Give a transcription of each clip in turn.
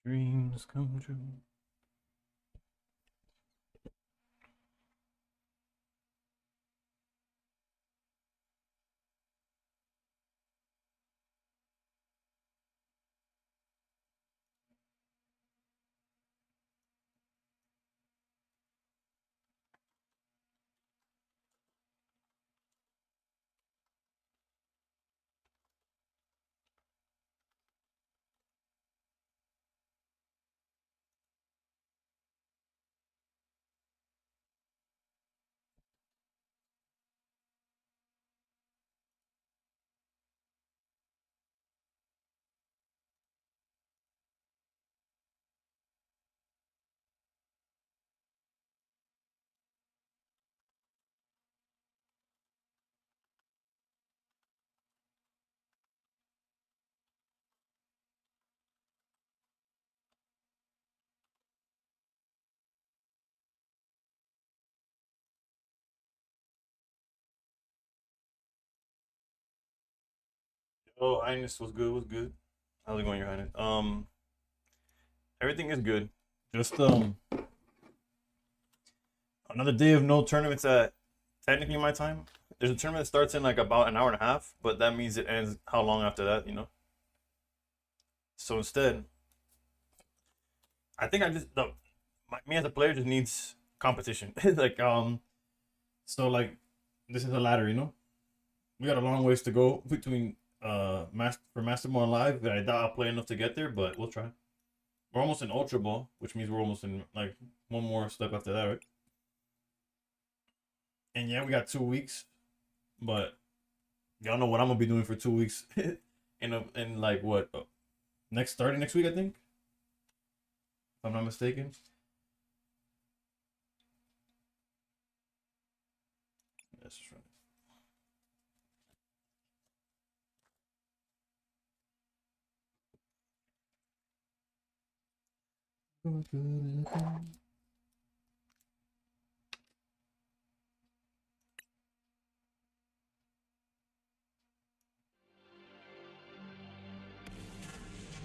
Dreams come true. Oh, Highness was good. Was good. How's it going, Your Highness? Everything is good. Just another day of no tournaments at technically my time. There's a tournament that starts in like about an hour and a half, but that means it ends how long after that, you know? So instead, I think I just me as a player just needs competition. like so like this is a ladder, you know? We got a long ways to go between Master Ball and Live. I doubt I'll play enough to get there, but we'll try. We're almost in Ultra Ball, which means we're almost in like one more step after that, right? And yeah, we got 2 weeks, but y'all know what I'm gonna be doing for 2 weeks. In like what starting next week, I think, if I'm not mistaken. That's right.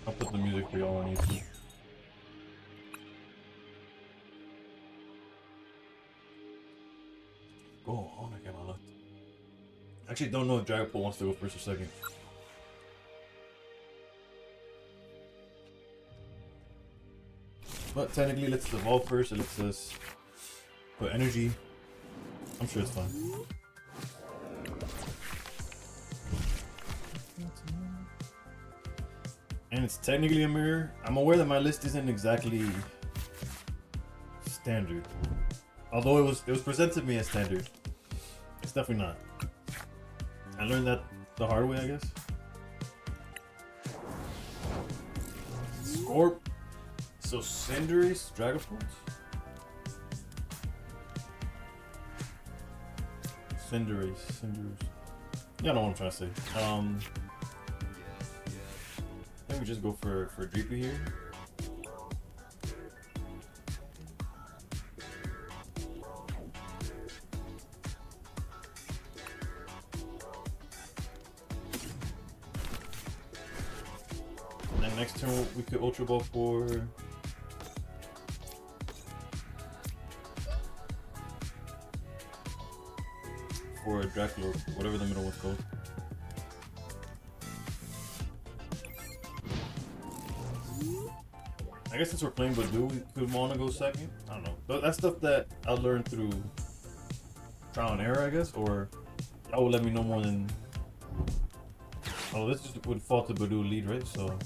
I'll put the music for y'all on YouTube. Go on again, I left. I actually don't know if Dragapult wants to go first or second. But technically, let's evolve first. It lets us put energy. I'm sure it's fine. And it's technically a mirror. I'm aware that my list isn't exactly standard. Although it was presented to me as standard. It's definitely not. I learned that the hard way, I guess. Scorp. So Cinderace, Dragapult. Cinderace. Yeah, I know what I'm trying to say. I think we just go for Dreepy here. And then next turn we could Ultra Ball for Dracula, whatever the middle one's called. I guess since we're playing Badoo, we could wanna go second. I don't know. But that's stuff that I learned through trial and error, I guess, or I will let me know more than. Oh, this just would fall to Badoo lead, right? So.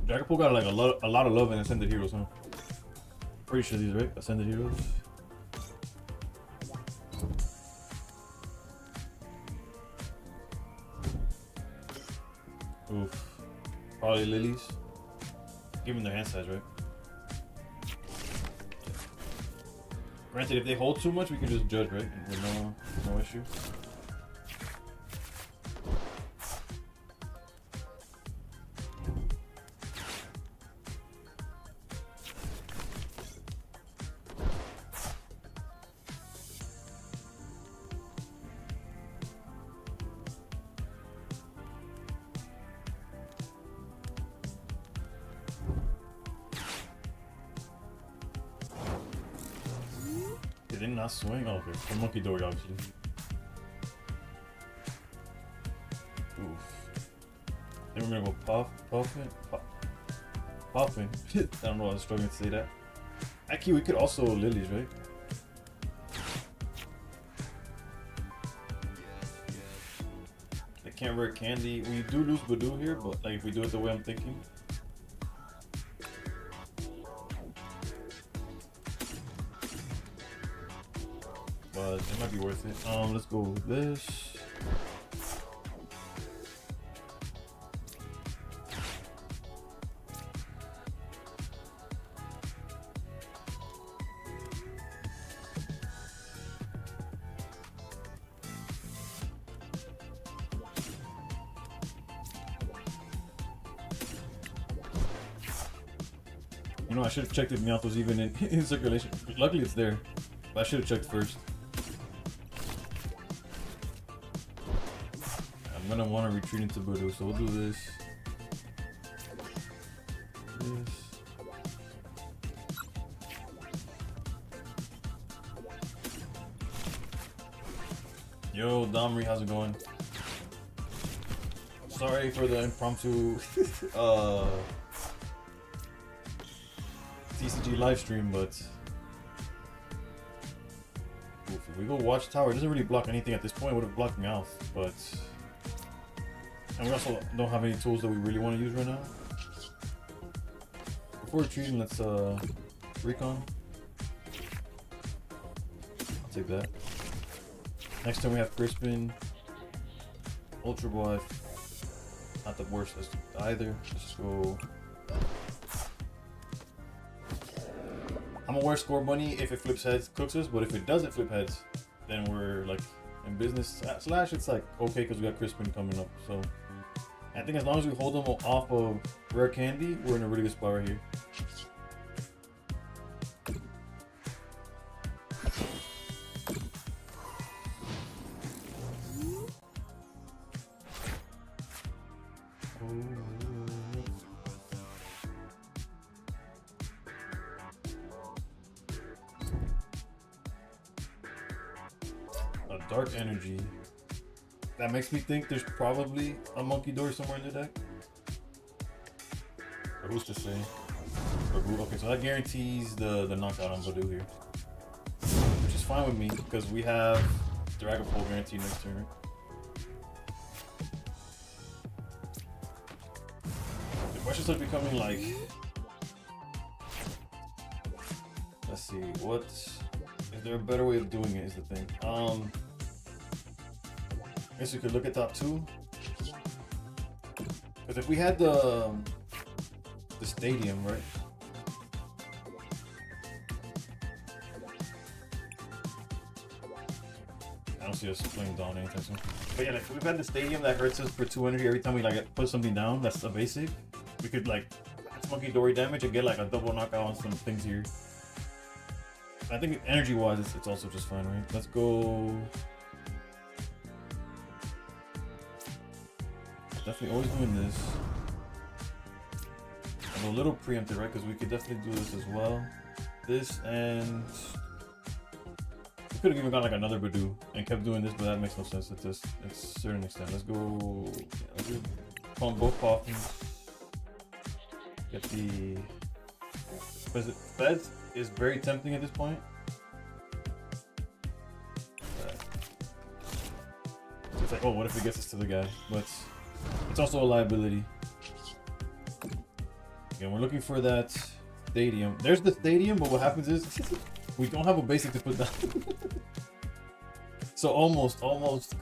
Dragapult got like a lot of love in Ascended Heroes, huh? Pretty sure these, right? Ascended Heroes. Oof. Probably Lilies. Given their hand size, right? Granted, if they hold too much, we can just judge, right? With no issue. Did it not swing? Oh, okay. For Monkey Dory, obviously. Oof. Then we're gonna go puffin. I don't know, I was struggling to say that. Actually, we could also lilies, right? I can't rare candy. We do lose Badoo here, but like if we do it the way I'm thinking. But it might be worth it. Let's go with this. You know, I should have checked if Meowth was even in circulation. Luckily, it's there. But I should have checked first. I'm gonna want to retreat into Badoo, so we'll do this. Yo, Domri, how's it going? Sorry for the impromptu TCG live stream, but if we go Watchtower, it doesn't really block anything at this point. It would have blocked Meowth, but and we also don't have any tools that we really want to use right now. Before retreating, let's recon. I'll take that. Next turn we have Crispin, Ultra Boy. Not the worst either. Let's go. I'm aware Score Bunny if it flips heads cooks us, but if it doesn't flip heads, then we're like in business. Slash, it's like okay because we got Crispin coming up. So I think as long as we hold them off of rare candy, we're in a really good spot right here. Dark Energy. That makes me think there's probably a Monkey Dory somewhere in the deck. Or who's to say? Okay, so that guarantees the knockout on Badoo here. Which is fine with me, because we have Dragapult guaranteed next turn. The questions are becoming like... Let's see, what... Is there a better way of doing it is the thing. I guess we could look at top 2. Because if we had the stadium, right? I don't see us playing Dawn anytime soon. But yeah, like if we've had the stadium that hurts us for 2 energy every time we like put something down, that's a basic. We could like Monkey Dory damage and get like a double knockout on some things here. I think energy wise it's also just fine, right? Let's go. Definitely always doing this. I'm a little preempted, right? Because we could definitely do this as well. This and we could have even got like another Badoo and kept doing this, but that makes no sense at this at a certain extent. Let's go. Let's do pump both coffins. Get the Fez is very tempting at this point. So it's like, oh, what if it gets us to the guy? But it's also a liability. Again, we're looking for that stadium. There's the stadium, but what happens is we don't have a basic to put down. So almost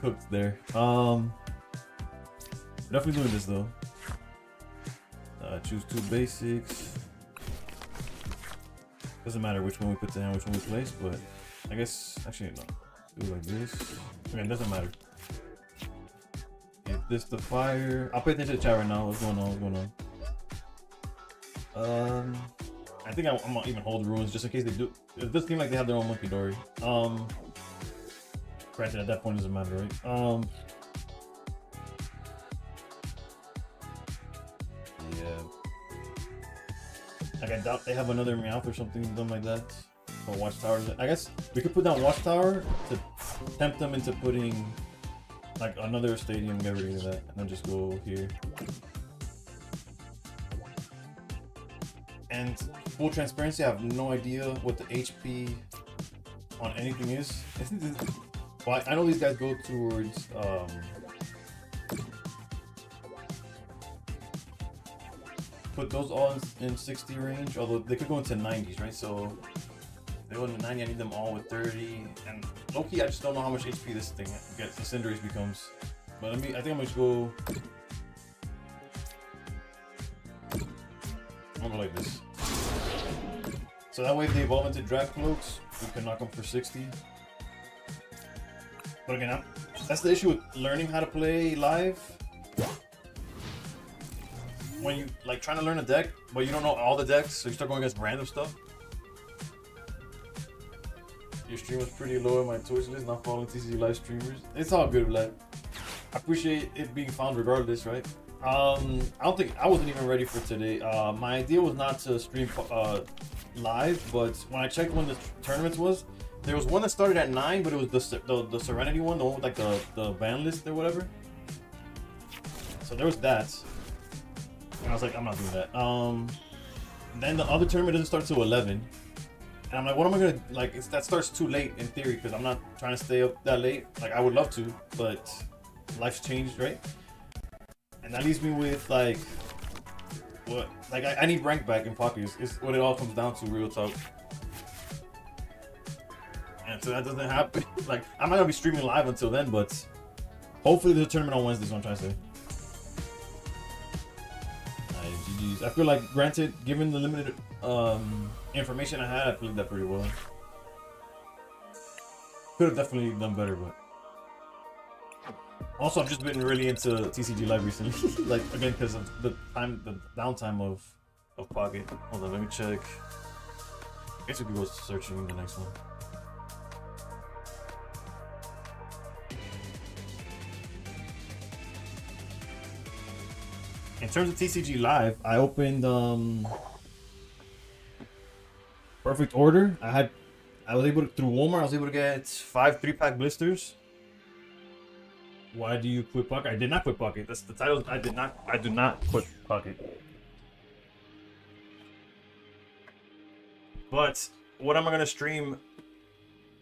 cooked there. Definitely doing this though. Choose 2 basics. Doesn't matter which one we put to hand, which one we place, but I guess actually no. Do it like this. Okay, it doesn't matter. If this the fire, I'll pay attention to the chat right now. What's going on? What's going on? I think I'm gonna even hold ruins just in case they do. It does seem like they have their own Monkey Dory. Granted, at that point it doesn't matter, right? Yeah. Like I doubt they have another Meowth or something like that. But Watchtower, I guess we could put down Watchtower to tempt them into putting like another stadium, get rid of that, and then just go here. And full transparency, I have no idea what the HP on anything is. Well, I know these guys go towards put those all in 60 range, although they could go into 90s, right? So they go into 90, I need them all with 30. And low-key, I just don't know how much HP this thing gets, the Cinderace becomes. But I think I'm gonna go. I'm gonna go like this. So that way, if they evolve into Dracloaks, we can knock them for 60. But again, that's the issue with learning how to play live. When you like trying to learn a deck, but you don't know all the decks, so you start going against random stuff. Your stream was pretty low on my Twitch list, not following TCG live streamers. It's all good, Vlad. I appreciate it being found regardless, right? I wasn't even ready for today. My idea was not to stream live, but when I checked when the tournaments was, there was one that started at 9, but it was the Serenity one, the one with like the ban list or whatever. So there was that. And I was like, I'm not doing that. Then the other tournament doesn't start till 11. And I'm like, what am I gonna, like, that starts too late in theory, because I'm not trying to stay up that late. Like, I would love to, but life's changed, right? And that leaves me with, like, what? Like, I need rank back in pocket. It's what it all comes down to, real talk. And so that doesn't happen. Like, I'm not gonna be streaming live until then, but hopefully there's a tournament on Wednesday, is what I'm trying to say. GG's. I feel like, granted, given the limited information I had, I played that pretty well. Could have definitely done better, but also I've just been really into TCG Live recently. Like, again, because of the downtime of Pocket. Hold on, let me check. I guess we could go searching the next one. In terms of TCG Live, I opened Perfect Order. I was able to, through Walmart, I was able to get 5 3-pack blisters. Why do you quit Pocket? I did not quit Pocket. That's the title. I do not quit Pocket. But what am I gonna stream?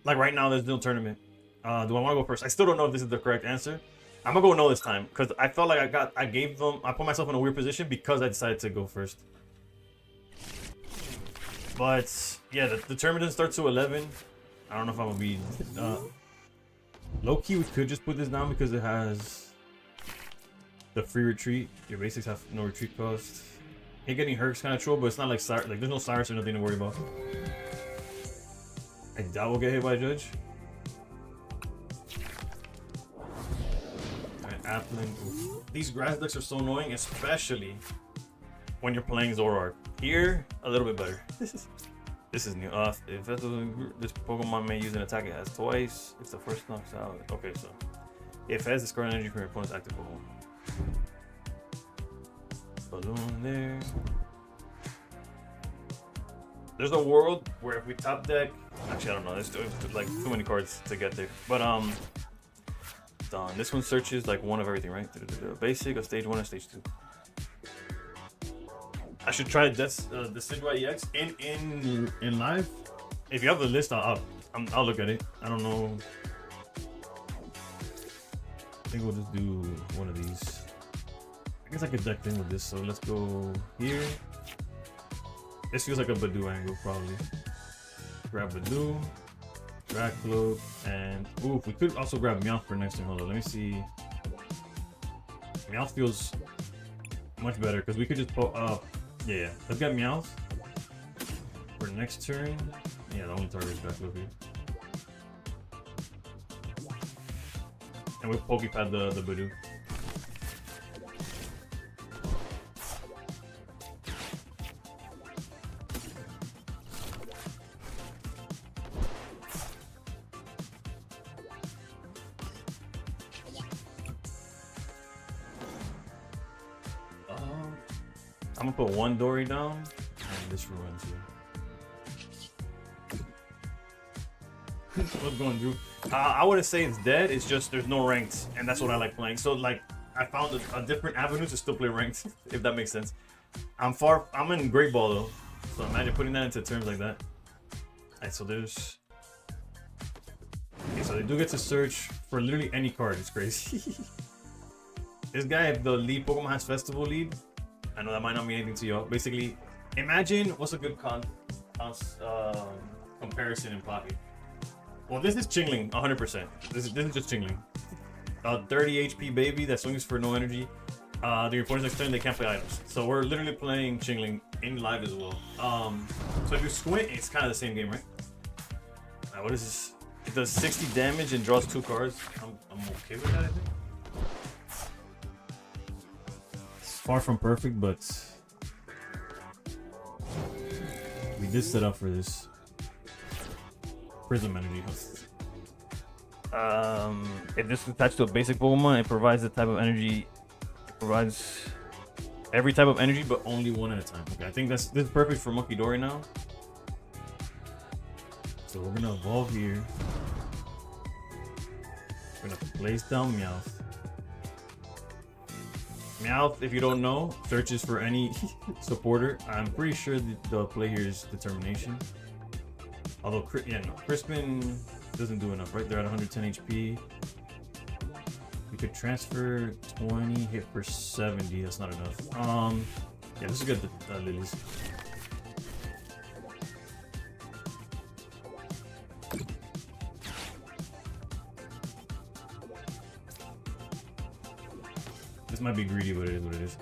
Like right now, there's no tournament. Do I want to go first? I still don't know if this is the correct answer. I'm gonna go no this time because I felt like I put myself in a weird position because I decided to go first. But yeah, the tournament doesn't start to 11. I don't know if I'm gonna be low key. We could just put this down because it has the free retreat. Your basics have no retreat cost. Hit getting hurt's kind of troll, but it's not like there's no Cyrus or nothing to worry about. I doubt we'll get hit by a judge. Appling. These grass decks are so annoying, especially when you're playing Zoroark. Here, a little bit better. This is new. If this Pokemon may use an attack, it has twice. If the first knocks out. Okay, so if it has discard energy from your opponent's active Pokemon. Balloon there. There's a world where if we top deck, actually I don't know. There's like too many cards to get there, but done. This one searches like one of everything, right? Basic, a stage 1, and stage 2. I should try the Sidra EX in live. If you have the list, I'll look at it. I don't know. I think we'll just do one of these. I guess I could deck in with this. So let's go here. This feels like a Badoo angle, probably. Grab Badoo. Dracloak, and ooh, we could also grab Meowth for next turn. Hold on, let me see. Meowth feels much better because we could just pull up. Yeah, let's get Meowth for next turn. Yeah, the only target is Dracloak here. And we'll Pokepad the Badoo. I'm gonna put one Dory down and this ruins you. What's going through? I wouldn't say it's dead. It's just there's no ranks, and that's what I like playing. So like, I found a different avenue to still play ranked, if that makes sense. I'm in Great Ball though, so imagine putting that into terms like that. Alright, so there's. Okay, so they do get to search for literally any card. It's crazy. This guy, if the lead Pokemon has Festival lead, I know that might not mean anything to y'all. Basically, imagine what's a good comparison in Poppy. Well, this is Chingling, 100%. This is just Chingling. 30 HP baby that swings for no energy. During opponent's next turn, they can't play items. So we're literally playing Chingling in live as well. So if you squint, it's kind of the same game, right? What is this? It does 60 damage and draws 2 cards. I'm okay with that, I think. It's far from perfect, but we did set up for this. Prism energy. If this is attached to a basic Pokemon, it provides the type of energy. It provides every type of energy, but only one at a time. Okay, I think this is perfect for Monkey Dory now. So we're gonna evolve here. We're gonna place down Meowth. Meowth, if you don't know, searches for any supporter. I'm pretty sure the play here is Determination. Although, yeah, no, Crispin doesn't do enough, right? They're at 110 HP. We could transfer 20, hit for 70. That's not enough. Yeah, this is good. Lilies. This might be greedy, but it is what it is.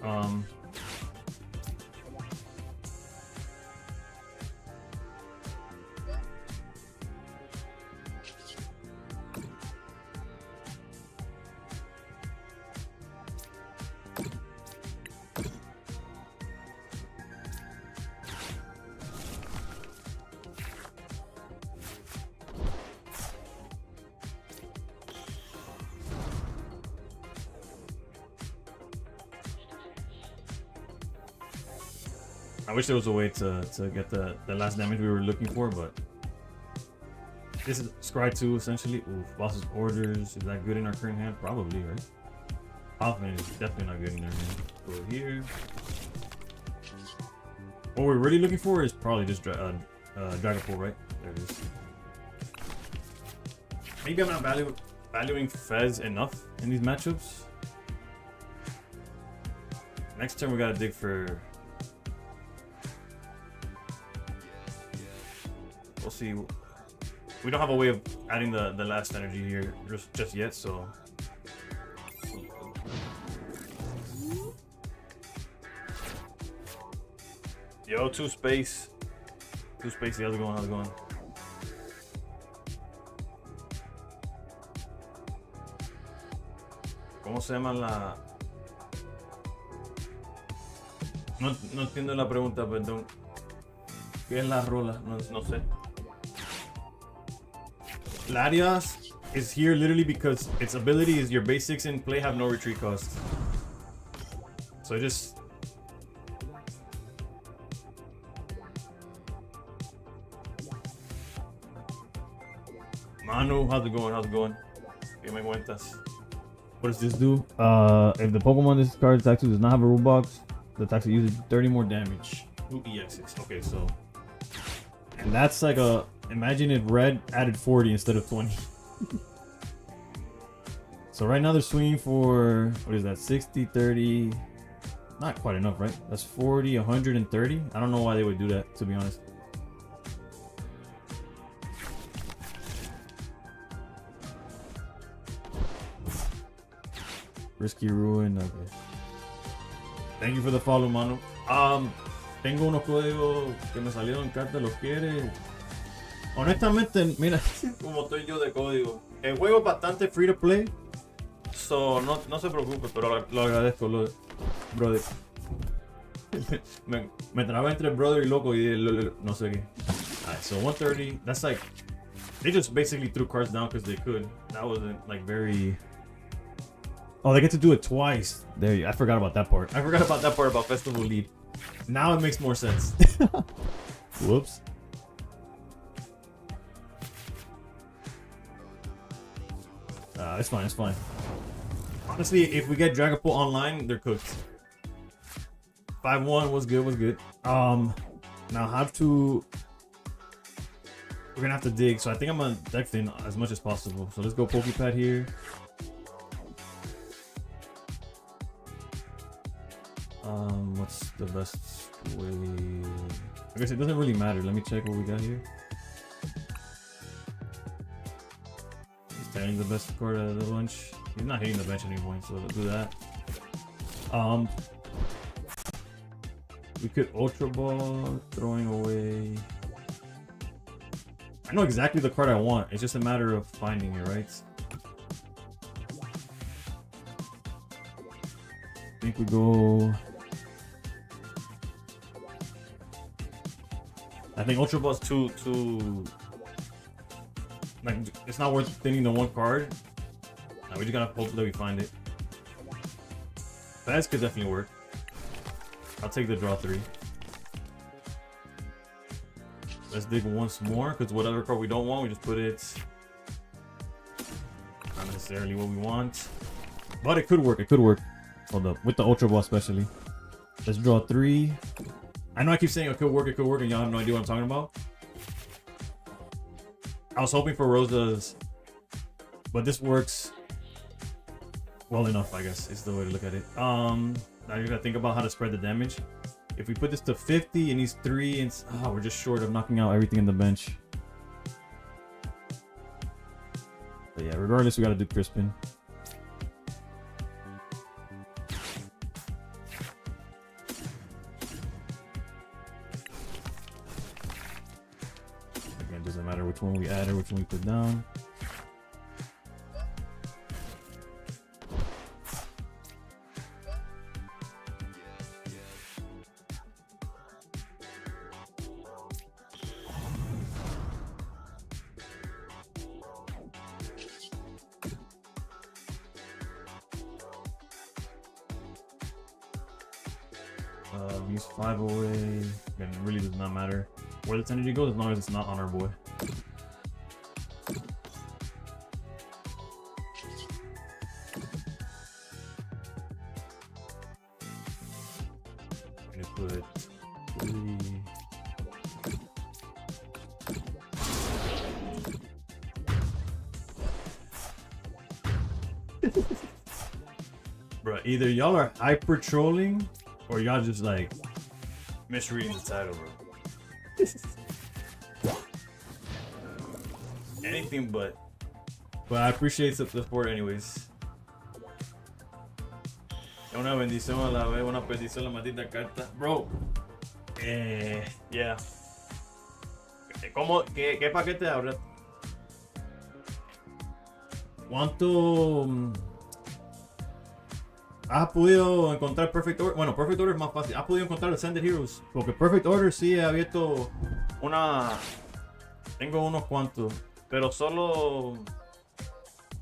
I wish there was a way to get the last damage we were looking for, but this is Scry 2 essentially. Ooh, boss's orders. Is that good in our current hand? Probably, right? Hoffman is definitely not good in our hand. Go here. What we're really looking for is probably just Dragapult, right? There it is. Maybe I'm not valuing Fez enough in these matchups. Next turn we gotta dig for. We'll see. We don't have a way of adding the last energy here just yet, so. Yo, 2 space. 2 space, how's it going? How's it going? ¿Cómo se llama la...? No entiendo la pregunta, perdón. ¿Qué es la rola? No sé. Latias is here literally because its ability is your basics in play have no retreat cost. So just... Manu, how's it going? How's it going? Que me cuentas? What does this do? If the Pokemon this card attacks does not have a rule box, the attack uses 30 more damage. Ooh, EXs. Okay, so... And that's like a... Imagine if Red added 40 instead of 20. So right now they're swinging for... What is that? 60, 30... Not quite enough, right? That's 40, 130. I don't know why they would do that, to be honest. Risky Ruin, okay. Thank you for the follow, mano. Tengo unos códigos que me salieron en carta, ¿los quieres? Honestamente, mira, como estoy yo de código. El juego es bastante free to play. So, no se preocupe, pero lo agradezco, brother. me traba entre brother y loco y no sé qué. Alright, so 130, that's like... They just basically threw cards down because they could. That wasn't like very... Oh, they get to do it twice. There you. I forgot about that part. I forgot about that part about Festival Lead. Now it makes more sense. Whoops. It's fine, it's fine. Honestly, if we get Dragapult online, they're cooked. 5-1 was good, was good. Now we're gonna have to dig, so I think I'm gonna deck fin as much as possible. So let's go Pokepad here. What's the best way? I guess it doesn't really matter. Let me check what we got here. He's tearing the best card out of the bunch. He's not hitting the bench anymore, so let's do that. We could Ultra Ball, throwing away. I know exactly the card I want. It's just a matter of finding it, right? I think we go. I think Ultra Ball is too. Like, it's not worth thinning the one card. We just gotta hope that we find it. That could definitely work. I'll take the draw 3. Let's dig once more, because whatever card we don't want, we just put it. Not necessarily what we want, but it could work. It could work. Hold up, with the Ultra Ball especially. Let's draw 3. I know I keep saying it could work, and y'all have no idea what I'm talking about. I was hoping for Rosa's, but this works well enough, I guess, is the way to look at it. Now you gotta think about how to spread the damage. If we put this to 50 and he's 3, and we're just short of knocking out everything in the bench. But yeah, regardless, we gotta do Crispin. Again, doesn't matter which one we add or which one we put down. Use 5 away. Again, it really does not matter where this energy goes as long as it's not on our boy. I'm gonna put 3. Bruh, either y'all are hyper trolling or y'all just like misreading the title, bro. Anything but I appreciate the support anyways. Una bendición a la vez, una perdición la maldita carta. Bro, yeah. ¿Qué paquete ahora? ¿Cuánto has podido encontrar Perfect Order? Bueno, Perfect Order es más fácil. ¿Has podido encontrar Ascended Heroes? Porque Perfect Order sí he abierto tengo unos cuantos, pero solo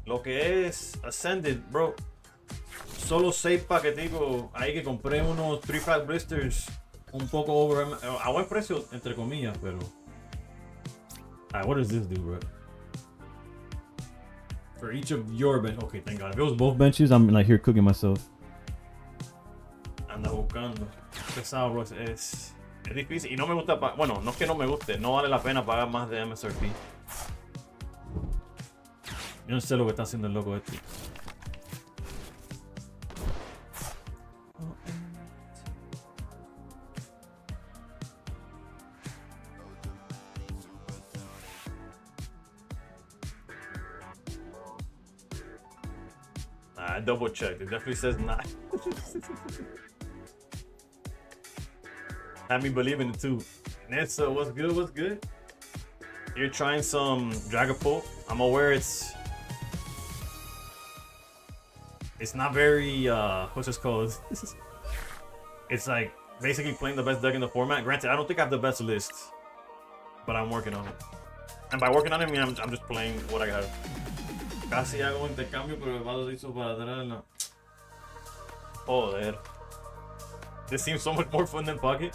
lo que es Ascended, bro. Solo 6 paqueticos ahí que compré unos 3-pack blisters un poco a buen precio, entre comillas, pero. Alright, what does this do, bro? For each of your bench. Okay, thank God. If it was both benches, I'm like here cooking myself. Anda buscando. Pesado, bro. Es difícil. Y no me gusta. Bueno, no es que no me guste. No vale la pena pagar más de MSRP. Yo no sé lo que está haciendo el loco este. I double checked. It definitely says not. Had me believe in it too. Netsa, what's good? What's good? You're trying some Dragapult. I'm aware it's not very what's this called? It's like basically playing the best deck in the format. Granted, I don't think I have the best list, but I'm working on it. And by working on it, I mean I'm just playing what I have. Casi hago un intercambio, pero el vato se hizo para atrás. No. Joder. This seems so much more fun than Pocket.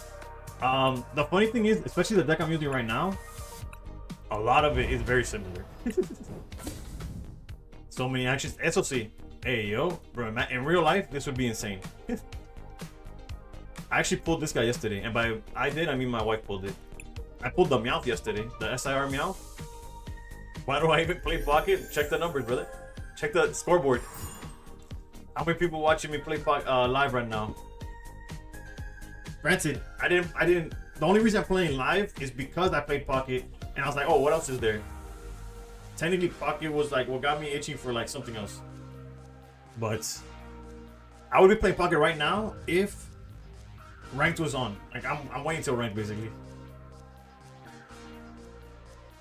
The funny thing is, especially the deck I'm using right now, a lot of it is very similar. So many actions. Eso sí. Hey, yo. Bro, in real life, this would be insane. I actually pulled this guy yesterday. And by I did, I mean my wife pulled it. I pulled the Meowth yesterday. The SIR Meowth. Why do I even play pocket? Check the numbers, brother. Check the scoreboard. How many people watching me play live right now? Granted, I didn't. The only reason I'm playing live is because I played pocket, and I was like, oh, what else is there? Technically, pocket was like what got me itching for like something else. But I would be playing pocket right now if ranked was on. Like I'm waiting till ranked basically.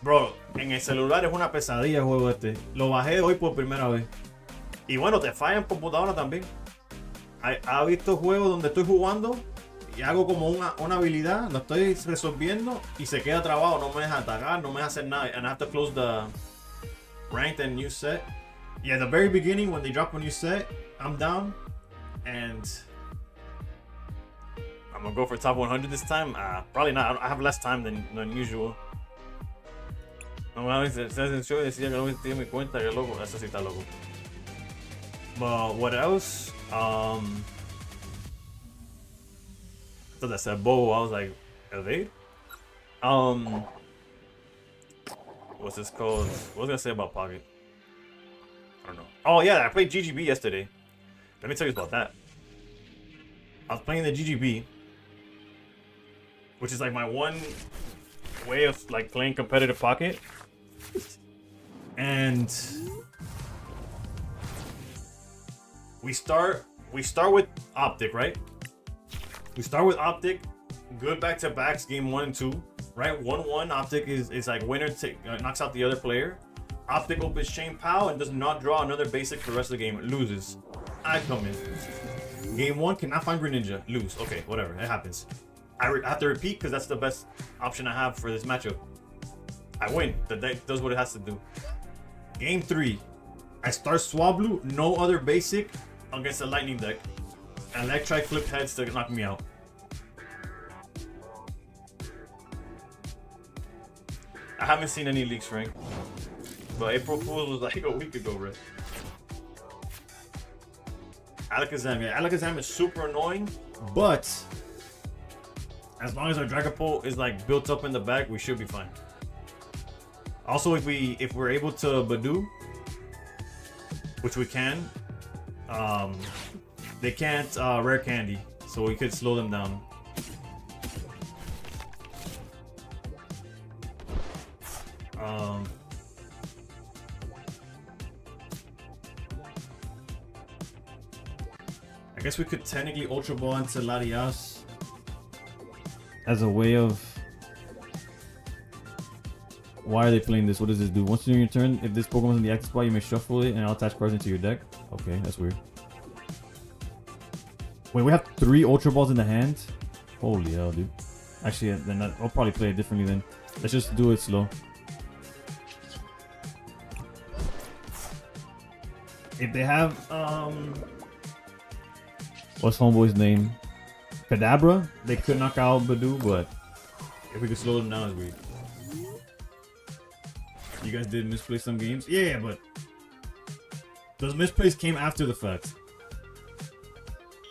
Bro, en el celular es una pesadilla el juego este. Lo bajé hoy por primera vez. Y bueno, te falla en computadora también. Ha visto juegos donde estoy jugando y hago como una habilidad, lo estoy resolviendo y se queda trabado, no me deja atacar, no me deja hacer nada. And I have to close the ranked and new set. Yeah, at the very beginning when they drop a new set, I'm down and I'm gonna go for top 100 this time. Probably not. I have less time than usual. No mames, yo decía que no me tenía mi cuenta, que loco, eso sí está loco. But what else? So that said bow, I was like, evade? What's this called? What was I gonna say about pocket? I don't know. Oh yeah, I played GGB yesterday. Let me tell you about that. I was playing the GGB, which is like my one way of like playing competitive pocket. And we start with Optic, right? We start with Optic, good back-to-backs, game 1 and 2, right? 1-1, Optic is like winner knocks out the other player. Optic opens Chain Pow and does not draw another basic for the rest of the game, loses. I come in. Game 1, cannot find Greninja, lose. Okay, whatever, it happens. I have to repeat because that's the best option I have for this matchup. I win. The deck does what it has to do. Game 3, I start Swablu, no other basic against a lightning deck. Electrike flip heads to knock me out. I haven't seen any leaks, Frank. But April Fool's was like a week ago, right? Alakazam, yeah, Alakazam is super annoying, but as long as our Dragapult is like built up in the back, we should be fine. Also, if we're able to Badoo, which we can, they can't rare candy, so we could slow them down. I guess we could technically Ultra Ball into Latias as a way of... Why are they playing this? What does this do? Once during your turn, if this Pokemon's in the active spot, you may shuffle it and I'll attach cards into your deck. Okay, that's weird. Wait, we have 3 Ultra Balls in the hand? Holy hell, dude. Actually, then I'll probably play it differently then. Let's just do it slow. If they have, what's homeboy's name? Kadabra? They could knock out Badoo, but if we could slow them down, it's weird. You guys did misplay some games? Yeah, but those misplays came after the fact.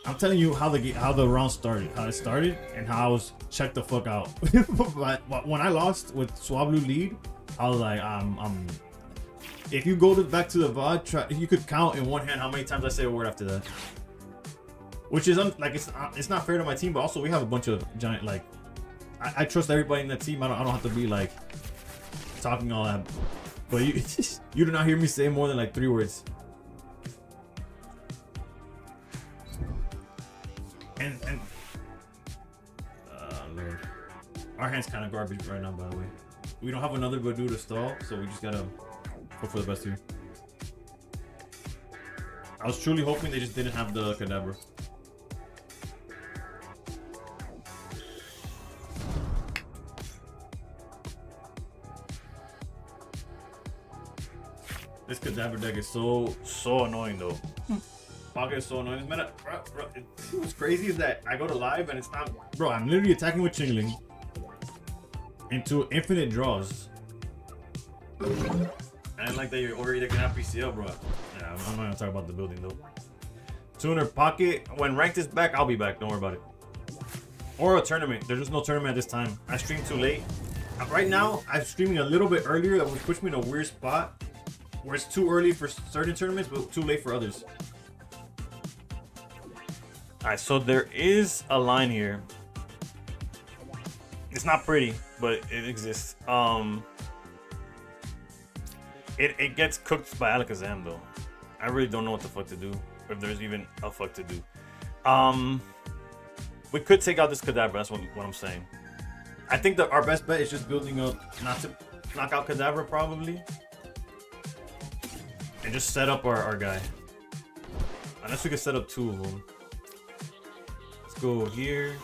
I'm telling you how the round started, how it started, and how I was checked the fuck out. But when I lost with Swablu lead, I was like, if you go back to the VOD, you could count in one hand how many times I say a word after that. Which is like it's not fair to my team, but also we have a bunch of giant like I trust everybody in the team. I don't have to be like talking all that. But you do not hear me say more than like 3 words. And Lord, our hand's kind of garbage right now. By the way, we don't have another Badoo to stall, so we just gotta hope for the best here. I was truly hoping they just didn't have the Kadabra. This Kadabra deck is so annoying though. Pocket is so annoying. What's crazy is that I go to live and it's not, bro. I'm literally attacking with Chingling into infinite draws, and I didn't like that you're already gonna have PCL, bro. Yeah, I'm not gonna talk about the building though. Tuner Pocket. When ranked is back, I'll be back. Don't worry about it. Or a tournament. There's just no tournament at this time. I streamed too late. Right now, I'm streaming a little bit earlier. That would push me in a weird spot where it's too early for certain tournaments, but too late for others. Alright, so there is a line here. It's not pretty, but it exists. It gets cooked by Alakazam though. I really don't know what the fuck to do, if there's even a fuck to do. We could take out this Kadabra, that's what I'm saying. I think that our best bet is just building up, not to knock out Kadabra probably. And just set up our guy. Unless we can set up two of them. Let's go here.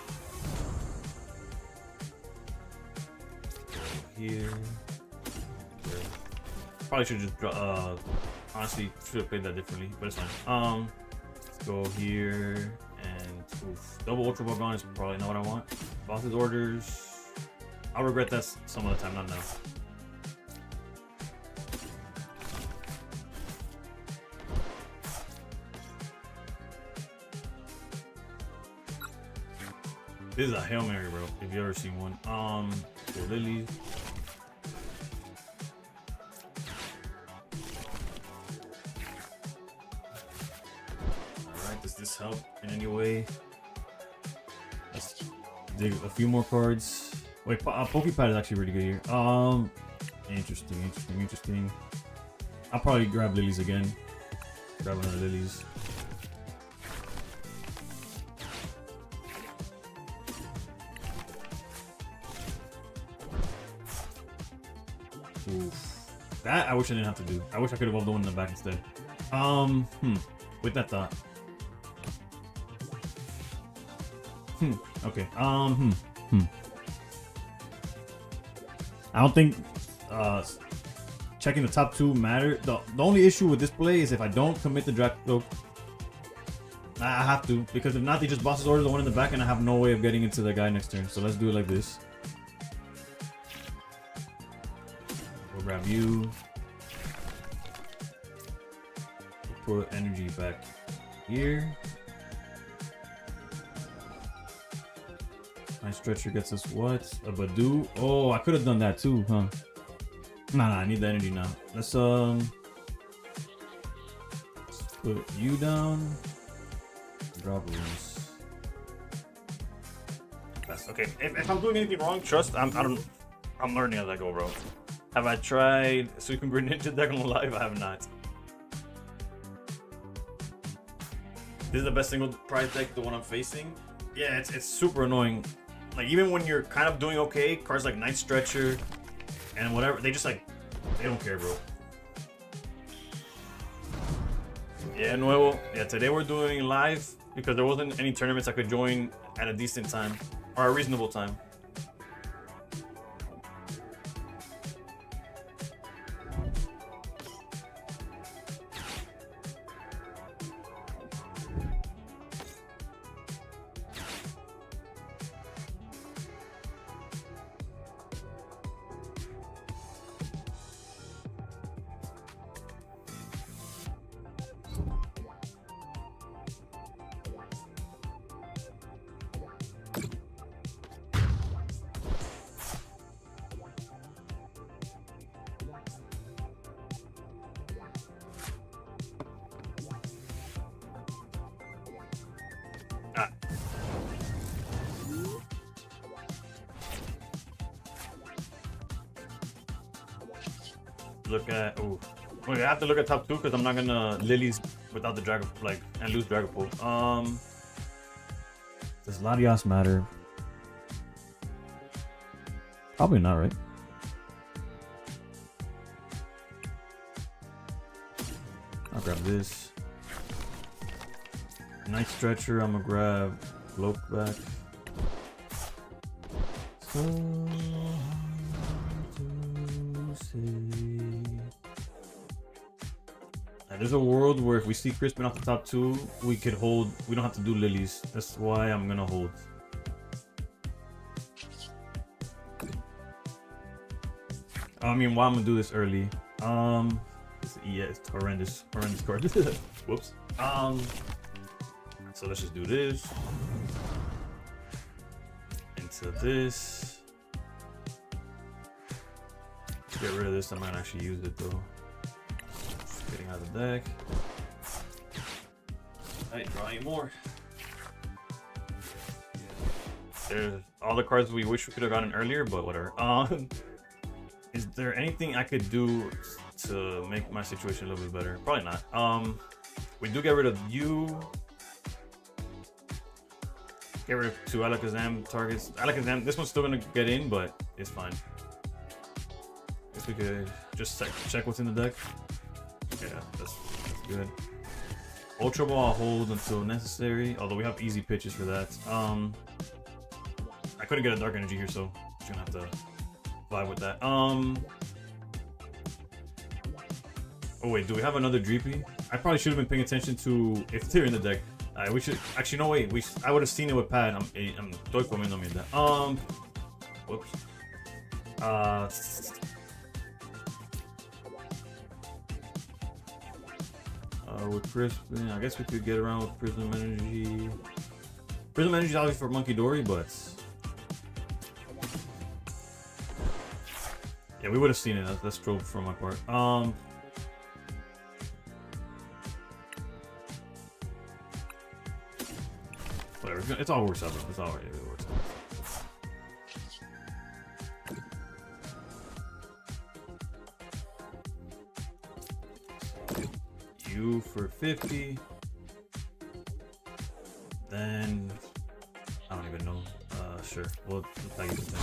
Here. Probably should just honestly should have played that differently, but it's fine. Let's go here and oof. Double Ultra Ball Gone is probably not what I want. Boss's orders. I'll regret that some other time, not now. This is a Hail Mary, bro, if you ever seen one. For Lily. Alright, does this help in any way? Let's dig a few more cards. Wait, Pokepad is actually really good here. Interesting. I'll probably grab Lilies again. Grab another Lilies. Oof. That I wish I didn't have to do. I wish I could have evolved the one in the back instead. With that thought. Okay. I don't think checking the top two matter. The only issue with this play is if I don't commit the draft cloak, I have to, because if not, they just bosses order the one in the back and I have no way of getting into the guy next turn. So let's do it like this. We'll grab you. We'll put energy back here. My stretcher gets us what? A Badoo? Oh, I could have done that too, huh? Nah, I need the energy now. Let's put you down. Drop rooms. That's okay. If I'm doing anything wrong, trust I'm learning as I go, bro. Have I tried Suicune Greninja deck on live? I have not. This is the best single prize deck, the one I'm facing. Yeah, it's super annoying. Like, even when you're kind of doing okay, cards like Night Stretcher and whatever, they just like, they don't care, bro. Yeah, Nuevo. Yeah, today we're doing live because there wasn't any tournaments I could join at a decent time or a reasonable time. Look at wait, I have to look at top two because I'm not gonna Lilies without the Dragon and lose Dragapult. Does Latias matter? Probably not, right? I'll grab this. Night Stretcher, I'm gonna grab Cloak back. So to say. There's a world where if we see Crispin off the top two, we could hold. We don't have to do Lilies. That's why I'm gonna hold. I mean, why I'm gonna do this early Yeah, it's horrendous card. Whoops. So let's just do this into this. To get rid of this, I might actually use it though. Just getting out of the deck. Alright, draw any more. There's all the cards we wish we could have gotten earlier, but whatever. Is there anything I could do to make my situation a little bit better? Probably not. We do get rid of you. Get rid of 2 Alakazam targets. Alakazam, this one's still gonna get in, but it's fine. Guess we could just check what's in the deck. Yeah, that's good. Ultra Ball I'll hold until necessary, although we have easy pitches for that. I couldn't get a Dark Energy here, so I'm gonna have to vibe with that. Oh wait, do we have another Dreepy? I probably should have been paying attention to if they're in the deck. We should actually no wait. I would have seen it with Pad. I'm doy comiendo mi that. Whoops. With Crispin, I guess we could get around with Prism Energy. Prism Energy is obviously for Monkey Dory, but yeah, we would have seen it. That's trope from my part. Whatever. It's all works out. It's all right. It works out. You for 50. Then I don't even know. Sure. We'll tag you for 10.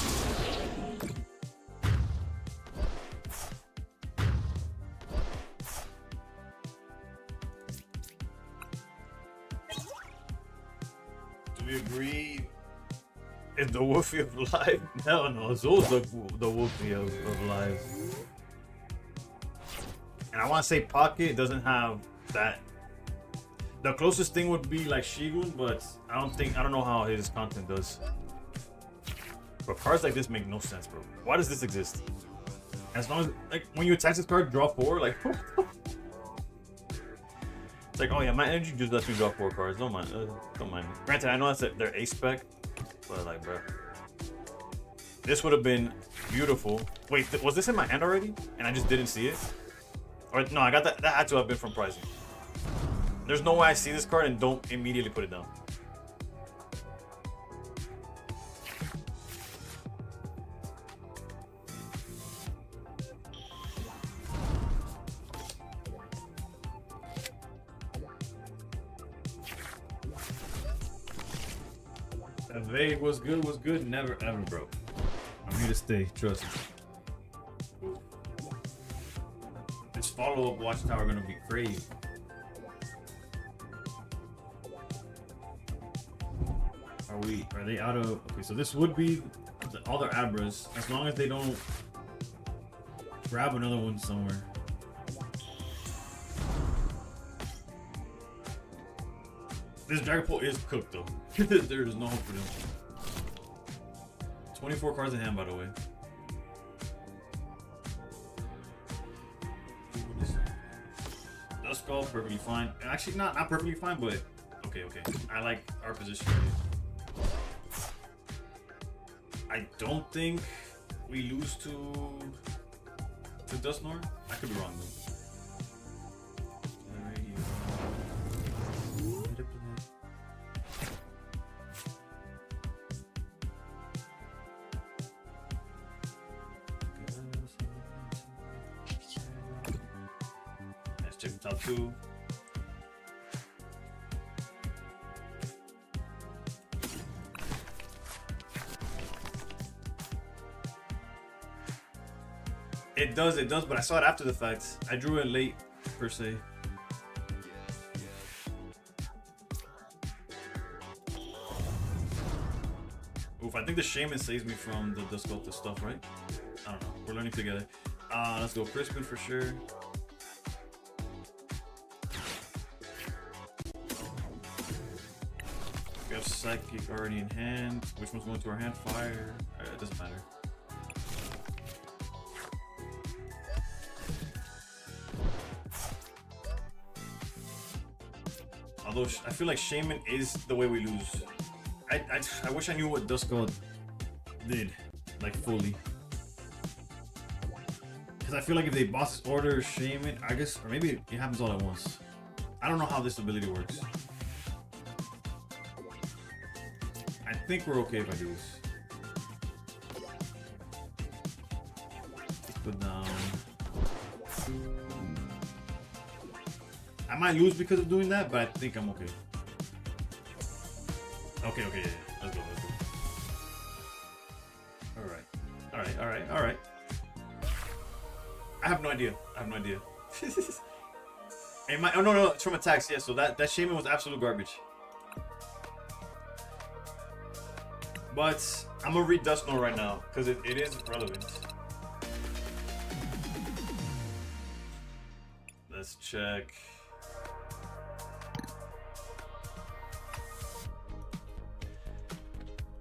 Do we agree? Is the Wolfie of Life? Hell no, Zol's the Wolfie of Life. And I want to say Pocket doesn't have that. The closest thing would be like Shigun, but I don't know how his content does. But cards like this make no sense, bro. Why does this exist? As long as, like, when you attack this card, draw 4, like, it's like, oh yeah, my energy just lets me draw 4 cards. Don't mind me. Granted, I know that's their A spec, but like, bro, this would have been beautiful. Wait, was this in my hand already? And I just didn't see it? Or no, I got that. That had to have been from pricing. There's no way I see this card and don't immediately put it down. Vague was good, never ever, bro. I'm here to stay, trust me. This follow-up Watchtower gonna be crazy. Are they out of, okay, so this would be all their Abras, as long as they don't grab another one somewhere. This Dragapult is cooked though. There is no hope for them. 24 cards in hand, by the way. Duskull, perfectly fine. Actually, not perfectly fine, but okay. I like our position here. I don't think we lose to Dusknoir. I could be wrong though. Let's check the top 2. It does, but I saw it after the fact. I drew it late, per se. Oof, I think the Shaman saves me from the Sculpted stuff, right? I don't know. We're learning together. Let's go Crispin for sure. We have Psychic already in hand. Which one's going to our hand? Fire. It doesn't matter. Although I feel like Shaman is the way we lose. I wish I knew what Dusk God did, like fully. Because I feel like if they boss order Shaman, I guess, or maybe it happens all at once. I don't know how this ability works. I think we're okay if I do this. Let's put down. I might lose because of doing that, but I think I'm okay. Okay, yeah. Let's go. Alright. I have no idea. And oh no, it's from attacks, yeah, so that Shaman was absolute garbage. But I'm gonna read Dust Note right now, because it is relevant. Let's check.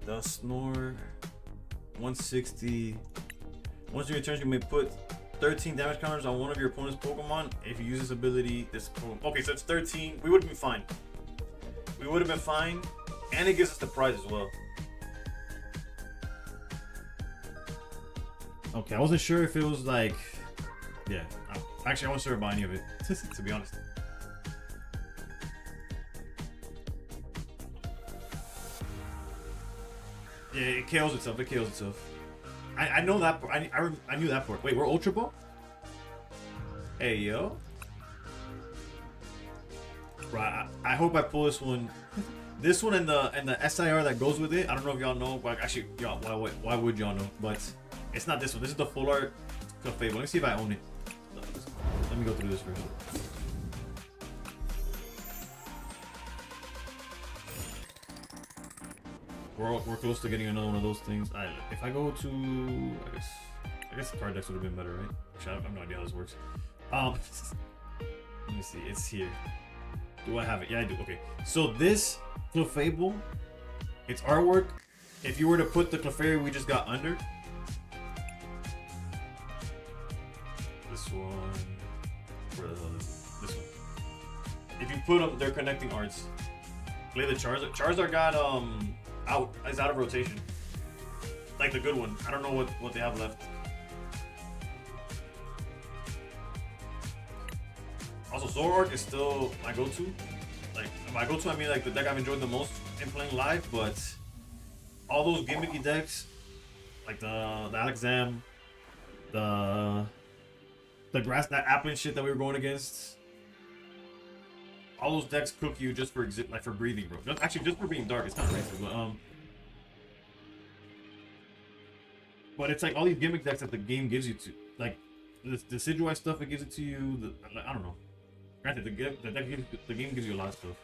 Dust Snore 160. Once you return, you may put 13 damage counters on one of your opponent's Pokemon. If you use this ability, this Pokemon. Okay, so it's 13. We would have been fine. And it gives us the prize as well. Okay, I wasn't sure if it was like. Yeah. Actually, I wasn't sure about any of it, to be honest. Yeah, it KOs itself. I know that part. I knew that part. Wait, we're Ultra Ball? Hey, yo. Right, I hope I pull this one. This one and the SIR that goes with it. I don't know if y'all know, but actually, y'all, why would y'all know? But it's not this one. This is the full art Clefable. Let me see if I own it. Let me go through this first. We're close to getting another one of those things. If I go to, I guess the card decks would have been better, right? Actually, I have no idea how this works. Let me see. It's here. Do I have it? Yeah, I do. Okay. So this Clefable, it's artwork. If you were to put the Clefairy we just got under, this one, where the hell is this one? If you put them, they're connecting arts. Play the Charizard. Charizard got is out of rotation. Like the good one. I don't know what they have left. Also, Zoroark is still my go-to. Like my go-to, I mean like the deck I've enjoyed the most in playing live, but all those gimmicky decks, like the Alakazam, the grass, that Applin shit that we were going against. All those decks cook you just for for breathing, bro. Actually, just for being dark. It's not racist, but it's like all these gimmick decks that the game gives you to, like the Decidueye stuff. It gives it to you. I don't know. Granted, the game gives you a lot of stuff.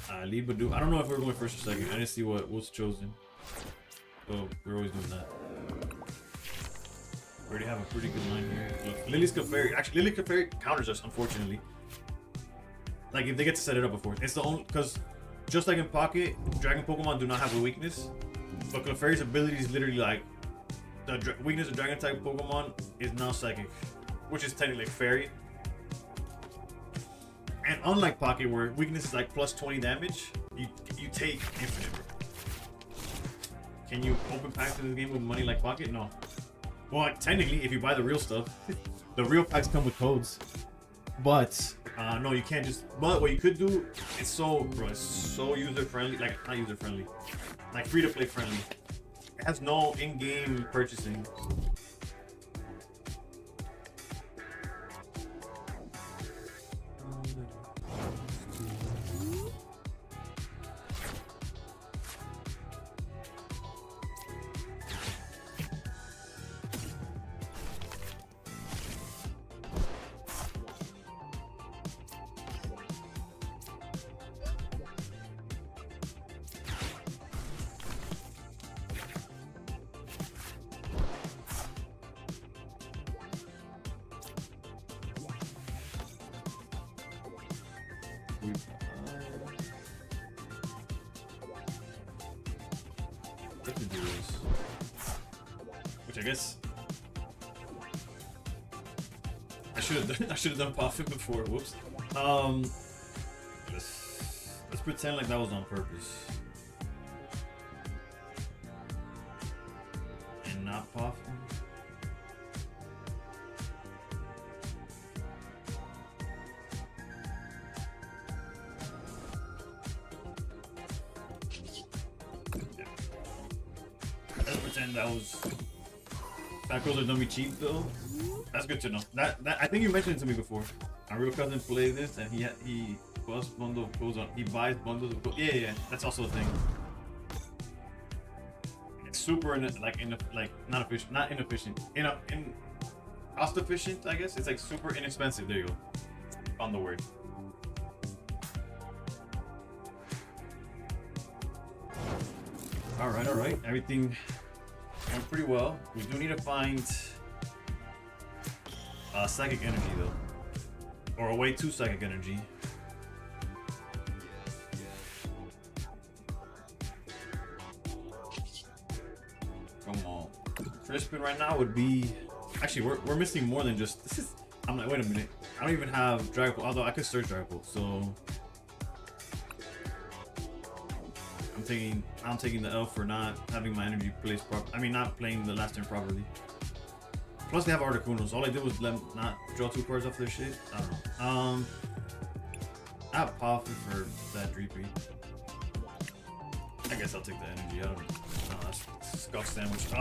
Libadu. I don't know if we're going first or second. I didn't see what's chosen. But we're always doing that. We already have a pretty good line here. Look, Lily's Clefairy. Actually, Lily Clefairy counters us, unfortunately. Like, if they get to set it up before. It's the only... Because, just like in Pocket, Dragon Pokemon do not have a weakness. But Clefairy's ability is literally like... The weakness of Dragon-type Pokemon is now Psychic. Which is technically like Fairy. And unlike Pocket, where weakness is like plus 20 damage, you take infinite, bro. Can you open packs in this game with money like Pocket? No. Well, technically, if you buy the real stuff, the real packs come with codes. But no, you can't just. But what you could do, it's so user friendly, like not user friendly, like free to play friendly. It has no in-game purchasing. I should have done profit before. Whoops. Let's pretend like that was on purpose. And not profit. Let's pretend that was. That goes are dummy cheap though. That's good to know. That I think you mentioned it to me before. My real cousin plays this and he busts bundle of clothes on. He buys bundles of clothes. Yeah, that's also a thing. It's super not efficient, not inefficient. In cost efficient, I guess. It's like super inexpensive. There you go. Found the word. All right. Everything went pretty well. We do need to find psychic energy though, or a way to psychic energy. Come on, Crispin right now would be. Actually, we're missing more than just this. Is I'm like, wait a minute. I don't even have Dragon, although I could search Dragon, so. I'm taking the L for not having my energy placed properly. I mean, not playing the last turn properly. Plus, they have Articunos. All I did was let them not draw 2 cards off their shit. I don't know. I have profit for that Dreepy. I guess I'll take the energy. I don't know. No, that's scuff sandwich.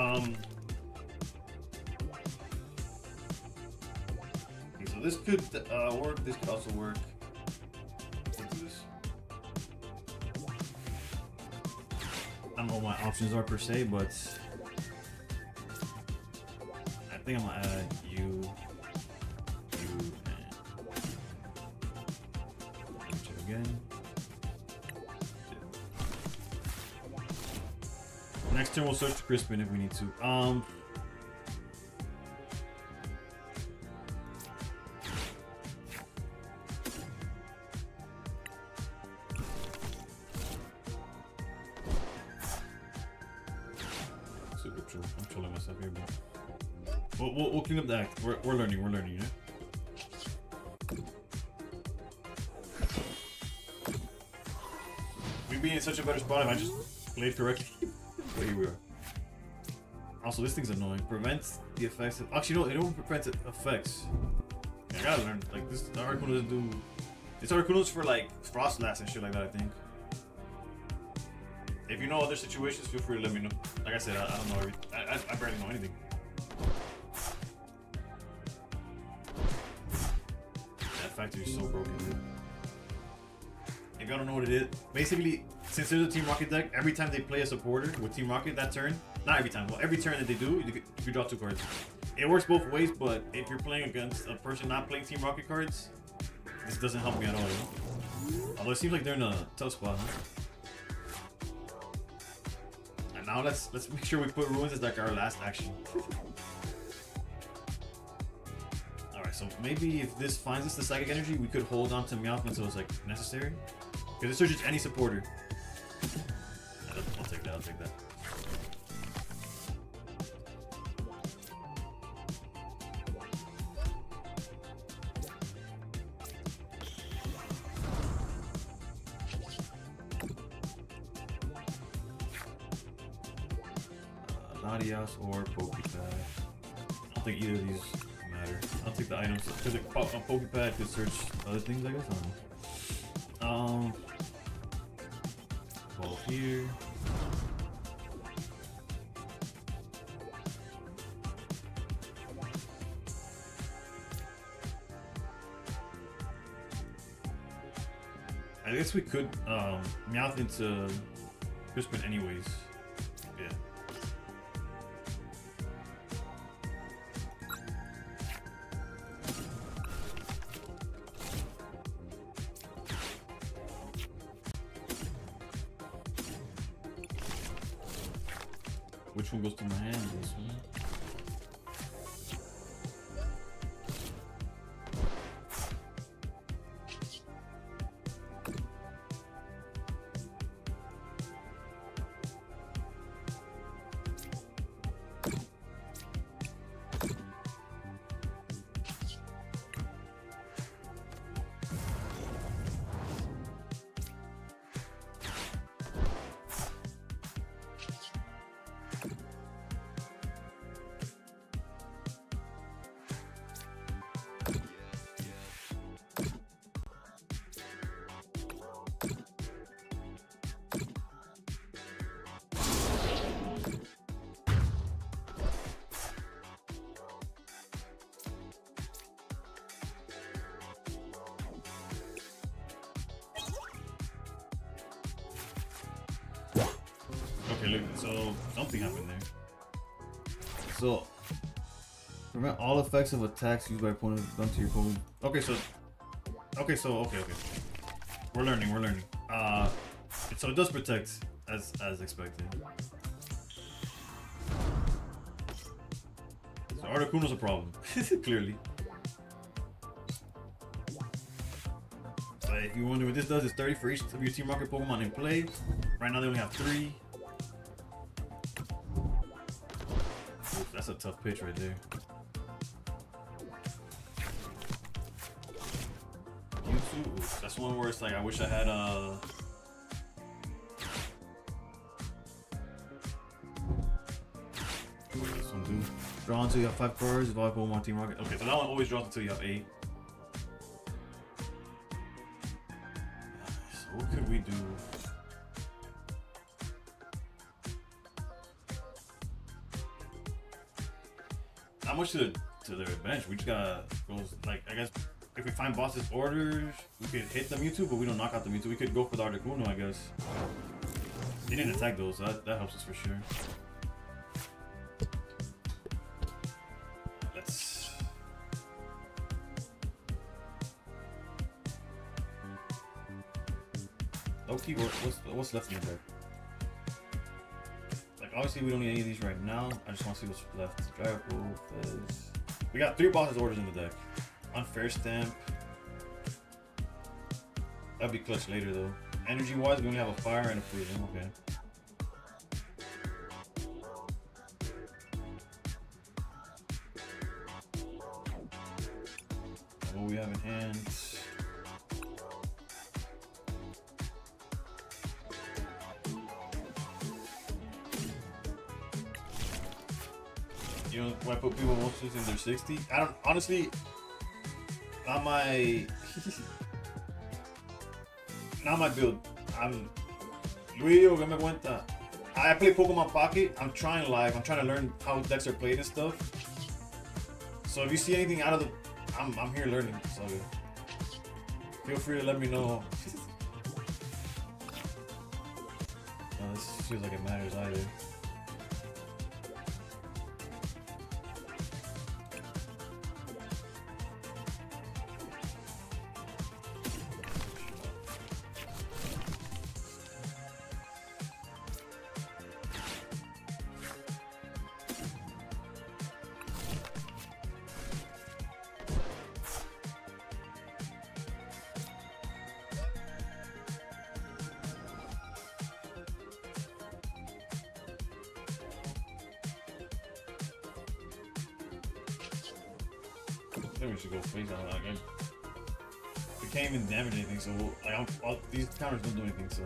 Okay, so this could work. This could also work. I don't know what my options are per se, but I think I'm gonna add you, and let me check again. Next turn we'll switch to Crispin if we need to. I'm trolling myself here, but we'll clean up the act. We're learning, yeah? We'd be in such a better spot if I just played correctly. But here we are. Also, this thing's annoying. Prevents the effects of... Actually, no, it don't prevent effects. Yeah, I gotta learn. Like, this Article doesn't do... It's Articunos for, like, Frost Last and shit like that, I think. If you know other situations, feel free to let me know. Like I said, I don't know everything. I barely know anything. That factory is so broken, dude. If y'all don't know what it is, basically, since there's a Team Rocket deck, every time they play a supporter with Team Rocket that turn, not every time, well, every turn that they do, you can draw 2 cards. It works both ways, but if you're playing against a person not playing Team Rocket cards, this doesn't help me at all, you know? Although it seems like they're in a tough spot, huh? Now let's make sure we put Ruins as like our last action. Alright, so maybe if this finds us the psychic energy, we could hold on to Meowth until it's like necessary. Because it searches any supporter. I'll take that, Latias or Pokepad. I don't think either of these matter. I'll take the items because a Pokepad could search other things, I guess. I don't know. Ball here. I guess we could Meowth into Crispin anyways. Yeah. Which one goes to my hand? This one. Okay, look. So something happened there. So prevent all effects of attacks used by opponent done to your opponent. Okay, so okay. We're learning. So it does protect as expected. So Articuno's a problem, clearly. But if you wonder what this does, it's 30 for each of your team market Pokemon in play. Right now they only have 3. Oof, that's a tough pitch right there. YouTube, oof, that's one where it's like I wish I had this one do. Draw until you have 5 cards, evolve Pokemon team market. Okay, so that one always draws until you have 8. So what could we do? Not much to their bench. We just gotta go, like, I guess if we find bosses orders, we could hit the Mewtwo, but we don't knock out the Mewtwo. We could go for the Articuno, I guess. They didn't attack those, so that helps us for sure. Let's... Low-key, what's left in the deck? Like, obviously we don't need any of these right now. I just want to see what's left. Dragapult, Fizz. We got 3 bosses orders in the deck. Unfair Stamp. That'd be clutch later though. Energy wise, we only have a fire and a freedom. Okay. What we have in hand. You know why I put people monsters in their 60? I don't honestly. Not my not my build. I'm Luis, que me cuenta. I play Pokemon Pocket. I'm trying live. I'm trying to learn how decks are played and stuff. So if you see anything out of the, I'm here learning. So feel free to let me know. No, this feels like it matters either. Maybe we should go face on that again. We can't even damage anything, so like these counters don't do anything. So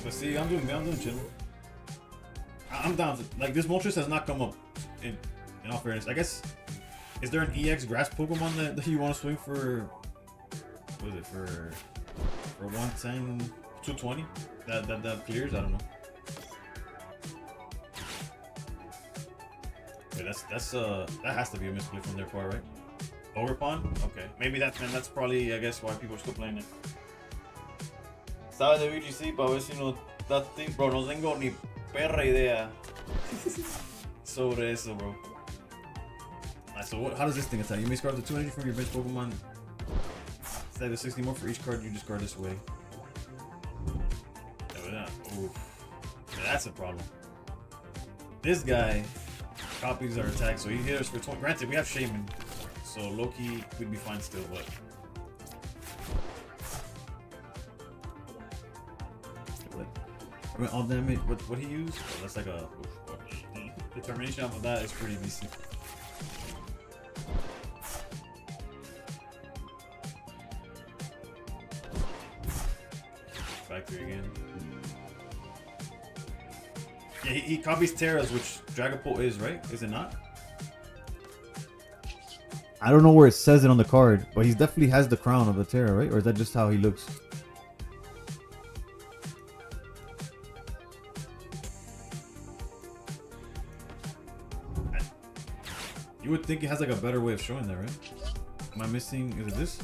but see, I'm doing chilling. I'm down to, like, this Moltres has not come up in all fairness. I guess, is there an EX grass Pokemon that you want to swing for, what is it, for 110, 220? That clears? I don't know. Okay, that has to be a misplay from their part, right? Overpawn? Okay. Maybe that's probably, I guess, why people are still playing it. ¿Sabes de VGC? Para ver si no, bro, no tengo ni perra idea sobre eso, bro. Alright, so how does this thing attack? You may discard up to 2 energy from your bench Pokemon. Instead of 60 more for each card you discard this way. Oof. Yeah, that's a problem. This guy copies our attack, so he hit us for 20. Granted, we have Shaman, so low-key we'd be fine still, but I mean, all damage. What he used? Oh, that's like a determination off of that is pretty decent. Factory again. Yeah, he copies Terras, which Dragapult is, right? Is it not? I don't know where it says it on the card, but he definitely has the crown of the Terra, right? Or is that just how he looks? You would think it has like a better way of showing that, right? Am I missing? Is it this?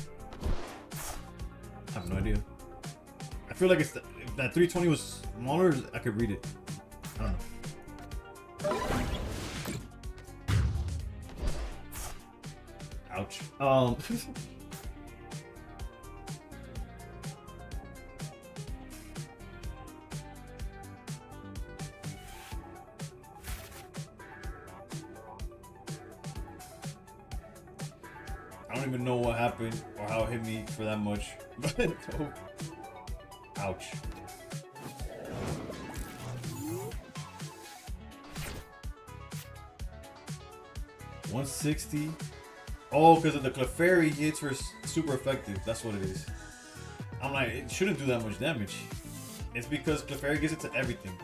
I have no idea. I feel like if that 320 was smaller, I could read it. I don't know. Ouch. I don't even know what happened or how it hit me for that much. But oh. Ouch. $160. Oh, because of the Clefairy hits were super effective. That's what it is. I'm like, it shouldn't do that much damage. It's because Clefairy gives it to everything.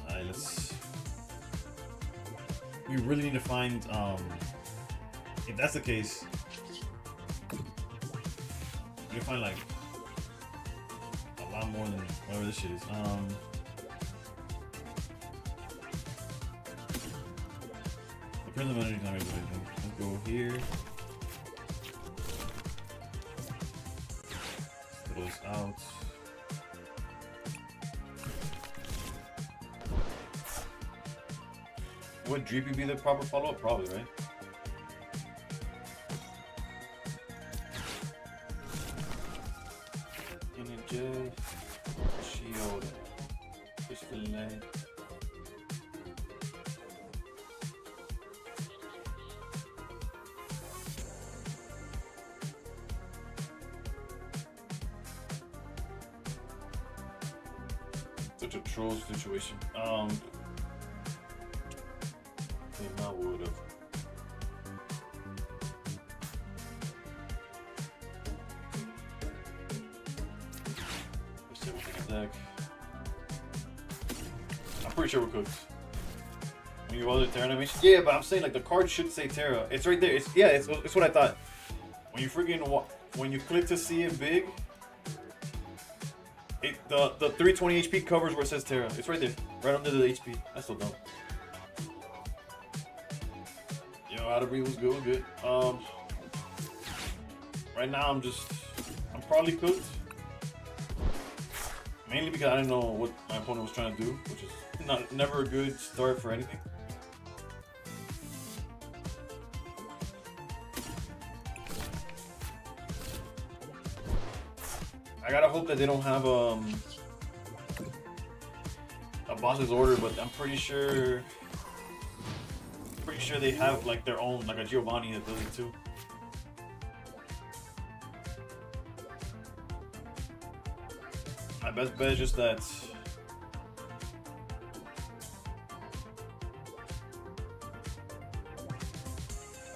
Alright, let's... We really need to find, if that's the case, we can find like a lot more than whatever this shit is. The Prism Energy is not gonna do anything. Let's go here. Throw this out. Would Dreepy be the proper follow-up? Probably, right? Energy, Shield, Fish Fillet. Such a troll situation. I would have. Let's see what's in the deck. I'm pretty sure we're cooked. When you roll the Terra animation, yeah, but I'm saying like the card should say Terra. It's right there. It's what I thought. When you when you click to see it big, the 320 HP covers where it says Terra. It's right there, right under the HP. That's so dumb. How to breathe was good. Right now I'm probably cooked. Mainly because I didn't know what my opponent was trying to do, which is never a good start for anything. I gotta hope that they don't have a boss's order, but I'm pretty sure they have like their own, like a Giovanni ability too. My best bet is just that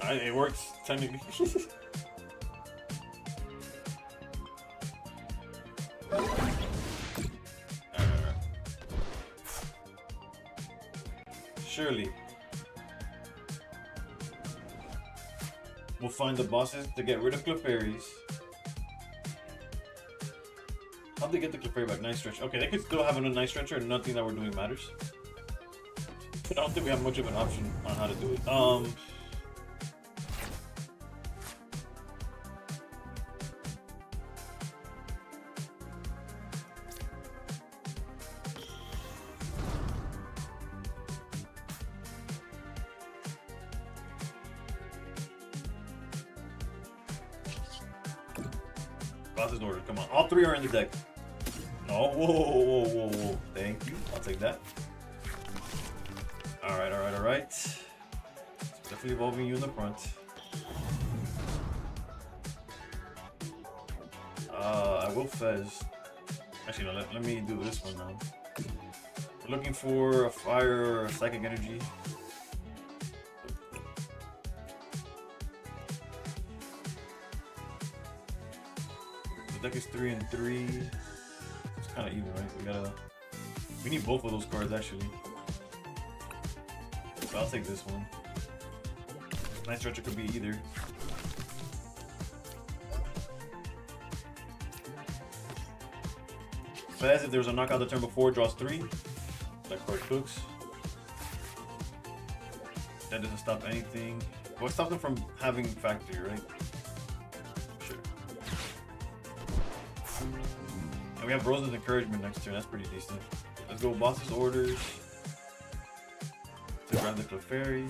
it works technically. Surely we'll find the bosses to get rid of Clefairies. How'd they get the Clefairy back? Nice stretch. Okay, they could still have a nice stretcher and nothing that we're doing matters. But I don't think we have much of an option on how to do it. Boss's order, come on. All three are in the deck. No, whoa. Thank you. I'll take that. Alright. Definitely evolving you in the front. I will Fez. Actually, no, let me do this one now. We're looking for a fire or a psychic energy. The deck is 3 and 3. It's kind of even, right? We need both of those cards actually. So I'll take this one. Nice stretcher could be either. Fez, if there was a knockout the turn before, draws 3. That card cooks. That doesn't stop anything. What stops them from having factory, right? Sure. And we have Rose's Encouragement next turn. That's pretty decent. Let's go Boss's Orders. To grab the Clefairy.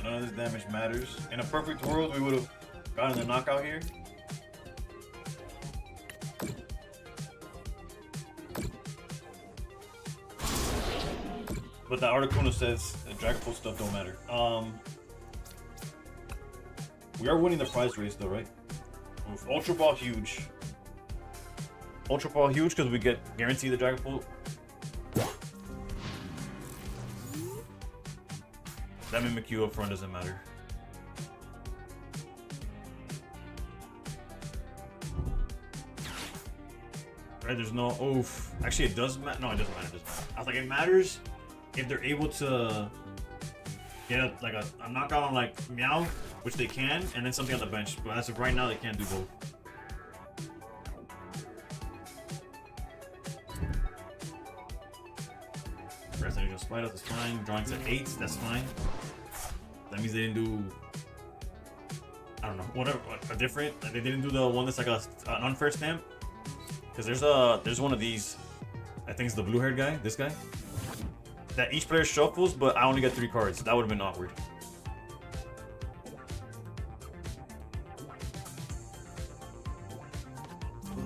None of this damage matters. In a perfect world, we would have gotten the knockout here. But the Articuno says the Dragapult stuff don't matter. We are winning the prize race though, right? Oof, Ultra Ball huge. Ultra Ball huge because we get guaranteed the Dragapult. That Mimikyu up front doesn't matter. Right, there's no oof. Actually, it does matter. No, it doesn't matter. It doesn't matter. I was like, it matters if they're able to get a knockout on like Meow, which they can, and then something on the bench. But as of right now, they can't do both. Resident Evil Spite Up is fine. Drawing to 8, that's fine. That means they didn't do, I don't know, whatever, a different. They didn't do the one that's like an unfair stamp. Because there's one of these, I think it's the blue-haired guy, this guy, that each player shuffles, but I only get 3 cards. That would have been awkward. All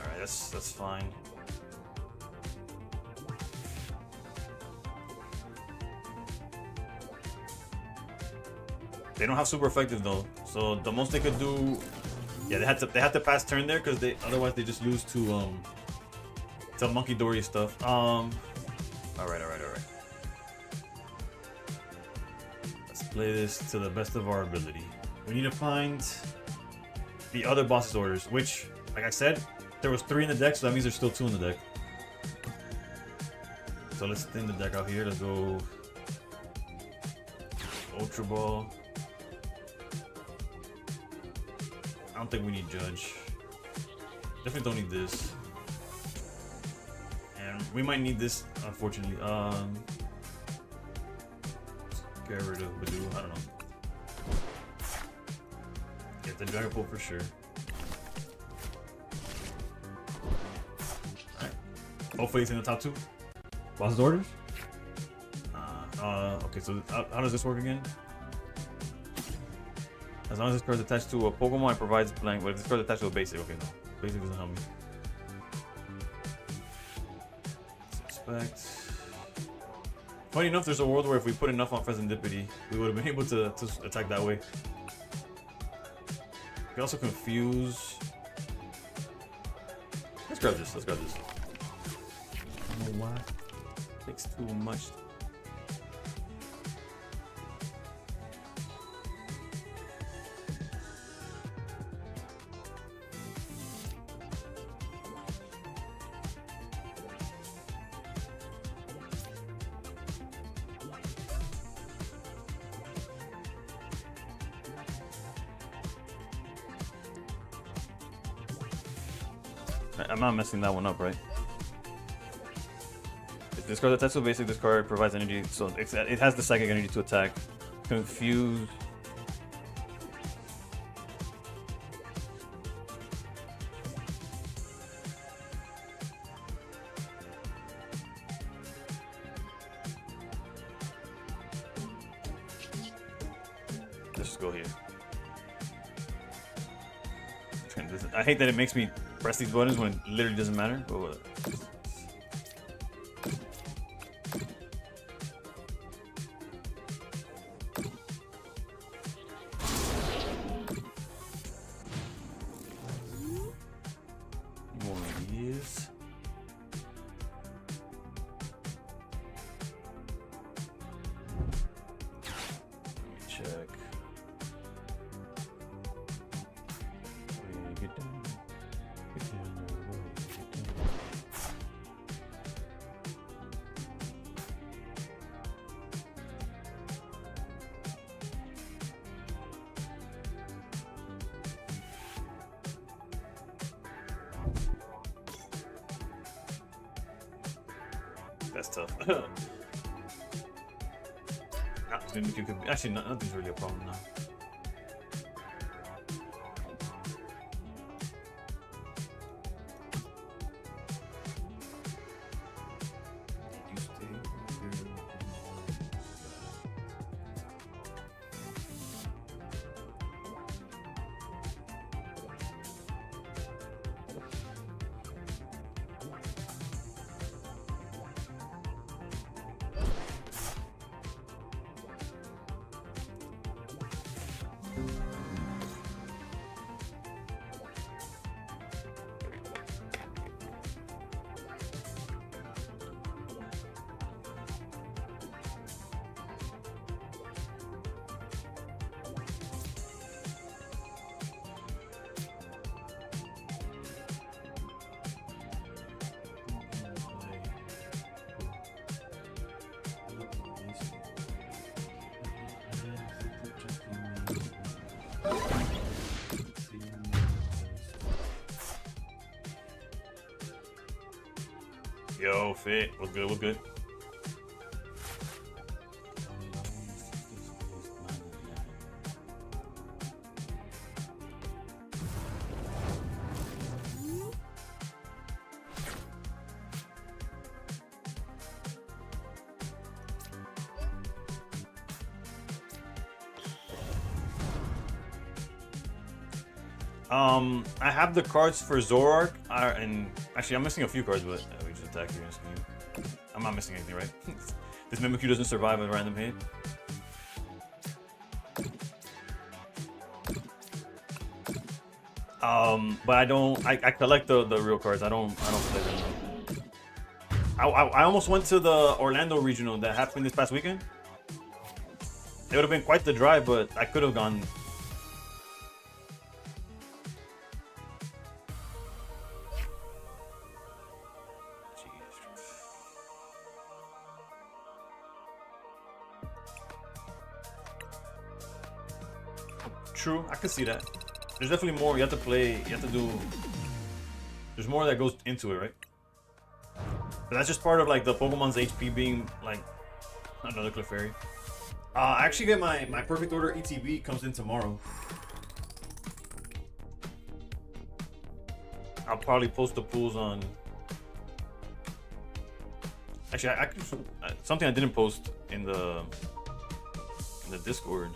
right, that's fine. They don't have super effective though, so the most they could do, yeah, they had to pass turn there because otherwise they just lose to Monkey Dory stuff. All right. Let's play this to the best of our ability. We need to find the other boss's orders, which, like I said, there was 3 in the deck, so that means there's still 2 in the deck. So let's thin the deck out here. Let's go Ultra Ball. I don't think we need Judge. Definitely don't need this. And we might need this, unfortunately. Get rid of Badoo, I don't know. Get the Dragapult for sure. Alright. Hopefully it's in the top 2. Boss's orders? Okay, so how does this work again? As long as this card is attached to a Pokemon, it provides blank. But if this card is attached to a basic, okay, no. Basic doesn't help me. Suspect. Funny enough, there's a world where if we put enough on Serendipity, we would have been able to attack that way. We can also confuse. Let's grab this. Let's grab this. I don't know why. It takes too much. I'm not messing that one up, right? If this card attacks to basic, this card provides energy, so it has the psychic energy to attack. Confuse. Let's just go here. I hate that it makes me press these buttons when it literally doesn't matter, but what? One of these. Let me check. Get down. That's tough. Actually, nothing's really a problem now. Yo, fit. We're good. We're good. I have the cards for Zoroark, and actually I'm missing a few cards, but we just attack you. I'm not missing anything, right? This Mimikyu doesn't survive a random hit. But I don't. I collect the real cards. I don't play them. I almost went to the Orlando regional that happened this past weekend. It would have been quite the drive, but I could have gone. True, I can see that. There's definitely more you have to play, you have to do. There's more that goes into it, right? But that's just part of like the Pokemon's HP being like another Clefairy. I actually get my perfect order ETB comes in tomorrow. I'll probably post the pools on. Actually, I something I didn't post in the Discord.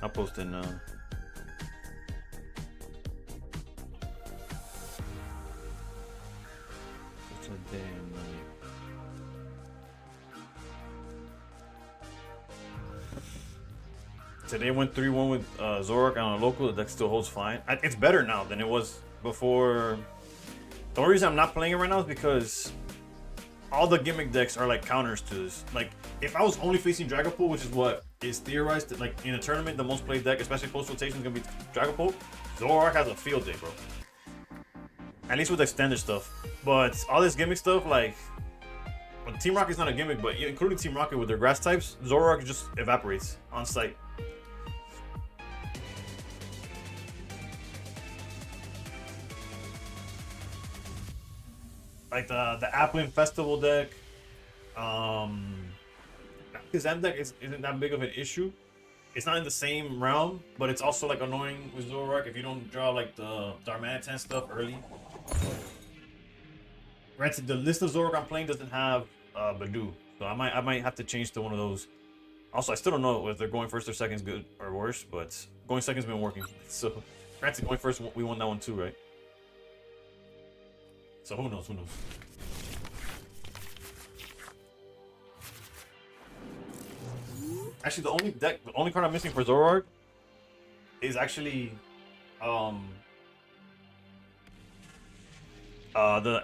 I'll post in Today went 3-1 with Zoroark on a local. The deck still holds fine. It's better now than it was before. The only reason I'm not playing it right now is because all the gimmick decks are like counters to this. Like, if I was only facing Dragapult, which is what is theorized that, like, in a tournament, the most played deck, especially post rotation, is gonna be Dragapult. Zoroark has a field day, bro. At least with extended stuff. But all this gimmick stuff, like, well, Team Rocket's not a gimmick, but including Team Rocket with their grass types, Zoroark just evaporates on sight. Like the Applin Festival deck, because that deck isn't that big of an issue. It's not in the same realm, but it's also like annoying with Zoroark if you don't draw like the Darmanitan stuff early. Granted, the list of Zoroark I'm playing doesn't have Badoo, so I might have to change to one of those. Also, I still don't know if they're going first or second is good or worse, but going second's been working. So, granted, going first, we won that one too, right? So who knows? Who knows? Actually, the only card I'm missing for Zoroark is actually the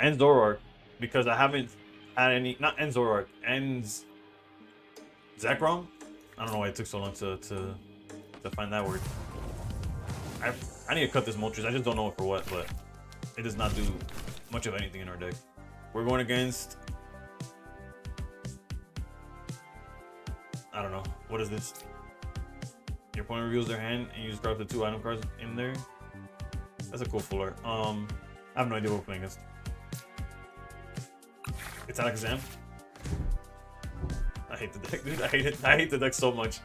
End Zoroark, because I haven't had any, not End Zoroark, Ends Zekrom. I don't know why it took so long to find that word. I need to cut this Moltres. I just don't know for what, but it does not do much of anything in our deck. We're going against, I don't know, what is this? Your opponent reveals their hand and you just grab the 2 item cards in there. That's a cool full art. I have no idea what we're playing against. It's Alakazam. I hate the deck, dude. I hate it. I hate the deck so much.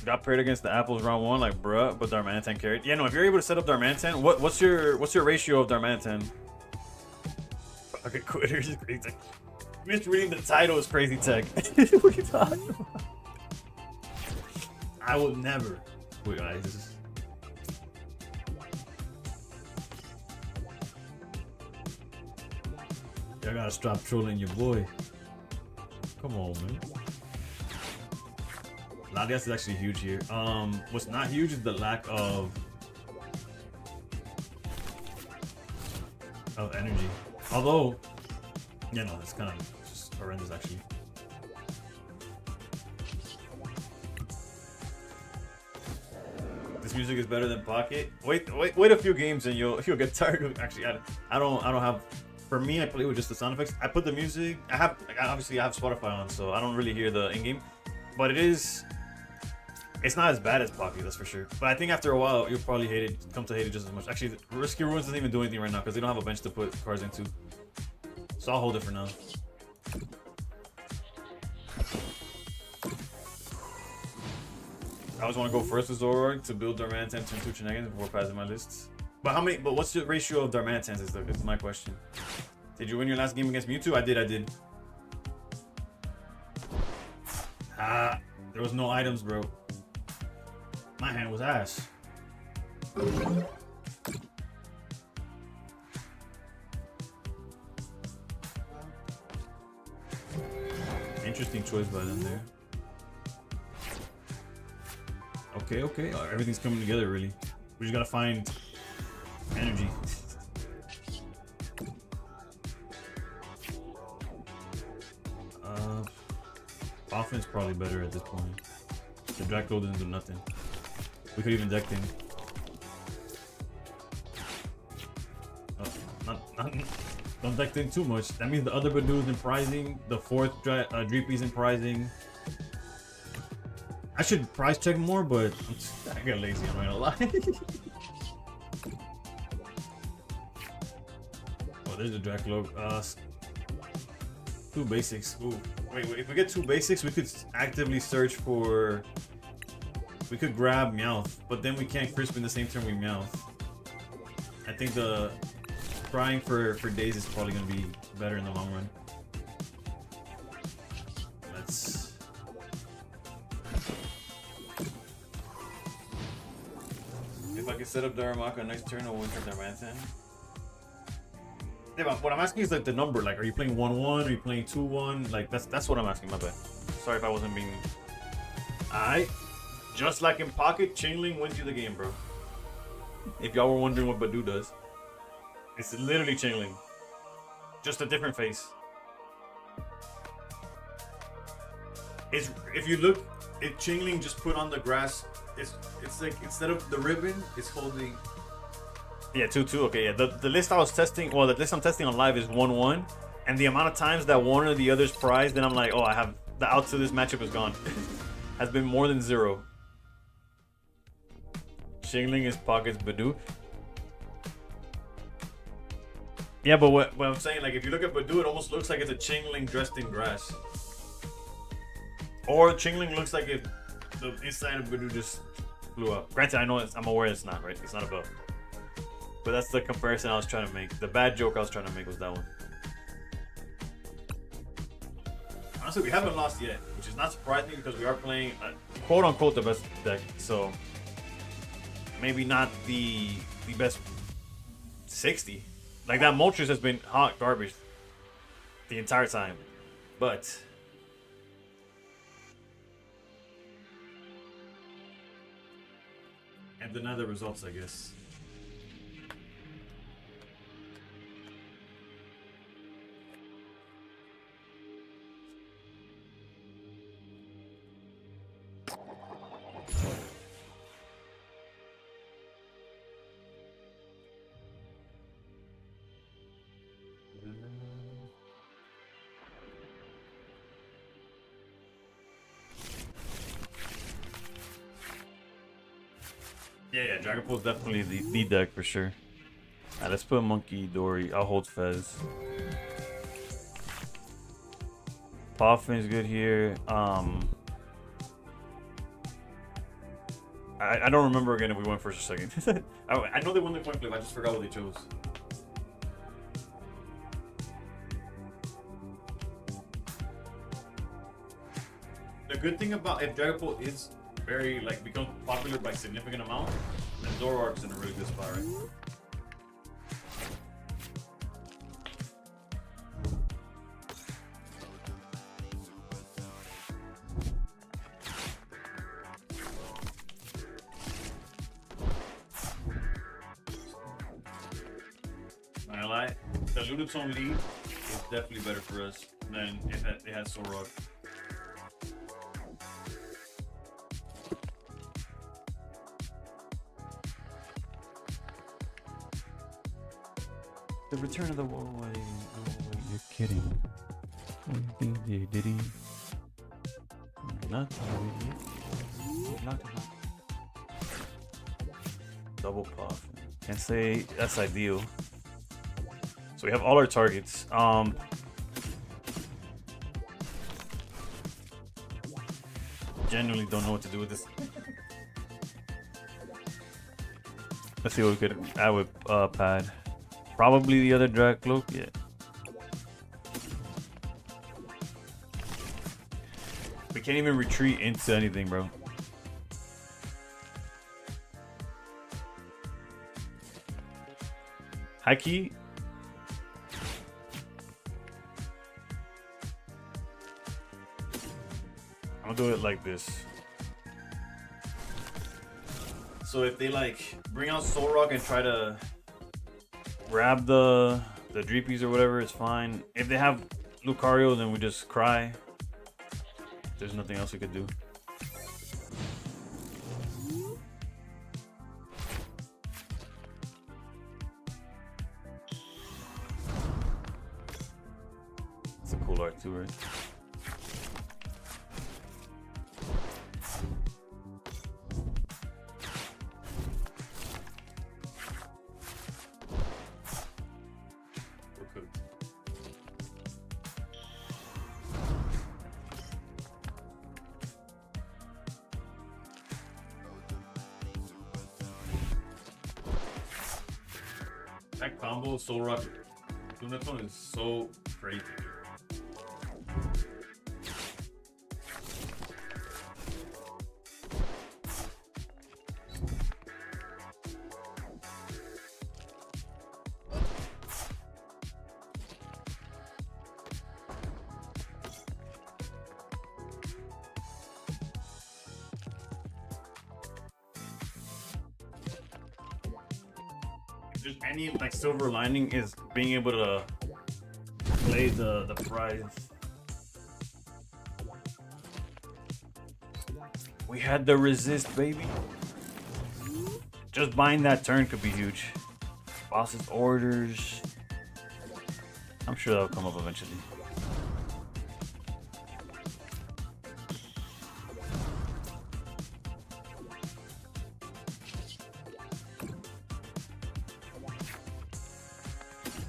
Got paired against the apples round 1, like bruh, but Darmanitan carried. Yeah, no, if you're able to set up Darmanitan, what's your ratio of Darmanitan? Fucking quitters is crazy. Misreading the title is crazy tech. What are you talking about? I would never. Wait, guys, this is... Y'all gotta stop trolling your boy. Come on, man. Latias is actually huge here. What's not huge is the lack of energy. Although, yeah, no, it's kind of just horrendous actually. This music is better than Pocket. Wait a few games and you'll get tired of. Actually, I don't have. For me, I play with just the sound effects. I put the music. Obviously I have Spotify on, so I don't really hear the in-game, but it's not as bad as Poppy, that's for sure. But I think after a while, you'll probably hate it, come to hate it just as much. Actually, Risky Ruins doesn't even do anything right now because they don't have a bench to put cards into. So I'll hold it for now. I always want to go first with Zoroark to build Darmanitan to 2 shenanigans before passing my lists. But how many? But what's the ratio of Darmanitans is my question. Did you win your last game against Mewtwo? I did. There was no items, bro. My hand was ass. Interesting choice by them there. Okay. Everything's coming together, really. We just gotta find energy. Offense probably better at this point. The Draco doesn't do nothing. We could even deck him. Don't deck in too much. That means the other Badoo is in prizing. The 4th Dreepy is in prizing. I should prize check more, but I get lazy. I'm not gonna lie. Oh, there's the Dracloak. 2 basics. Ooh. Wait, if we get 2 basics, we could actively search for... We could grab Meowth, but then we can't crisp in the same turn we Meowth. I think the trying for days is probably going to be better in the long run. Let's... If I can set up Darumaka next turn, I'll win for Darmanitan. Yeah, but what I'm asking is like the number. Like, are you playing 1-1? Are you playing 2-1? Like, that's what I'm asking. My bad. Sorry if I wasn't being. Alright. Just like in Pocket, Chainlink wins you the game, bro. If y'all were wondering what Badoo does, it's literally Chainlink. Just a different face. If you look, if Chainlink just put on the grass, it's like instead of the ribbon, it's holding. Yeah, 2-2. Okay, yeah. The list I was testing, well, the list I'm testing on live is 1-1, and the amount of times that one or the other's prized, then I'm like, oh, I have the out to this matchup is gone. Has been more than 0. Shingling is Pocket's Badoo. Yeah, but what I'm saying, like, if you look at Badoo, it almost looks like it's a Chingling dressed in grass. Or Chingling looks like if the inside of Badoo just flew up. Granted, I'm aware it's not, right? It's not a buff. But that's the comparison I was trying to make. The bad joke I was trying to make was that one. Honestly, we haven't lost yet, which is not surprising because we are playing, quote-unquote, the best deck. So, maybe not the best 60. Like, that Moltres has been hot garbage the entire time. But... and deny the results, I guess. Yeah, Dragon Ball is definitely the deck for sure. Alright, let's put Monkey Dory. I'll hold Fez. Poffin's good here. I don't remember again if we went first or second. I know they won the coin flip. I just forgot what they chose. The good thing about if Dragon Ball is very like becomes popular by significant amount, then Zoroark's in a really good spot, right? I lie. The Lunatone lead is definitely better for us than if it has Zoroark. The return of the wall. Wait, you're kidding. What do you think, did he? Nothing. Double puff. Can't say that's ideal. So we have all our targets. Genuinely don't know what to do with this. Let's see what we could add with pad. Probably the other drag cloak, yeah. We can't even retreat into anything, bro. High key. I'm gonna do it like this. So if they like bring out Solrock and try to grab the Dreepies or whatever, it's fine. If they have Lucario, then we just cry. There's nothing else we could do. It's a cool art too, right? That combo, Solrock, Lunatone is so crazy. If there's any like silver lining is being able to play the prize. We had the resist, baby. Just buying that turn could be huge. Boss's orders. I'm sure that'll come up eventually.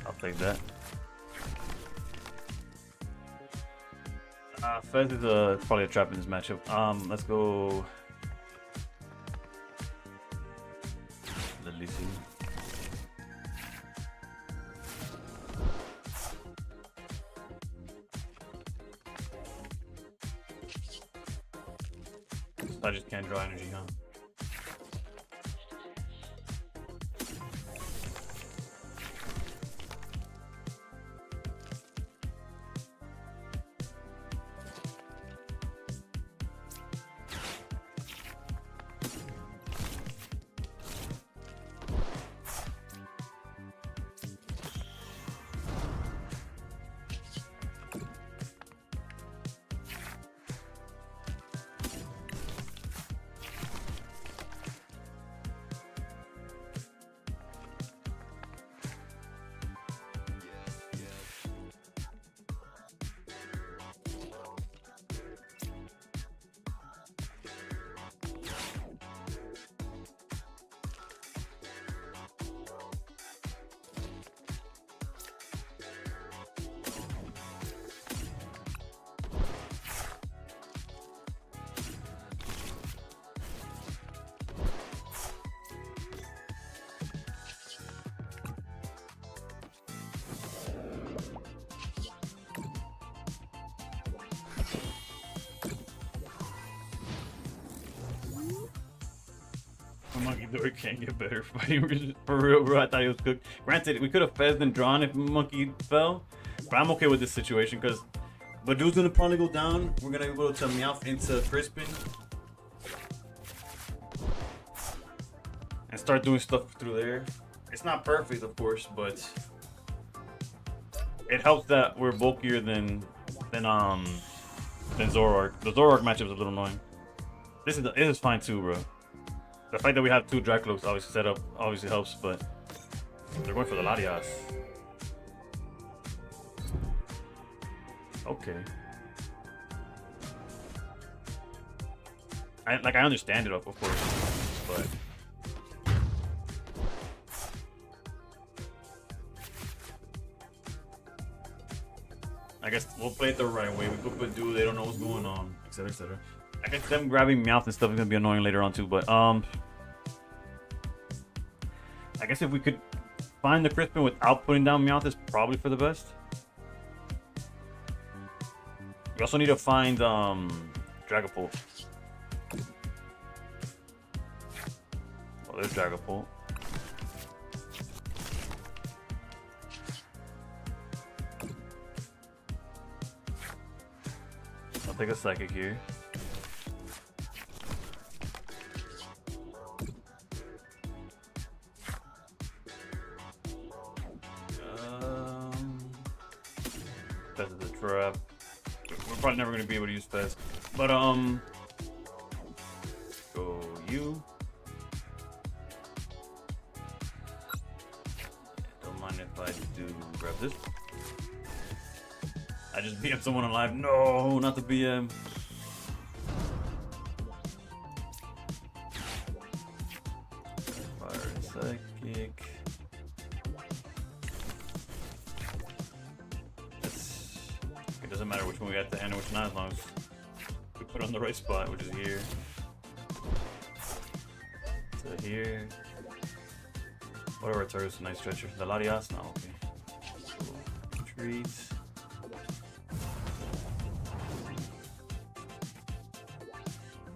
I'll take that. Fez is probably a trap in this matchup. Let's go. Lily. I just can't draw energy, huh? Lord can't get better. For real, bro. I thought he was cooked. Granted, we could have fezzed and drawn if Monkey fell, but I'm okay with this situation because Badu's gonna probably go down. We're gonna go to Meowth into Crispin. and start doing stuff through there. It's not perfect, of course, but it helps that we're bulkier than Zoroark. The Zoroark matchup is a little annoying. This is fine too, bro. The fact that we have 2 Dracloaks obviously set up obviously helps, but they're going for the Latias. Okay. I understand it, of course, but I guess we'll play it the right way. We put Badu, they don't know what's going on, etc., etc. I guess them grabbing Meowth and stuff is gonna be annoying later on too, but I guess if we could find the Crispin without putting down Meowth is probably for the best. We also need to find Dragapult. Oh, there's Dragapult. I'll take a Psychic here. That's the trap. We're probably never gonna be able to use Fez. But go you. Don't mind if I do grab this. I just BM someone alive. No, not the BM. Fire and Psychic. It doesn't matter which one we got to hand and which not, as long as we put it on the right spot, which is here. To here. Whatever it is, a nice stretcher. The Latias? No, okay. Treat.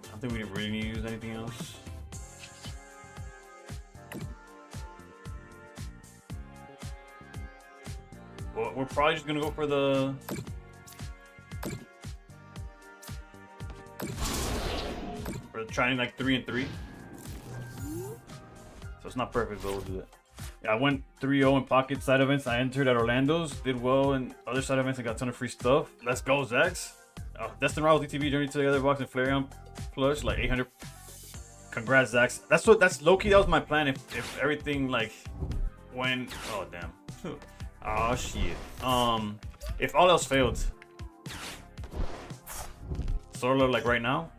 I don't think we really need to use anything else. Well, we're probably just gonna go for the trying like 3 and 3. So it's not perfect, but we'll do that. Yeah, I went 3-0 in pocket side events. I entered at Orlando's, did well in other side events, and got a ton of free stuff. Let's go, Zax. Destin Rival DTV Journey to the Other Box and Flareon plush, like 800. Congrats, Zax. That's low-key, that was my plan if everything like when oh damn. Oh shit. If all else failed. Sort of like right now.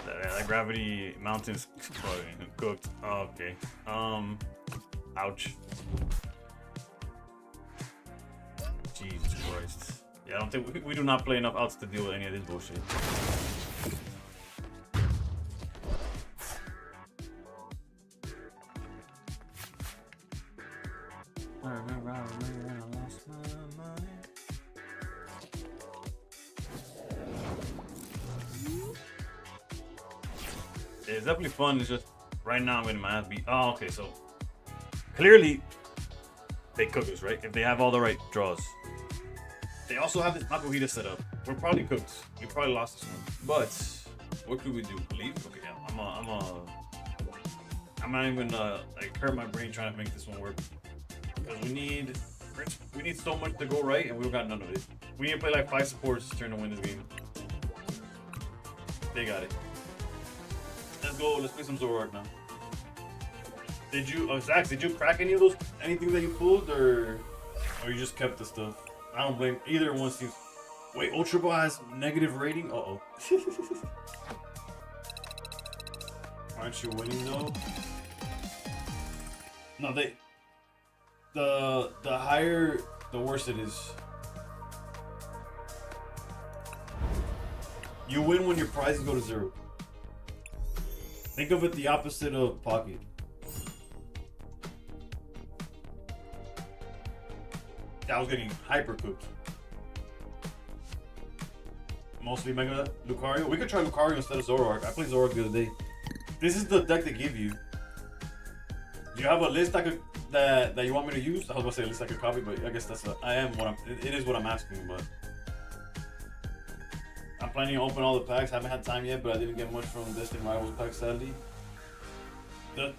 That gravity mountain's fucking cooked. Oh, okay. Ouch. Jesus Christ. Yeah, I don't think we do not play enough outs to deal with any of this bullshit. I remember I lost my money. It's definitely fun. It's just right now I'm getting my ass beat. Oh, okay. So clearly they cook us, right? If they have all the right draws. They also have this Makuhita set up. We're probably cooked. We probably lost this one. But what could we do? Leave? Okay, yeah. I'm not even like hurt my brain trying to make this one work. Because we need so much to go right, and we got none of it. We need to play like 5 supports to turn to win this game. They got it. Let's go. Let's play some Zoroark now. Did you, Zax? Did you crack anything that you pulled, or you just kept the stuff? I don't blame either one. Seems. Wait, Ultra Ball has negative rating. Uh-oh. Aren't you winning though? No, the higher, the worse it is. You win when your prizes go to 0. Think of it the opposite of pocket. I was getting hyper cooked. Mostly Mega Lucario. We could try Lucario instead of Zoroark. I played Zoroark the other day. This is the deck they give you. Do you have a list that you want me to use? I was gonna say a list I could copy, but I guess that's it is what I'm asking, but I'm planning to open all the packs. Haven't had time yet, but I didn't get much from Destined Rivals pack, sadly. The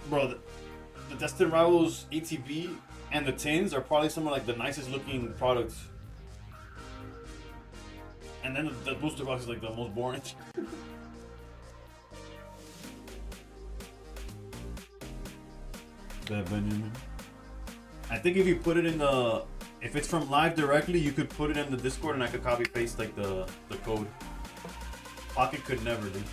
Destined Rivals ETB and the tins are probably some of like the nicest looking products. And then the booster box is like the most boring. Benjamin. I think if you put it in the, if it's from live directly, you could put it in the Discord and I could copy paste like the code. Pocket could never do.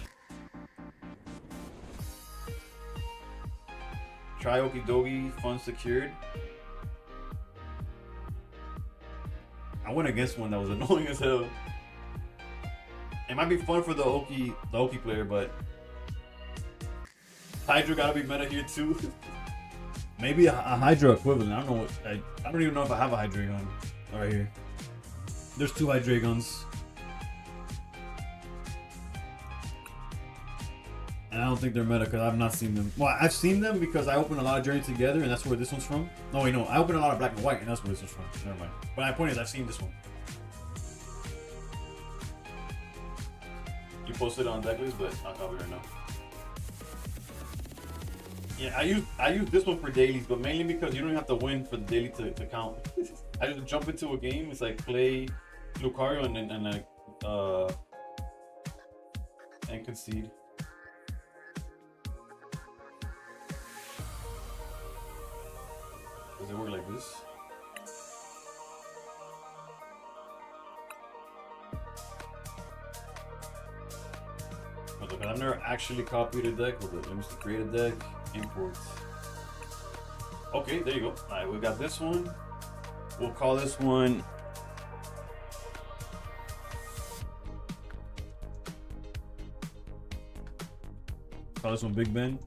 Try Okidogi, funds secured. I went against one that was annoying as hell. It might be fun for the Oki player, but Hydra gotta be meta here too. Maybe a Hydra equivalent. I don't know. I don't even know if I have a Hydreigon right here. There's 2 Hydreigons. And I don't think they're meta because I've not seen them. Well, I've seen them because I opened a lot of Journey Together and that's where this one's from. No, wait, no. I opened a lot of Black and White and that's where this one's from. Never mind. But my point is I've seen this one. You posted it on Decklist, but I'll copy it right now. Yeah, I use this one for dailies, but mainly because you don't have to win for the daily to count. I just jump into a game. It's like play Lucario and concede. Does it work like this? Look, I've never actually copied a deck. Let me just create a deck. Import. Okay, there you go. Alright, we got this one. We'll call this one Big Ben.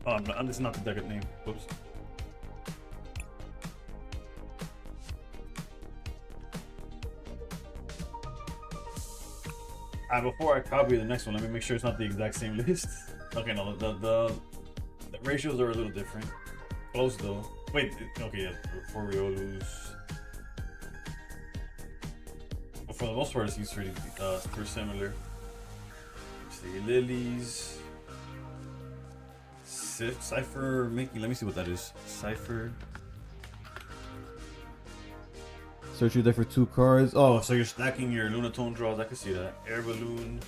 Oh, no, this is not the deck name. Whoops. Before I copy the next one, let me make sure it's not the exact same list. Okay, no, the ratios are a little different. Close though. Wait, okay, yeah, for Riolu's. But for the most part, it seems pretty similar. Let's see, Lilies. Cypher Mickey, let me see what that is. Cypher. Search your deck for 2 cards. Oh, so you're stacking your Lunatone draws. I can see that. Air Balloon.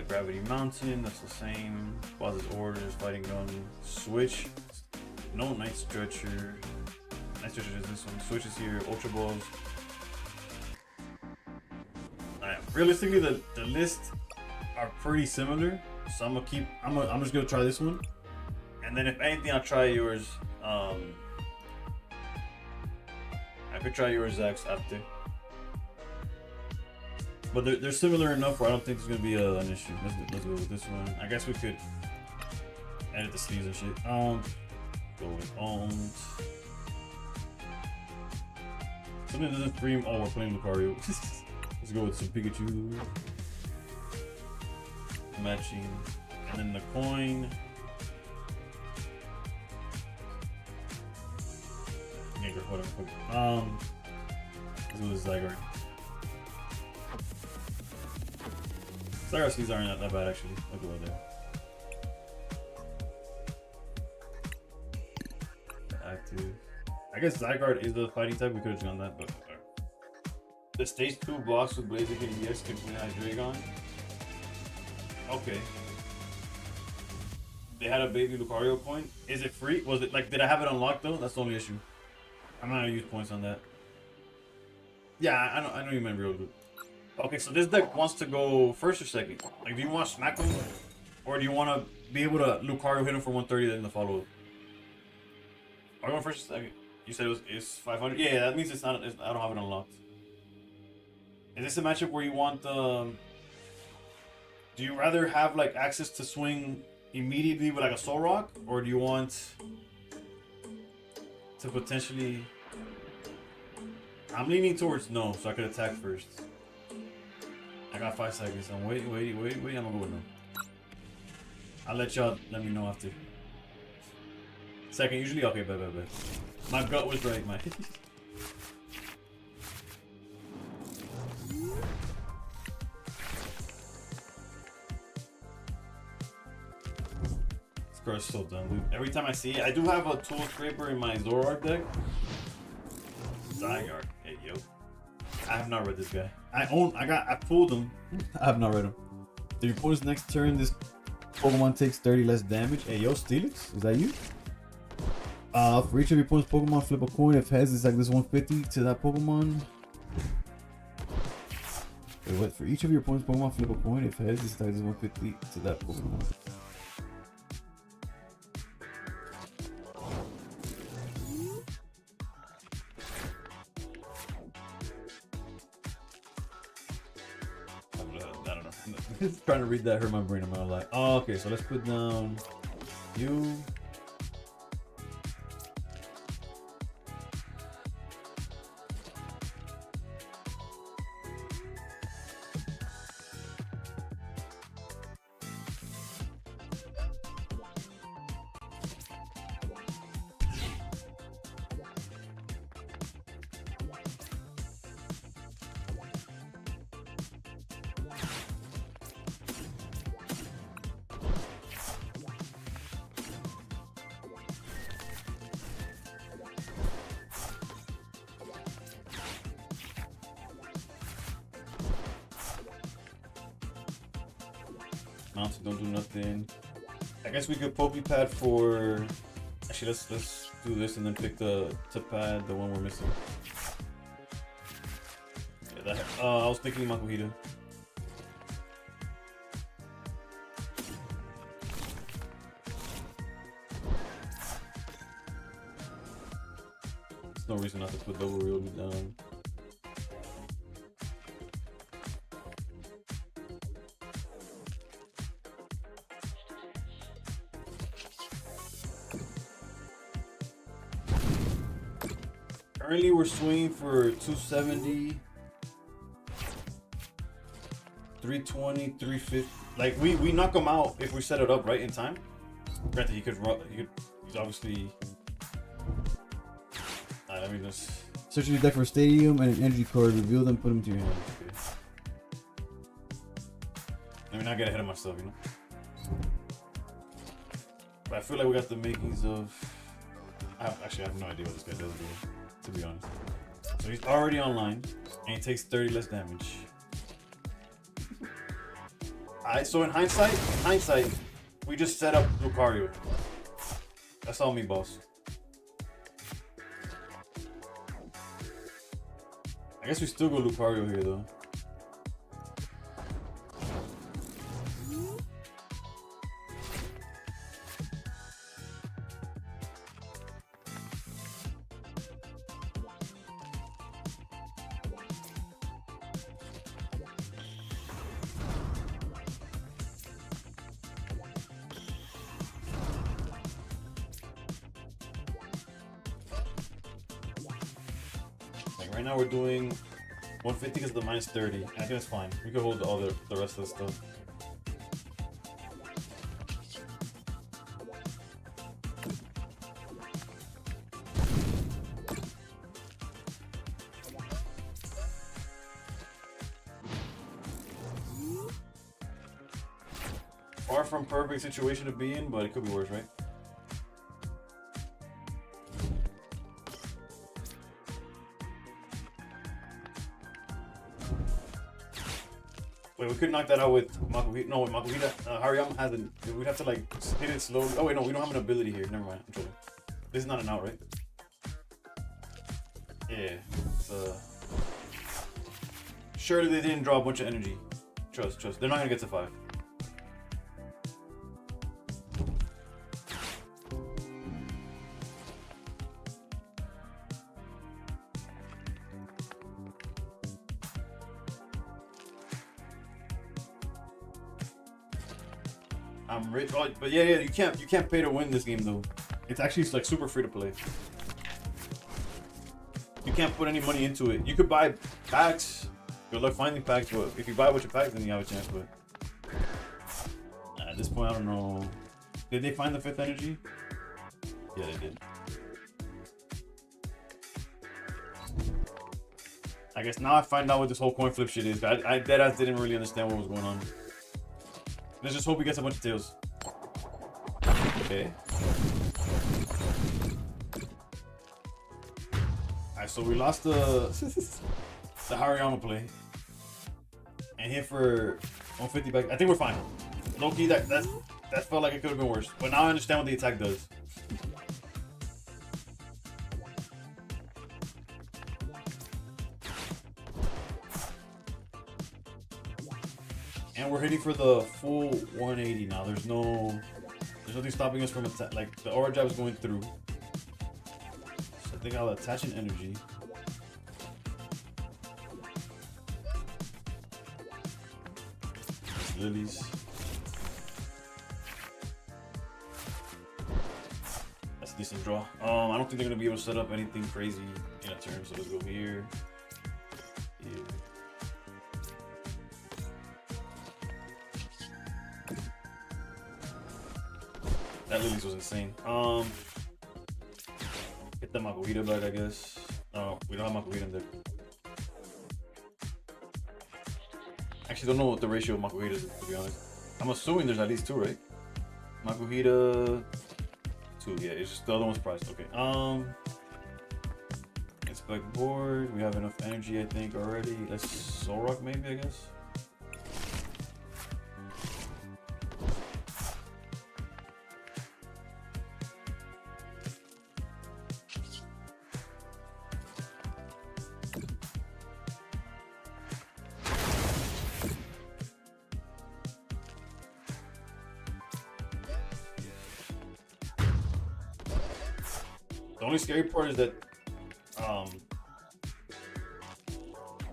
Gravity Mountain. That's the same. Bosses Orders. Fighting Gun. Switch. No Night Stretcher. Night Stretcher is this one. Switch is here. Ultra Balls. Alright. Realistically, the list are pretty similar. So I'm just gonna try this one. And then if anything, I'll try yours. I could try yours, Zax, after. But they're similar enough where I don't think there's gonna be an issue. Let's go with this one. I guess we could edit the sleeves and shit. Go with owned. Something doesn't scream. Oh, we're playing Lucario. Let's go with some Pikachu. Matching, and then the coin. Let's do this Zygarde. Zygarde skis aren't that bad actually. Look over there. Active. I guess Zygarde is the fighting type. We could have done that, but the stage 2 blocks with Blaziken EX can play Hydreigon. Okay. They had a baby Lucario coin. Is it free? Was it like, did I have it unlocked though? That's the only issue. I'm not gonna use points on that. Yeah, I know you meant real good. Okay, so this deck wants to go first or second. Like, do you want to smack him, or do you want to be able to Lucario hit him for 130 then the follow up? Are you going first or second? You said it's 500. Yeah, that means it's not. I don't have it unlocked. Is this a matchup where you want the? Do you rather have like access to swing immediately with like a Soul Rock, or do you want to potentially I'm leaning towards no, so I could attack first. I got 5 seconds. I'm wait. I'm gonna go with no. I'll let y'all let me know after. Second, usually okay, bet. My gut was right, my. This card's so dumb, dude. Every time I see it, I do have a tool scraper in my Zoroark deck. Zygarde. Hey yo. I have not read this guy. I pulled him. I have not read him. The opponent's next turn, this Pokemon takes 30 less damage. Hey yo, Steelix, is that you? For each of your opponent's Pokemon, flip a coin. If heads, it's like this 150 to that Pokemon. Wait, what? For each of your opponent's Pokemon, flip a coin. If heads, it's like this 150 to that Pokemon. I don't know. Trying to read that hurt my brain. I'm like, oh, okay. So let's put down you. Mountain don't do nothing. I guess we could Pokepad for. Actually, let's do this and then pick to pad the one we're missing. Yeah, that. I was thinking Makuhita. There's no reason not to put double Ryobi down. Currently, we're swinging for 270, 320, 350. Like we knock him out if we set it up right in time. Granted, he's obviously. Let me just search your deck for Stadium and an energy card. Reveal them, put them to your hand. Okay. Let me not get ahead of myself, you know. But I feel like we got the makings of. I have no idea what this guy does here, to be honest. So he's already online, and he takes 30 less damage. Alright, so in hindsight, we just set up Lucario. That's all me, boss. I guess we still go Lucario here, though. Right now we're doing 150 because of the minus 30. I think that's fine. We could hold the rest of the stuff. Far from perfect situation to be in, but it could be worse, right? Wait, we could knock that out with Makuhita. No, with Makuhita, Hariyama hasn't. We'd have to like hit it slowly. Oh wait, no, we don't have an ability here. Never mind. I'm trolling. This is not an out, right? Yeah. Surely they didn't draw a bunch of energy. Trust. They're not gonna get to 5. I'm rich. Oh, but yeah, you can't pay to win this game though. It's actually like super free to play. you can't put any money into it. You could buy packs. Good luck finding packs, but if you buy a bunch of packs, then you have a chance. But at this point, I don't know. Did they find the 5th energy? Yeah, they did. I guess now I find out what this whole coin flip shit is. I deadass didn't really understand what was going on. Let's just hope he gets a bunch of tails. Okay. Alright, so we lost the the Hariyama play. And hit for 150 back. I think we're fine. Low-key, that felt like it could have been worse. But now I understand what the attack does. And we're hitting for the full 180 now. There's nothing stopping us from attack. Like the aura jab is going through. So I think I'll attach an energy. Lilies. That's a decent draw. I don't think they're gonna be able to set up anything crazy in a turn. So let's go here. Here. That Lilies was insane. Hit the Makuhita back, I guess. No, we don't have Makuhita in there. Actually, don't know what the ratio of Makuhita is, to be honest. I'm assuming there's at least 2, right? Makuhita 2, yeah. It's just the other one's priced. Okay. Inspect board. We have enough energy, I think, already. Let's Soul Rock, maybe, I guess. The only scary part is that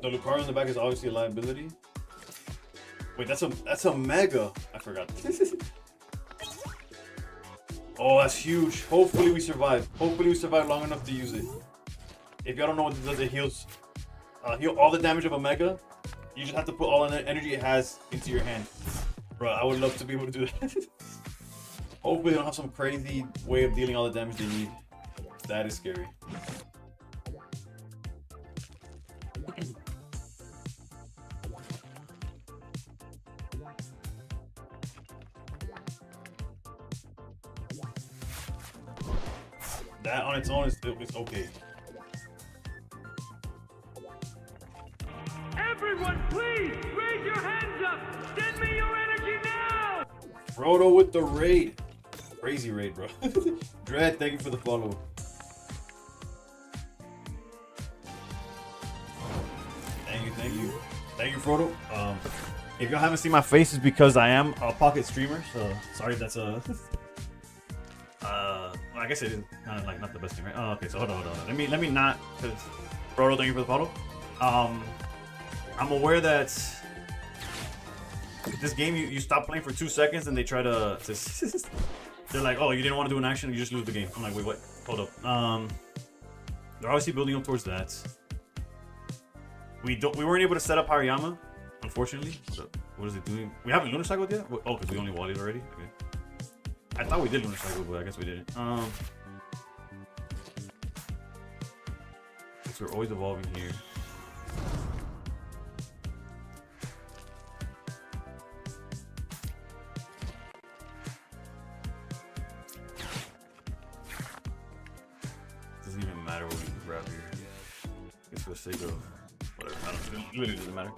the Lucario in the back is obviously a liability. Wait, that's a mega. I forgot. Oh, that's huge. Hopefully we survive. Hopefully we survive long enough to use it. If y'all don't know what it does, it heals heal all the damage of a mega. You just have to put all the energy it has into your hand. Bro, I would love to be able to do that. Hopefully they don't have some crazy way of dealing all the damage they need. That is scary. That on its own is okay. Everyone, please raise your hands up. Send me your energy now. Frodo with the raid. Crazy raid, bro. Dread, thank you for the follow. Thank you, Frodo. If y'all haven't seen my face, it's because I am a pocket streamer. So sorry, if that's a. Well, I guess it is kind of like not the best thing, right? Oh, okay. So hold on. Let me not. Cause Frodo, thank you for the follow. I'm aware that this game you stop playing for 2 seconds and they try to they're like, oh, you didn't want to do an action, you just lose the game. I'm like, wait, what? Hold up. They're obviously building up towards that. We weren't able to set up Hariyama, unfortunately. So what is it doing? We haven't Lunar Cycled yet? Oh, because we only walled already? Okay. I thought we did Lunar Cycle, but I guess we didn't. So we're always evolving here. Doesn't even matter what we grab here. I guess for the sake of whatever, I don't know. It really doesn't matter.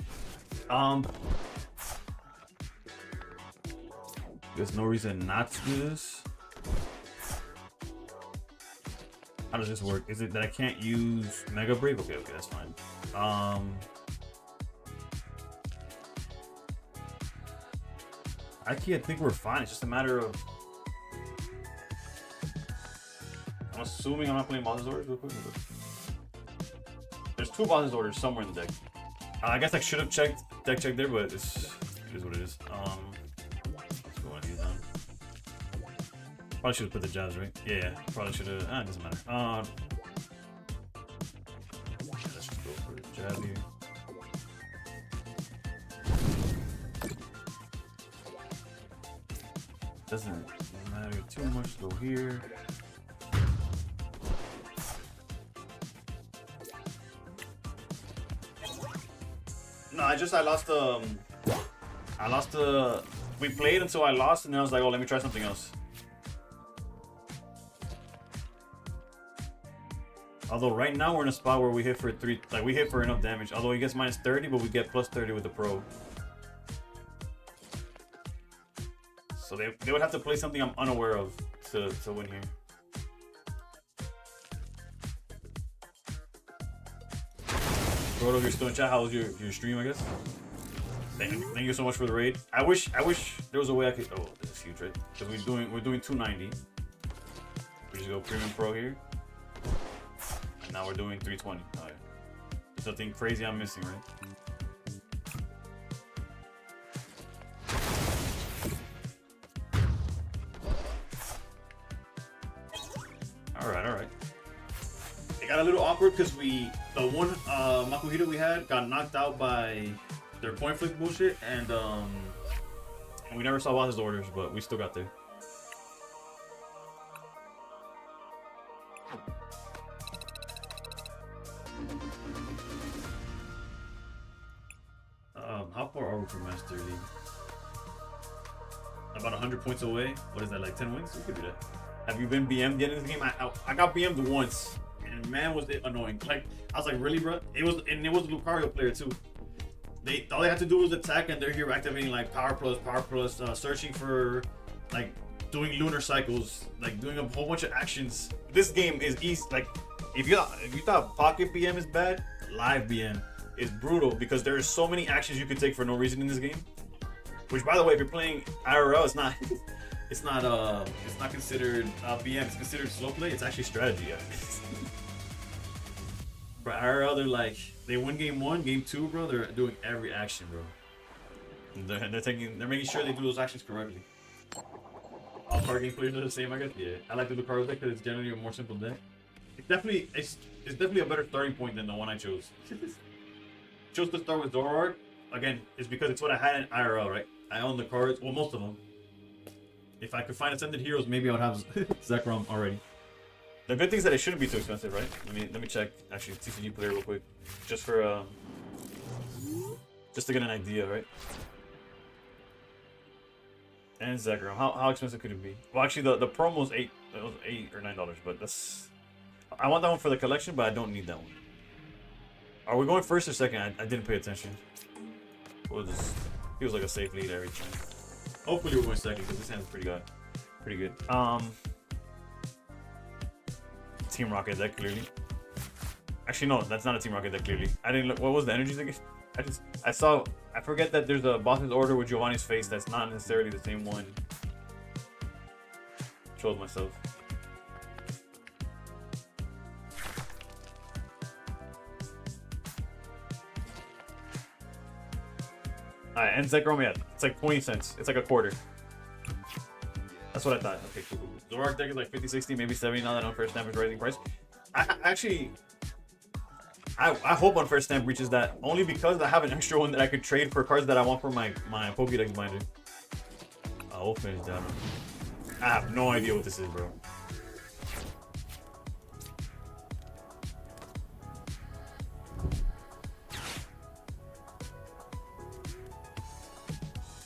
There's no reason not to do this. How does this work? Is it that I can't use Mega Brave? Okay, that's fine. Actually, I think we're fine. It's just a matter of. I'm assuming I'm not playing Bosses Orders real quick. There's 2 Bosses Orders somewhere in the deck. I guess I should have checked deck check there, but it is what it is. Let's go on these down. Probably should have put the jabs, right? Yeah, probably should have. It doesn't matter. jab here. Doesn't matter too much though here. No, I lost the. We played until I lost, and then I was like, oh, let me try something else. Although right now we're in a spot where we hit for we hit for enough damage. Although he gets minus 30, but we get plus 30 with the pro. So they would have to play something I'm unaware of to win here. Bro, if you're still in chat, how was your stream, I guess? Thank you so much for the raid. I wish there was a way I could. Oh, that's huge, right? Because we're doing 290. We just go premium pro here. And now we're doing 320. Oh, yeah. There's nothing crazy I'm missing, right? All right. It got a little awkward because the one Makuhita we had got knocked out by their point flick bullshit, and we never saw Boss's orders, but we still got there. How far are we from Master League? About 100 points away. What is that, like 10 wins? We could do that. Have you been BM'd yet in this game? I got BM'd once, and man, was it annoying. Like, I was like, really, bro? It was a Lucario player too. All they had to do was attack, and they're here activating like power plus, searching for, like, doing lunar cycles, like doing a whole bunch of actions. This game is easy. Like, if you thought Pocket BM is bad, Live BM is brutal because there are so many actions you can take for no reason in this game. Which, by the way, if you're playing IRL, it's not considered BM. It's considered slow play. It's actually strategy. Yeah. But IRL, they win game 1, game 2, bro. They're doing every action, bro. They're making sure they do those actions correctly. All card game players are the same, I guess. Yeah, I like the Lucario deck because it's generally a more simple deck. It's definitely a better starting point than the one I chose. Chose to start with Zoroark. Again, it's because it's what I had in IRL, right? I own the cards, well, most of them. If I could find Ascended Heroes, maybe I would have Zekrom already. The good thing is that it shouldn't be too expensive, right? Let me check actually TCG player real quick, just for just to get an idea, right? And Zekrom, how expensive could it be? Well, actually, the promo was $8 or $9, but that's. I want that one for the collection, but I don't need that one. Are we going first or second? I didn't pay attention. We'll just feels like a safe lead every time. Hopefully we're going second because this hand's pretty good. Team Rocket deck clearly. Actually no, that's not a Team Rocket deck clearly. I didn't look. What was the energies again? I forget that there's a boss's order with Giovanni's face. That's not necessarily the same one. Chose myself. Alright, and Zekrom, yeah, it's like 20 cents. It's like a quarter. That's what I thought. Okay, cool. Zoroark deck is like 50, 60, maybe 70 now that Unfair Stamp is rising price. I hope Unfair Stamp reaches that, only because I have an extra one that I could trade for cards that I want for my Pokédex binder. We'll finish that. I have no idea what this is, bro.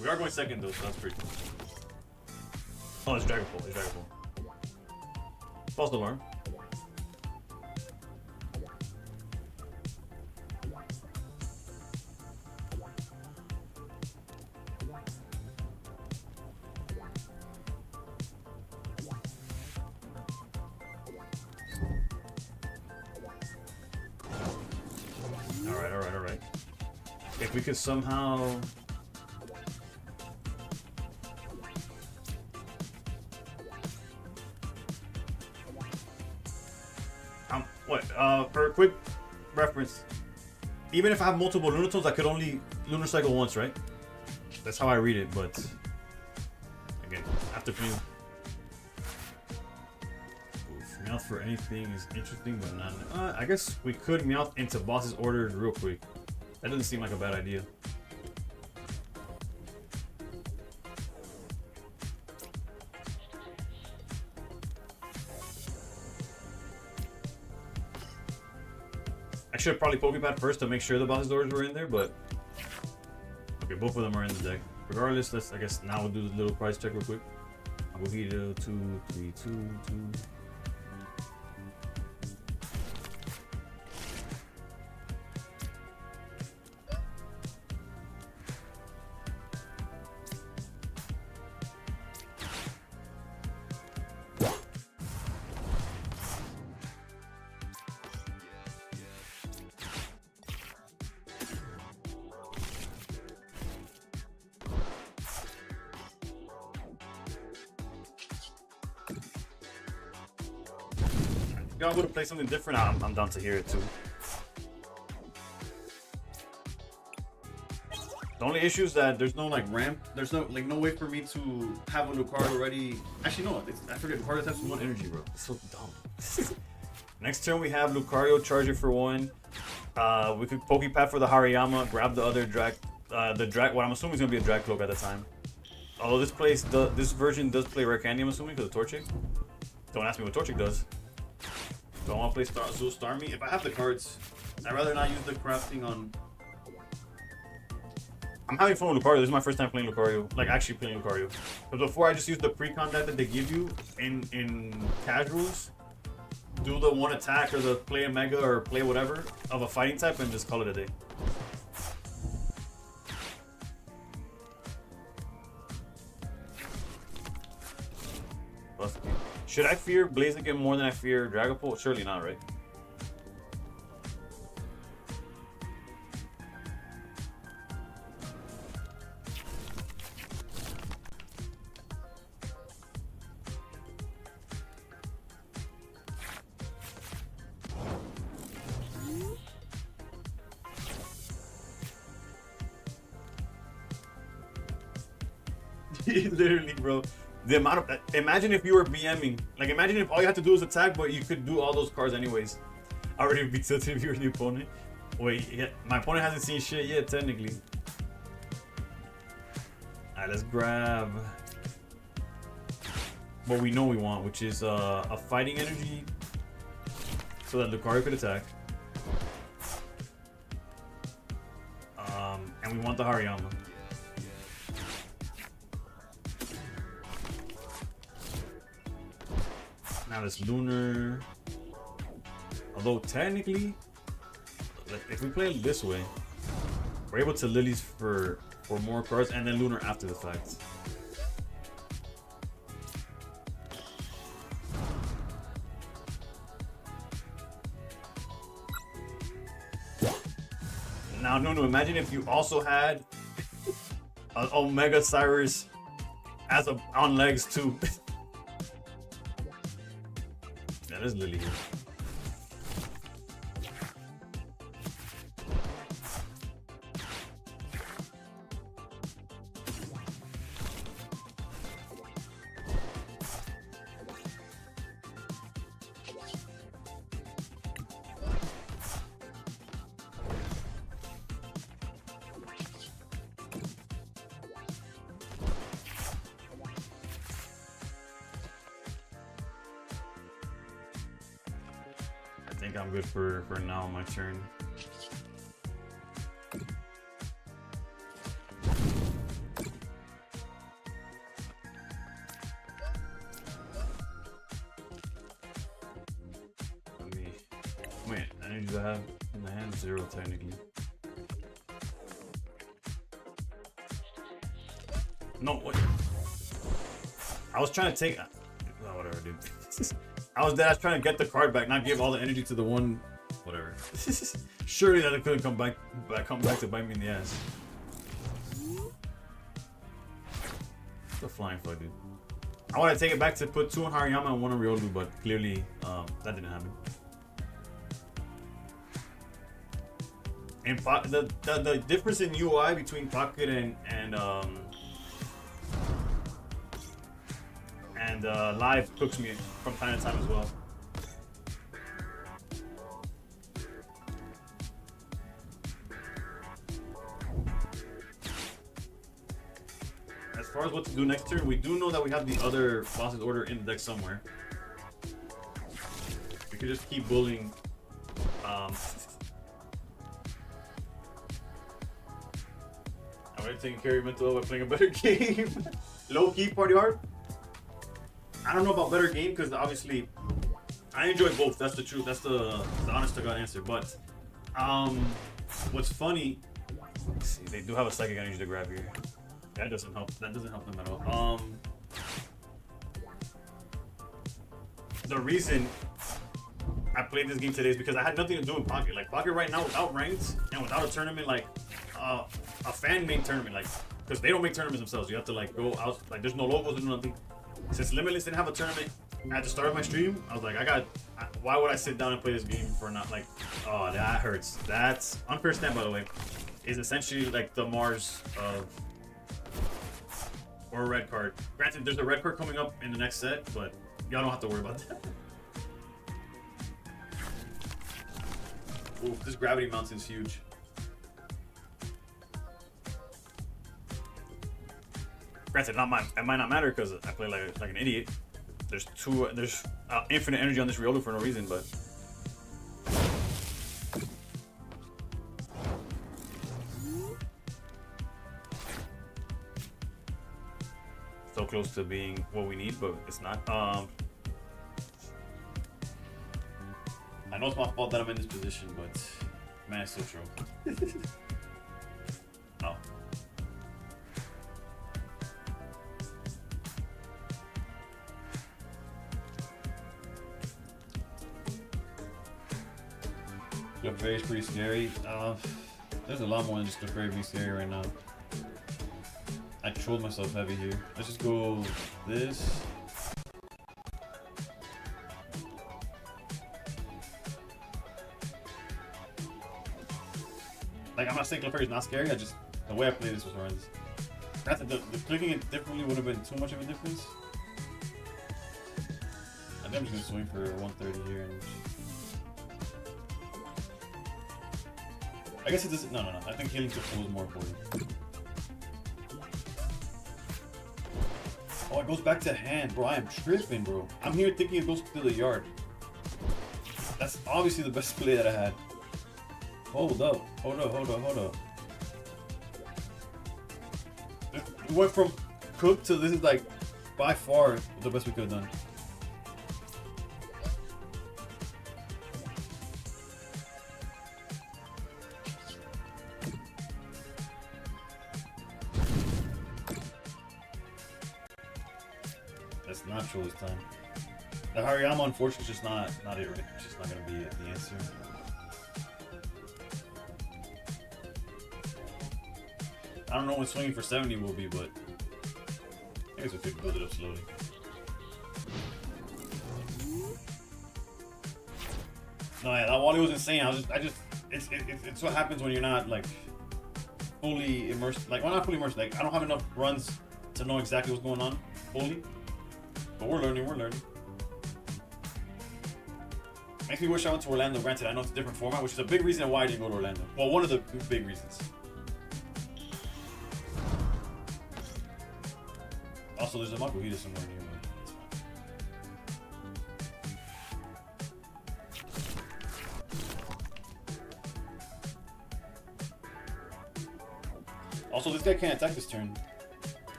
We are going second though, so that's pretty cool. Oh, it's Dragon Ball. False alarm. Alright. If we could somehow. For a quick reference, even if I have multiple Lunatons, I could only Lunar Cycle once, right? That's how I read it, but again, after few. Meowth for anything is interesting, but not. I guess we could Meowth into boss's orders real quick. That doesn't seem like a bad idea. I should have probably Pokepad first to make sure the boss's orders were in there, but okay, both of them are in the deck. Regardless, I guess now we'll do the little price check real quick. Mojito 2, 3, 2, 2. Y'all would have played something different. I'm down to hear it too. The only issue is that there's no like ramp. There's no way for me to have a Lucario already. Actually, no. I forget. Lucario has 1 energy, bro. It's so dumb. Next turn we have Lucario Charger for 1. We could Pokepad for the Hariyama. Grab the other drag. The drag. What I'm assuming is gonna be a drag cloak at the time. Although this version does play Rare Candy, I'm assuming, because of Torchic. Don't ask me what Torchic does. Do I want to play Starmie? If I have the cards, I'd rather not use the crafting on. I'm having fun with Lucario. This is my first time playing Lucario. Like, actually playing Lucario. But before, I just used the pre-con deck that they give you in casuals. Do the 1 attack or the play a Mega or play whatever of a fighting type and just call it a day. Should I fear Blaziken more than I fear Dragapult? Surely not, right? Literally, bro. The amount of imagine if you were BMing. Like, imagine if all you had to do was attack, but you could do all those cards anyways. I already beat tilted if you were the opponent. Wait, yeah, my opponent hasn't seen shit yet, technically. Alright, let's grab what we know we want, which is a fighting energy, so that Lucario could attack. And we want the Hariyama. Now this Lunar. Although technically, if we play it this way, we're able to Lilies for more cards and then Lunar after the fact. Now, no, imagine if you also had an Omega Cyrus as on legs too. That is Lily here. I think I'm good for now, my turn. Wait, I need to have in the hand 0 technically. No, wait. I was trying to take. Oh, whatever, dude. I was trying to get the card back, not give all the energy to the one. Whatever. Surely that it couldn't come back to bite me in the ass. The flying fuck, dude. I want to take it back to put 2 on Hariyama and 1 on Riolu, but clearly that didn't happen. And the difference in UI between Pocket and Live cooks me from time to time as well. far as what to do next turn, we do know that we have the other boss's order in the deck somewhere. We could just keep bullying. I'm already taking care of mental health by playing a better game. Low key, party hard. I don't know about better game because obviously I enjoy both. That's the truth. That's the honest to God answer. But what's funny? See, they do have a psychic energy to grab here. That doesn't help. That doesn't help them at all. The reason I played this game today is because I had nothing to do in Pocket. Like Pocket right now, without ranked and without a tournament, like a fan-made tournament, like because they don't make tournaments themselves. You have to like go out. Like there's no logos, there's nothing. Since Limitless didn't have a tournament at the start of my stream, I was like, why would I sit down and play this game for not like? Oh, that hurts. That's unfair stand, by the way. Is essentially like the Mars of or a red card. Granted, there's a red card coming up in the next set, but y'all don't have to worry about that. Ooh, this gravity mountain's huge. Granted, it might not matter because I play like an idiot. There's infinite energy on this Riolu for no reason, but so close to being what we need, but it's not. I know it's my fault that I'm in this position, but man, it's so true. Oh. Clefairy is pretty scary. There's a lot more than just Clefairy being scary right now. I trolled myself heavy here. Let's just go this. Like, I'm not saying Clefairy is not scary, the way I played this was horrendous. Granted, the clicking it differently would have been too much of a difference. I think I'm just gonna swing for 130 here and I guess it doesn't. No. I think healing to full is more important. Oh, it goes back to hand, bro. I am tripping, bro. I'm here thinking it goes to the yard. That's obviously the best play that I had. Hold up. We went from cooked to this is like by far the best we could have done. That's not true this time. The Hariyama, unfortunately, is just not it. It's just not gonna be the answer. I don't know when swinging for 70 will be, but I guess we could build it up slowly. No, yeah, that Wally was insane. It's what happens when you're not like fully immersed. Like, well, not fully immersed. Like, I don't have enough runs to know exactly what's going on fully. But we're learning. Makes me wish I went to Orlando. Granted, I know it's a different format, which is a big reason why I didn't go to Orlando. Well, one of the big reasons. Also, there's a Makuhita somewhere near me. Also, this guy can't attack this turn.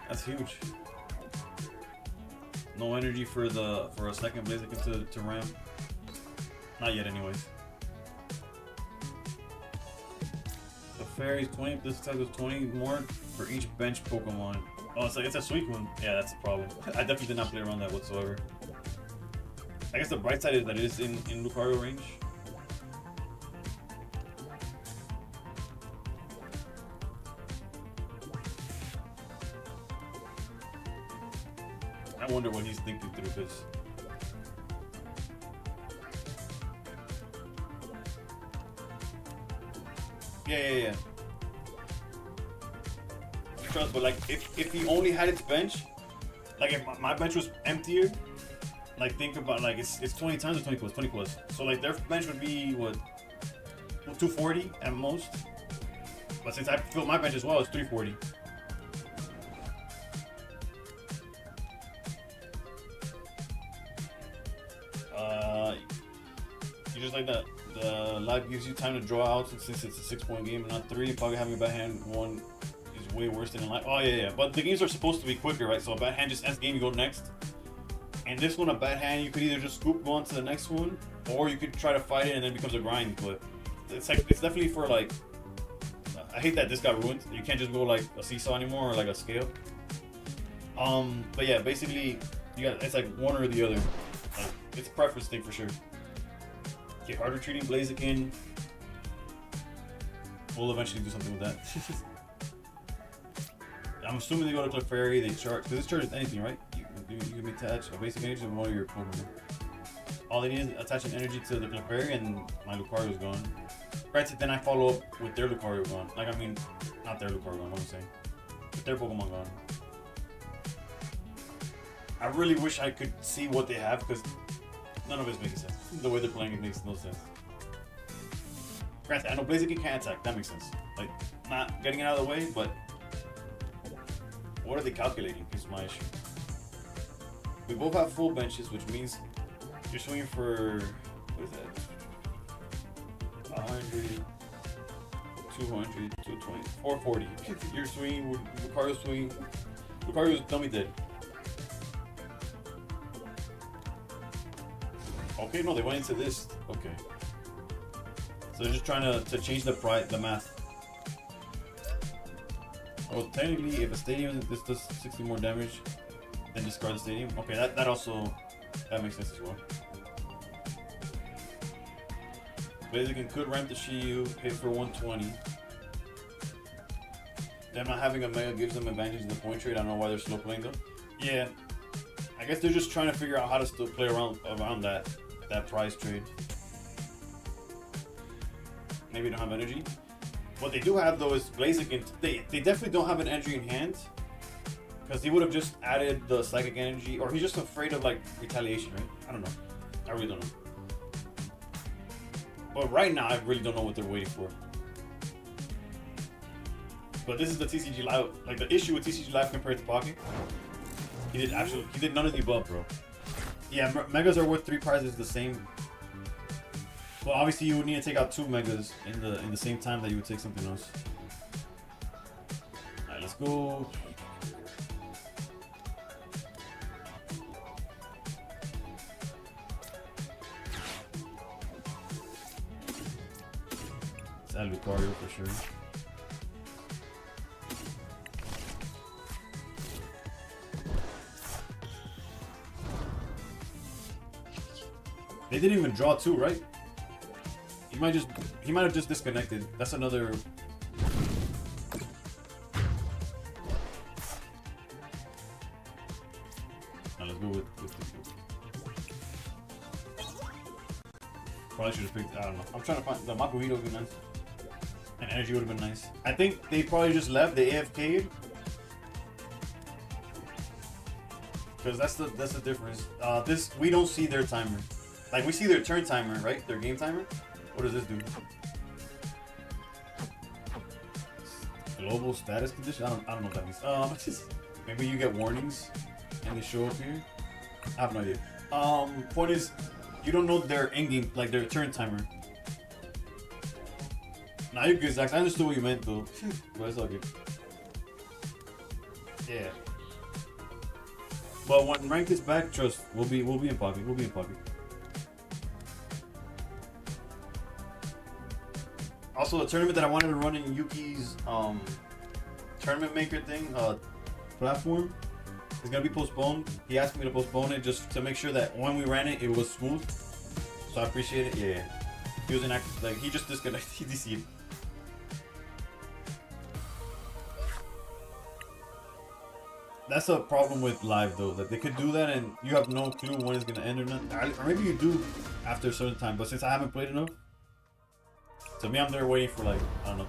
That's huge. No energy for a second Blaziken to ram. Not yet, anyways. The fairy's 20. This type is 20 more for each bench Pokemon. Oh, it's a sweet one. Yeah, that's the problem. I definitely did not play around that whatsoever. I guess the bright side is that it is in Lucario range. I wonder what he's thinking through this. Yeah. Trust, but like if he only had its bench, like if my bench was emptier, like think about like it's 20 times or 20 plus. So like their bench would be what 240 at most. But since I filled my bench as well, it's 340. You just like that. The live gives you time to draw out since it's a 6-point game and not 3. Probably having a bad hand 1 is way worse than in live. Oh yeah. But the games are supposed to be quicker, right? So a bad hand just ends game, you go next. And this one, a bad hand, you could either just scoop, go on to the next one, or you could try to fight it and then it becomes a grind. But it's definitely for like. I hate that this got ruined. You can't just go like a seesaw anymore or like a scale. But yeah, basically, it's like one or the other. Like, it's a preference thing for sure. Okay, harder treating Blaziken. We'll eventually do something with that. I'm assuming they go to Clefairy, they charge, because this charges anything, right? You can attach a basic energy to one of your Pokemon. All they need is attach an energy to the Clefairy and my Lucario is gone. Granted, then I follow up with their Lucario gone. Like, I mean, not their Lucario gone, what I'm saying. With their Pokemon gone. I really wish I could see what they have, because none of it's making sense. The way they're playing it makes no sense. Granted, I know Blaziken can't attack, that makes sense. Like, not getting it out of the way, but what are they calculating is my issue. We both have full benches, which means you're swinging for, what is that? 100, 200, 220, 440. You're swinging, Lucario's swinging, Lucario's dummy dead. Okay, no, they went into this. Okay. So they're just trying to change the math. Oh, technically, if a stadium this does 60 more damage, then discard the stadium. Okay, that also makes sense as well. Blaziken could ramp the Shiyu, hit for 120. Them not having a Mega gives them advantage in the point trade. I don't know why they're slow playing though. Yeah, I guess they're just trying to figure out how to still play around that prize trade. Maybe don't have energy. What they do have though is Blaziken. They definitely don't have an energy in hand, because he would have just added the psychic energy, or he's just afraid of like retaliation, right? I don't know. I really don't know. But right now, I really don't know what they're waiting for. But this is the TCG Live. Like the issue with TCG Live compared to Pocket, he did none of the above, bro. Yeah, Megas are worth 3 prizes the same. Well, obviously you would need to take out 2 Megas in the same time that you would take something else. Alright, let's go. Let's add Lucario for sure. They didn't even draw 2, right? He might have just disconnected. That's another. Now let's go with the. Probably should have picked. I don't know. I'm trying to find the Makuhito would be nice. And energy would have been nice. I think they probably just left. They AFK'd. Because that's the difference. This we don't see their timer. Like we see their turn timer, right? Their game timer. What does this do? Global status condition? I don't know what that means. Maybe you get warnings and they show up here. I have no idea. Point is, you don't know their in-game, like their turn timer. Nah, you're good, Zach. I understood what you meant though. But it's all good. Yeah. But when rank is back, trust, we'll be in pocket. We'll be in pocket. Also, the tournament that I wanted to run in Yuki's tournament maker thing platform is gonna be postponed. He asked me to postpone it just to make sure that when we ran it, it was smooth. So I appreciate it. Yeah, he was inactive. Like he just disconnected. He DC'd. That's a problem with live though. That they could do that and you have no clue when it's gonna end or not. Or maybe you do after a certain time. But since I haven't played enough. To me, I'm there waiting for like, I don't know.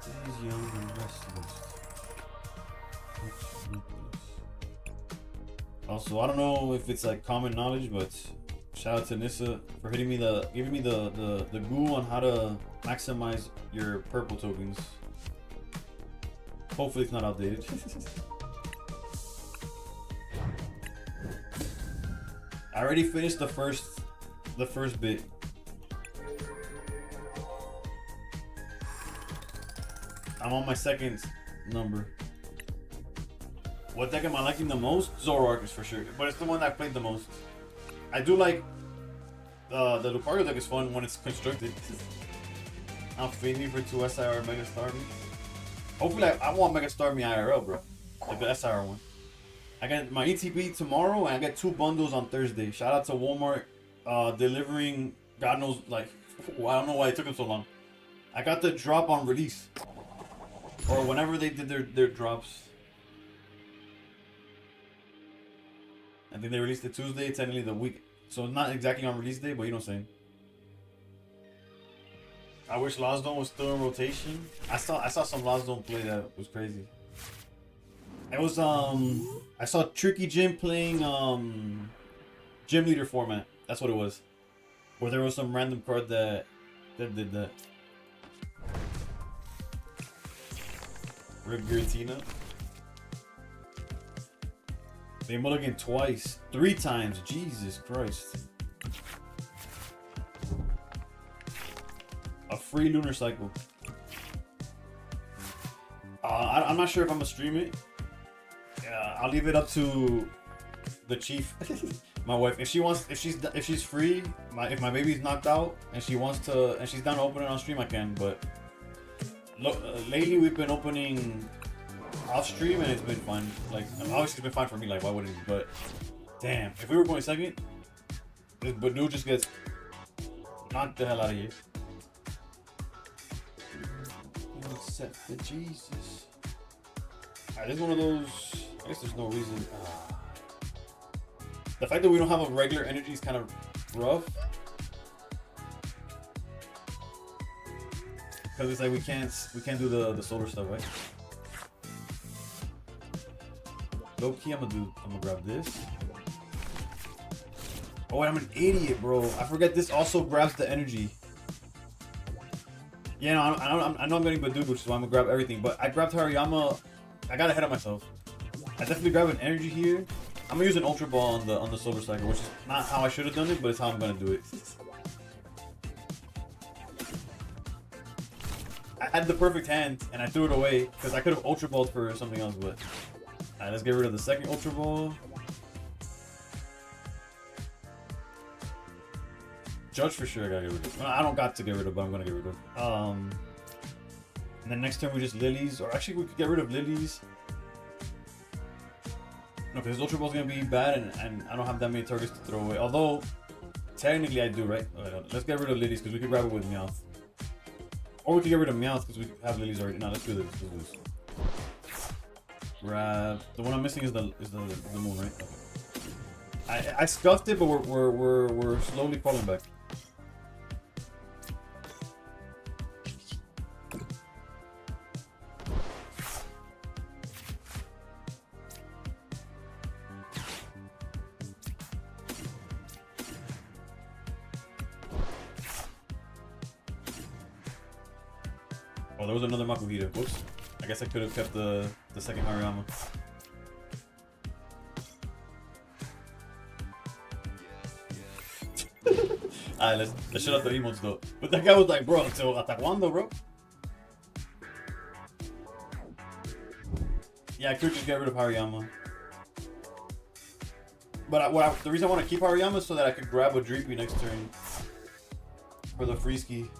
Stays young and restless. Also, I don't know if it's like common knowledge, but shout Shout out to Nissa for giving me the goo on how to maximize your purple tokens. Hopefully it's not outdated. I already finished the first bit. I'm on my second number. What deck am I liking the most? Zoroark is for sure, but it's the one that I played the most. I do like the Lucario deck is fun when it's constructed. I'm feeding for 2 SIR Mega Star Me. Hopefully I want Mega Star Me IRL, bro. Like the SIR one. I get my ETB tomorrow and I get 2 bundles on Thursday. Shout out to Walmart delivering God knows like I don't know why it took them so long. I got the drop on release. Or whenever they did their drops. I think they released it Tuesday, technically the week. So it's not exactly on release day, but you know what I'm saying. I wish Lozdon was still in rotation. I saw some Lozdon play that was crazy. It was I saw Tricky Jim playing Gym Leader format. That's what it was. Where there was some random card that did that. Rip Giratina. They mulligan twice, 3 times. Jesus Christ. A free lunar cycle. I'm not sure if I'm gonna stream it. I'll leave it up to the chief, my wife. If she's free, if my baby's knocked out and she wants to, and she's down to open it on stream, I can. But lately we've been opening off stream and it's been fun. Like obviously it's been fine for me. Like why wouldn't it? But damn, if we were going second, this Badu just gets knocked the hell out of here. Except for Jesus. Alright, this is one of those. I guess there's no reason. The fact that we don't have a regular energy is kind of rough. Because it's like we can't do the solar stuff, right? Low key, I'm gonna grab this. Oh, wait, I'm an idiot, bro. I forget this also grabs the energy. Yeah, no, I know I'm getting Badu, which is why I'm gonna grab everything. But I grabbed Hariyama. I got ahead of myself. I definitely grabbed an energy here. I'm gonna use an Ultra Ball on the solar cycle, which is not how I should have done it, but it's how I'm gonna do it. I had the perfect hand and I threw it away because I could have Ultra Balled for something else. But alright, let's get rid of the second Ultra Ball. Judge for sure I gotta get rid of. Well, I don't got to get rid of, but I'm gonna get rid of. And then next turn we just Lilies, or actually we could get rid of Lilies. No, because Ultra Ball's gonna be bad, and I don't have that many targets to throw away. Although technically I do, right? Let's get rid of Lilies because we could grab it with Meowth, or we could get rid of Meowth because we have Lilies already. No, let's do this. Let's do this. Grab the one I'm missing is the moon, right? Okay. I scuffed it, but we're slowly falling back. Oh, there was another Makuhita. Whoops. I guess I could have kept the second Hariyama. Alright, let's shut out the emotes though. But that guy was like, bro, so hasta cuando, bro? Yeah, I could just get rid of Hariyama. But the reason I want to keep Hariyama is so that I could grab a Dreepy next turn for the free ski.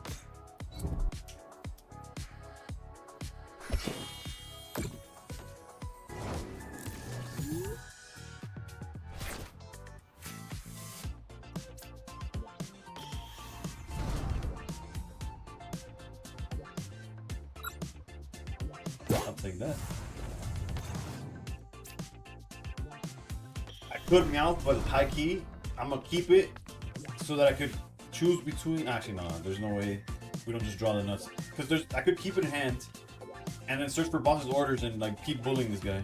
I'll take that. I could Meowth, but high key, I'm gonna keep it so that I could choose between. Actually, no, there's no way we don't just draw the nuts. Because I could keep it in hand and then search for boss's orders and like keep bullying this guy.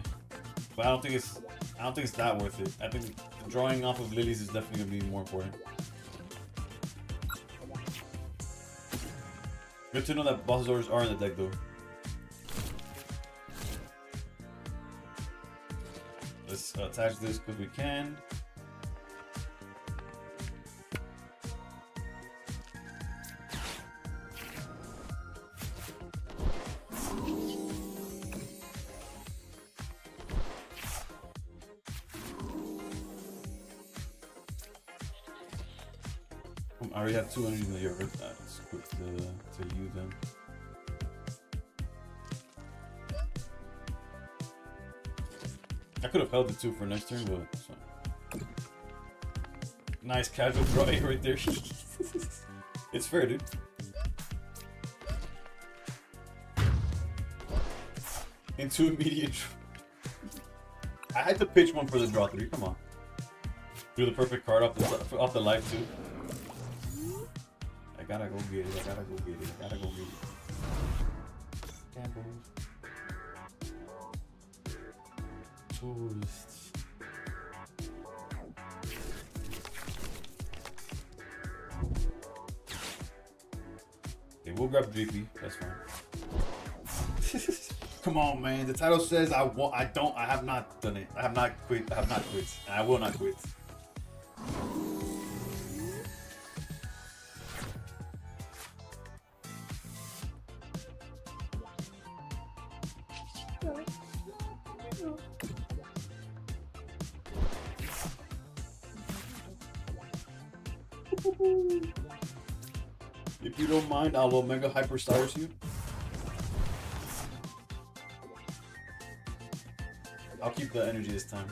But I don't think it's that worth it. I think the drawing off of Lilies is definitely gonna be more important. Good to know that boss's orders are in the deck though. Let's attach this because we can. I already have 2 energies in the yard. Let's quick to use them. I could have held it 2 for next turn, but it's fine. Nice casual draw right there. It's fair, dude. Into immediate. I had to pitch one for the draw 3. Come on. Do the perfect card off the life too. I gotta go get it. I gotta go get it. I gotta go get it. Gambles. Tourists. Okay, we'll grab JP. That's fine. Come on, man. The title says I have not done it. I have not quit. I have not quit. And I will not quit. If you don't mind, I'll Omega Hyper Cyrus you. I'll keep the energy this time.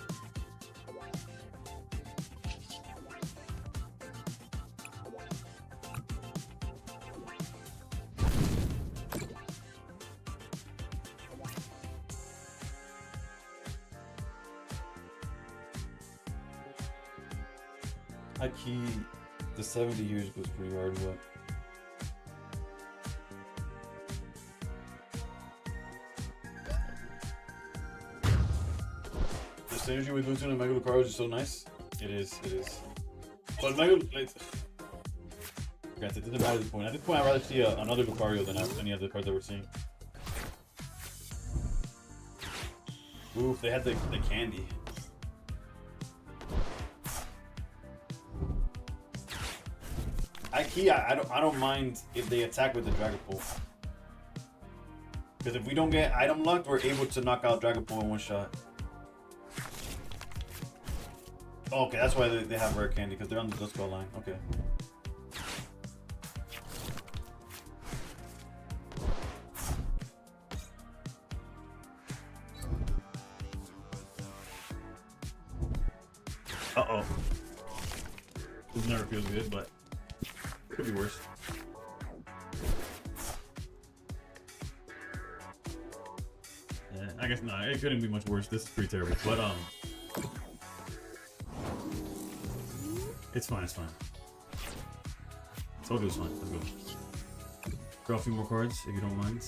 High key, the 70 years goes pretty hard, but. The synergy with Luton and Mega Lucario is so nice. It is. But Mega. Granted, it doesn't matter at this point. At this point, I'd rather see another Lucario than any other card that we're seeing. Oof, they had the candy. I don't mind if they attack with the Dragapult. Because if we don't get item locked, we're able to knock out Dragapult in one shot. Oh, okay, that's why they have rare candy, because they're on the Duskull line. Okay. Uh-oh. This never feels good, but could be worse. Yeah, I guess not. It couldn't be much worse. This is pretty terrible, but it's fine. It's fine. Told you it was fine. Let's go. Draw a few more cards if you don't mind.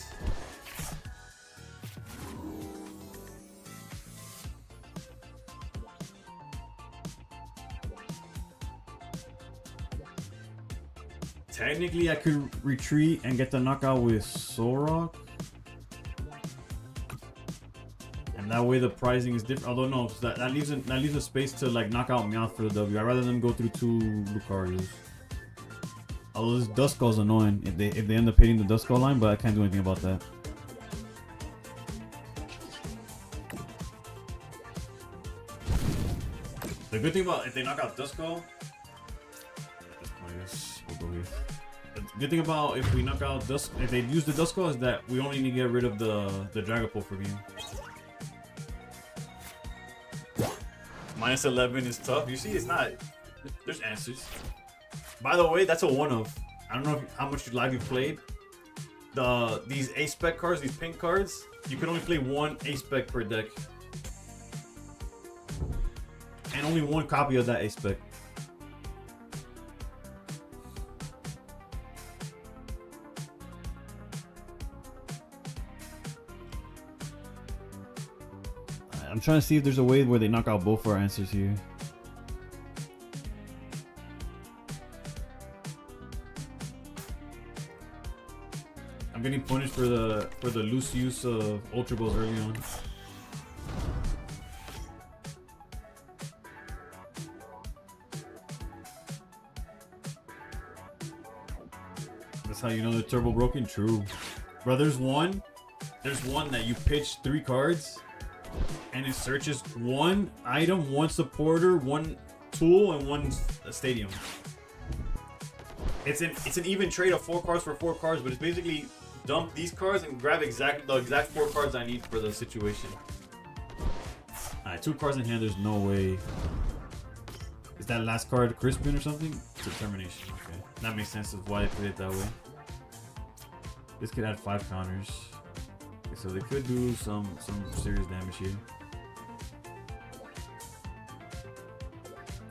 Technically, I could retreat and get the knockout with Solrock. And that way the pricing is different. Although no, that leaves a space to like knock out Meowth for the W. I'd rather them go through 2 Lucarios. Although this Duskull's annoying if they end up hitting the Duskull line, but I can't do anything about that. The good thing about if they knock out Duskull, at this point, yes, we'll go here. The good thing about if we knock out if they use the Duskull is that we only need to get rid of the Dragapult for game. Minus 11 is tough. You see, it's not. There's answers. By the way, that's a one-of. I don't know how much live you played. These A-Spec cards, these pink cards, you can only play 1 A-Spec per deck. And only 1 copy of that A-Spec. I'm trying to see if there's a way where they knock out both our answers here. getting punished for the loose use of Ultra Balls early on. That's how you know the turbo broken. True, bro. There's one that you pitch 3 cards, and it searches 1 item, 1 supporter, 1 tool, and 1 stadium. It's an even trade of 4 cards for 4 cards, but it's basically dump these cards and grab the exact 4 cards I need for the situation. Alright, 2 cards in hand. There's no way. Is that last card Crispin or something? Determination. Okay, that makes sense of why they played it that way. This could add 5 counters. Okay, so they could do some serious damage here.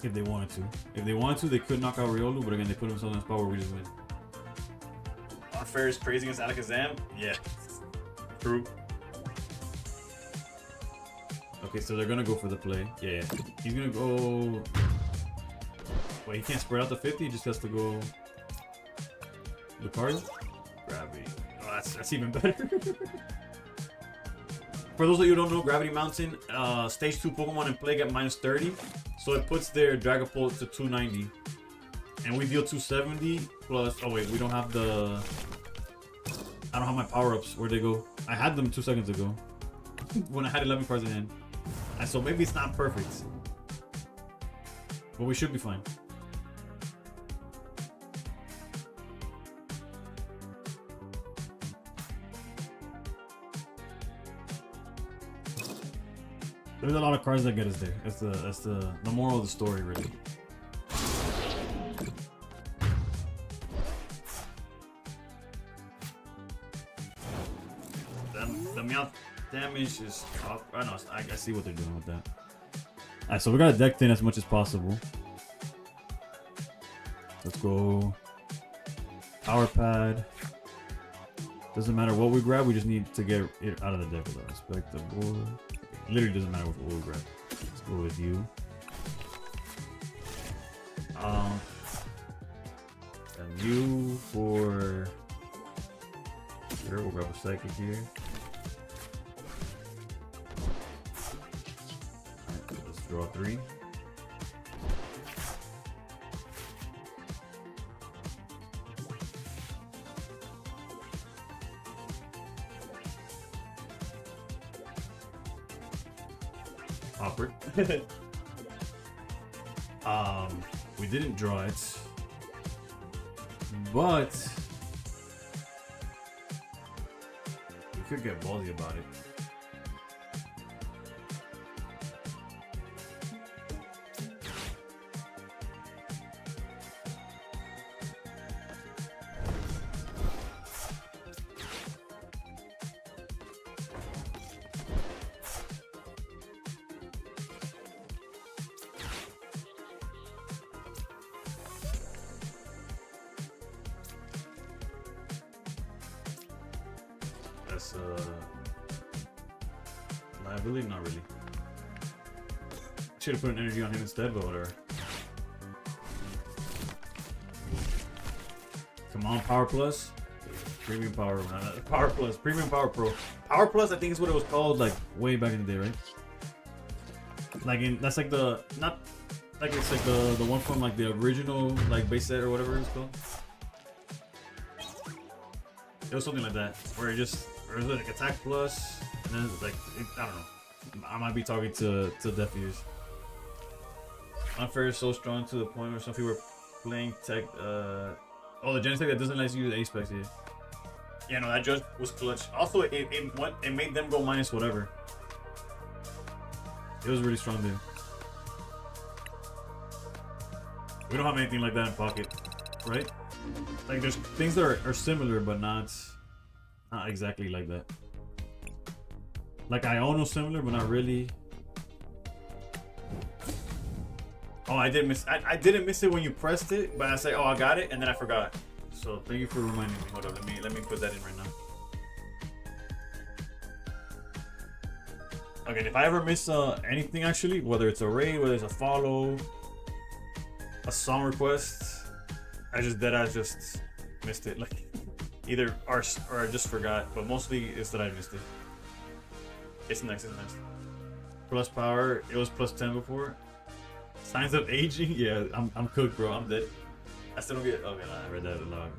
If they wanted to. If they wanted to, they could knock out Riolu, but again, they put themselves in a spot where we just win. Unfair is crazy against Alakazam? Yeah. True. Okay, so they're gonna go for the play. Yeah. He's gonna go... Wait, he can't spread out the 50, he just has to go... The card? Gravity. Oh, that's even better. For those of you who don't know, Gravity Mountain, stage 2 Pokemon in play get minus 30. So it puts their Dragapult to 290. And we deal 270 plus... Oh wait, we don't have the... I don't have my power-ups. Where'd they go? I had them 2 seconds ago. When I had 11 cards in hand. And so maybe it's not perfect. But we should be fine. There's a lot of cards that get us there. That's the moral of the story, really. The Meowth damage is off. I know. I see what they're doing with that. Alright, so we gotta deck in as much as possible. Let's go. Power Pad. Doesn't matter what we grab. We just need to get it out of the deck without respect the board. Literally doesn't matter what we grab. Let's go with you. And you for sure. We'll grab a psychic here. Alright, let's draw 3. Awkward. We didn't draw it, but we could get ballsy about it. That's liability? Not really. Should have put an energy on him instead, but whatever. Come on, Power Plus. Premium Power. Power Plus. Premium Power Pro. Power Plus, I think is what it was called, like, way back in the day, right? Like, that's like the... Not... Like, it's like the one from, like, the original, like, base set or whatever it's called. It was something like that, where it just... Or was it like Attack Plus, and then like I don't know. I might be talking to deaf ears. Unfair is so strong to the point where some people are playing tech. Oh, the Genesis tech that doesn't let you use A-Specs here. Yeah, no, that judge was clutch. Also, it made them go minus whatever. It was really strong there. We don't have anything like that in pocket, right? Like there's things that are similar, but not exactly like that. Like Iono similar, but not really. Oh, I did miss. I didn't miss it when you pressed it, but I say, oh, I got it, and then I forgot. So thank you for reminding me. Hold on, let me put that in right now. Okay, if I ever miss anything, actually, whether it's a raid, whether it's a follow, a song request, I just missed it. Like Either or I just forgot, but mostly it's that I missed it. It's next, it's next. Plus power, it was plus 10 before. Signs of aging, yeah, I'm cooked, bro. I'm dead. I still don't get. Okay, nah, I read that aloud.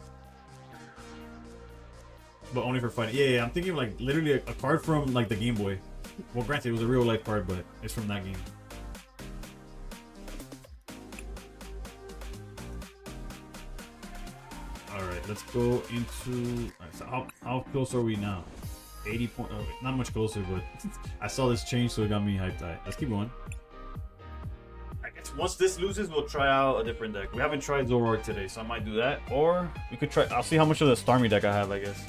But only for fighting. Yeah, I'm thinking of like literally a card from like the Game Boy. Well, granted, it was a real life card, but it's from that game. Alright, let's go into. Right, so how close are we now? 80 point. Oh, not much closer, but I saw this change, so it got me hyped. Right, let's keep going. I guess once this loses, we'll try out a different deck. We haven't tried Zoroark today, so I might do that. Or we could try. I'll see how much of the Starmie deck I have, I guess.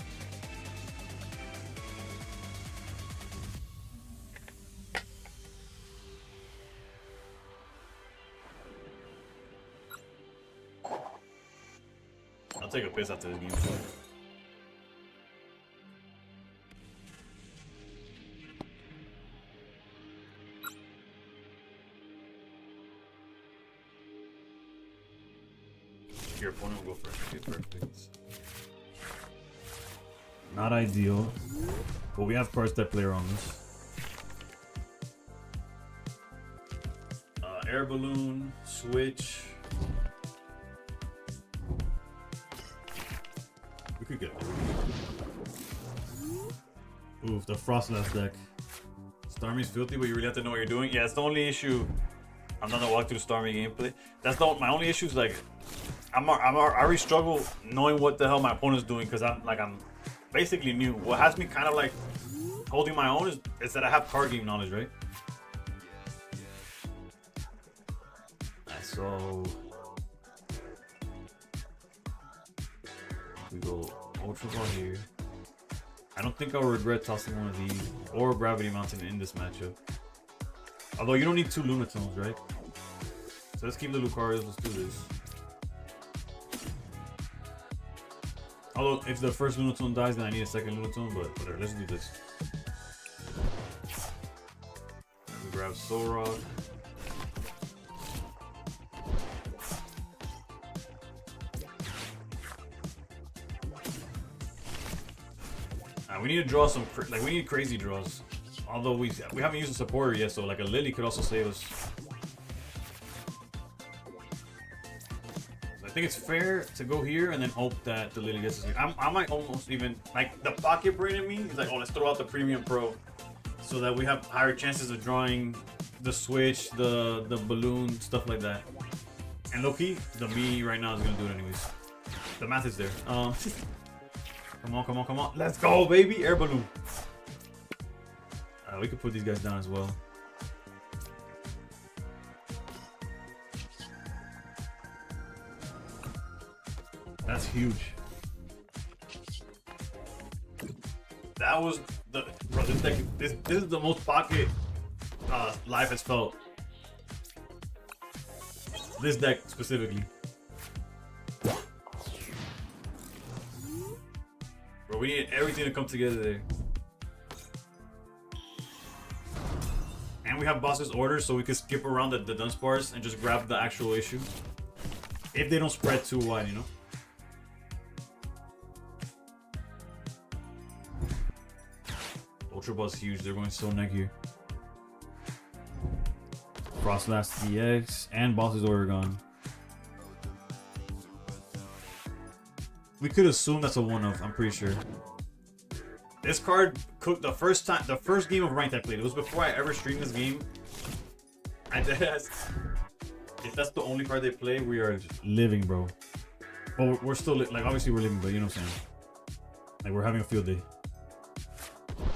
I'll take a piss after this game. Your opponent will go first. Okay, perfect. Not ideal, but we have cards that play around this. Air balloon, switch. We could get. Oof, the Frostlass deck. Starmie's filthy, but you really have to know what you're doing. Yeah, it's the only issue. I'm not gonna walk through Starmie gameplay. That's not my only issue. Is like, I already struggle knowing what the hell my opponent's doing because I'm basically new. What has me kind of like holding my own is that I have card game knowledge, right? So we go Ultra Ball here. I don't think I'll regret tossing one of these or Gravity Mountain in this matchup. Although you don't need 2 Lunatones, right? So let's keep the Lucario's. Let's do this. Although if the first Lunatone dies, then I need a second Lunatone. But whatever, let's do this. We grab Solrock. We need to draw some, like we need crazy draws. Although we haven't used a supporter yet, so like a Lily could also save us. So I think it's fair to go here and then hope that the Lily gets us here. I might almost even, like the pocket brain in me is like, oh, let's throw out the Premium Pro so that we have higher chances of drawing the switch, the balloon, stuff like that. And low-key, the me right now is gonna do it anyways. The math is there. Come on, come on, come on. Let's go, baby. Air balloon. We could put these guys down as well. That's huge. That was the bro. This deck. This is the most pocket life has felt. This deck specifically. Bro, we need everything to come together there. And we have boss's orders, so we can skip around the Dunsparce and just grab the actual issue. If they don't spread too wide, you know? Ultra Ball's huge, they're going so neck here. Frostlass DX and boss's order gone. We could assume that's a one-off, I'm pretty sure. This card cooked the first game of ranked I played. It was before I ever streamed this game. If that's the only card they play, we are just living, bro. Well, we're still, like, obviously we're living, but you know what I'm saying? Like, we're having a field day.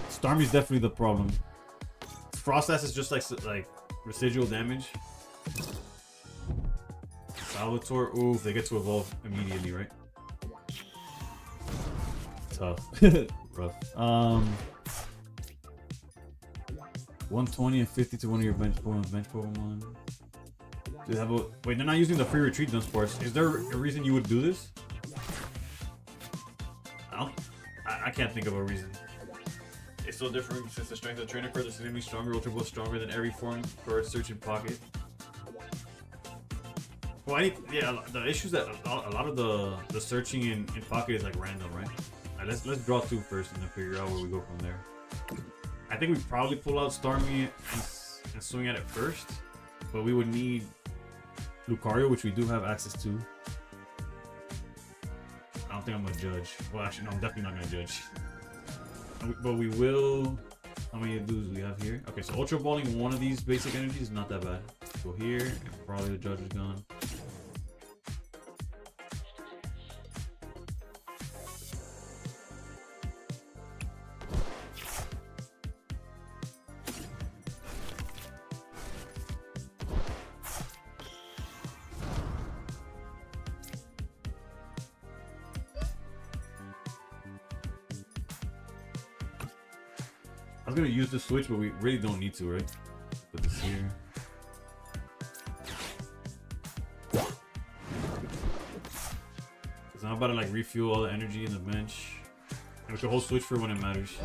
Starmie's definitely the problem. Frostlass is just like residual damage. Salvatore, oof, they get to evolve immediately, right? Tough. Rough. 120 and 50 to one of your bench Pokemon. Do they have a wait? They're not using the free retreat Dunsparce. Is there a reason you would do this? I can't think of a reason. It's so different since the strength of the trainer card is significantly stronger. Ultra Ball stronger than every foreign card search in pocket. Well, the issue is that a lot of the searching in pocket is like random, right? Let's draw 2 first and then figure out where we go from there. I think we probably pull out Starmie and swing at it first, but we would need Lucario, which we do have access to. I don't think I'm gonna judge. Well, actually, no, I'm definitely not gonna judge. But we will. How many dudes do we have here? Okay, so Ultra Balling one of these basic energies is not that bad. Go here, and probably the judge is gone. I was gonna use the switch, but we really don't need to, right? Put this here. Cause I'm about to like refuel all the energy in the bench, and we can hold switch for when it matters.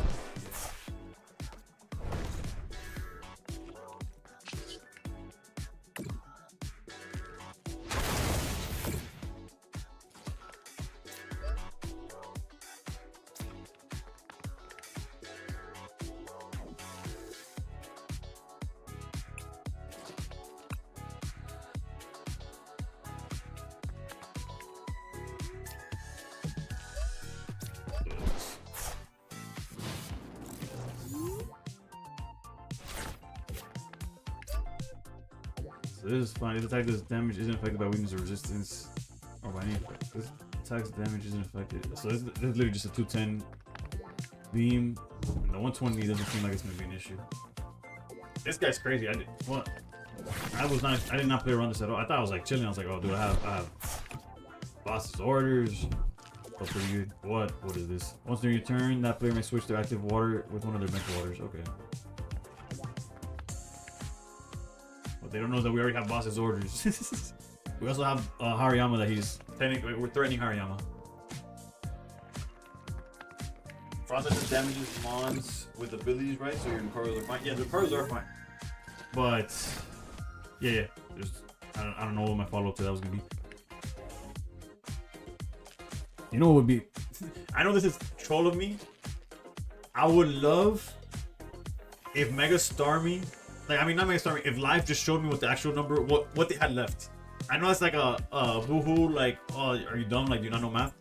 So this is fine. This attack does damage isn't affected by weakness or resistance, or by any effect. This attack's damage isn't affected. So this is literally just a 210 beam. And the 120 doesn't seem like it's gonna be an issue. This guy's crazy. I did not play around this at all. I thought I was like chilling. I was like, oh dude, I have boss's orders. Oh, pretty good. What is this? Once during your turn, that player may switch to active water with one of their bench waters. Okay. What they don't know is that we already have boss's orders. We also have Hariyama that he's technically we're threatening Hariyama. Frost just damages mons with abilities, right? So your Lucarios are fine. Yeah, the Lucarios are fine. But yeah. I don't know what my follow up to that was gonna be. You know what would be? I know this is troll of me. I would love if Mega Starmie, like I mean not Mega Starmie, if Live just showed me what the actual number, what they had left. I know it's like a boohoo, like, oh, are you dumb? Like, do you not know math?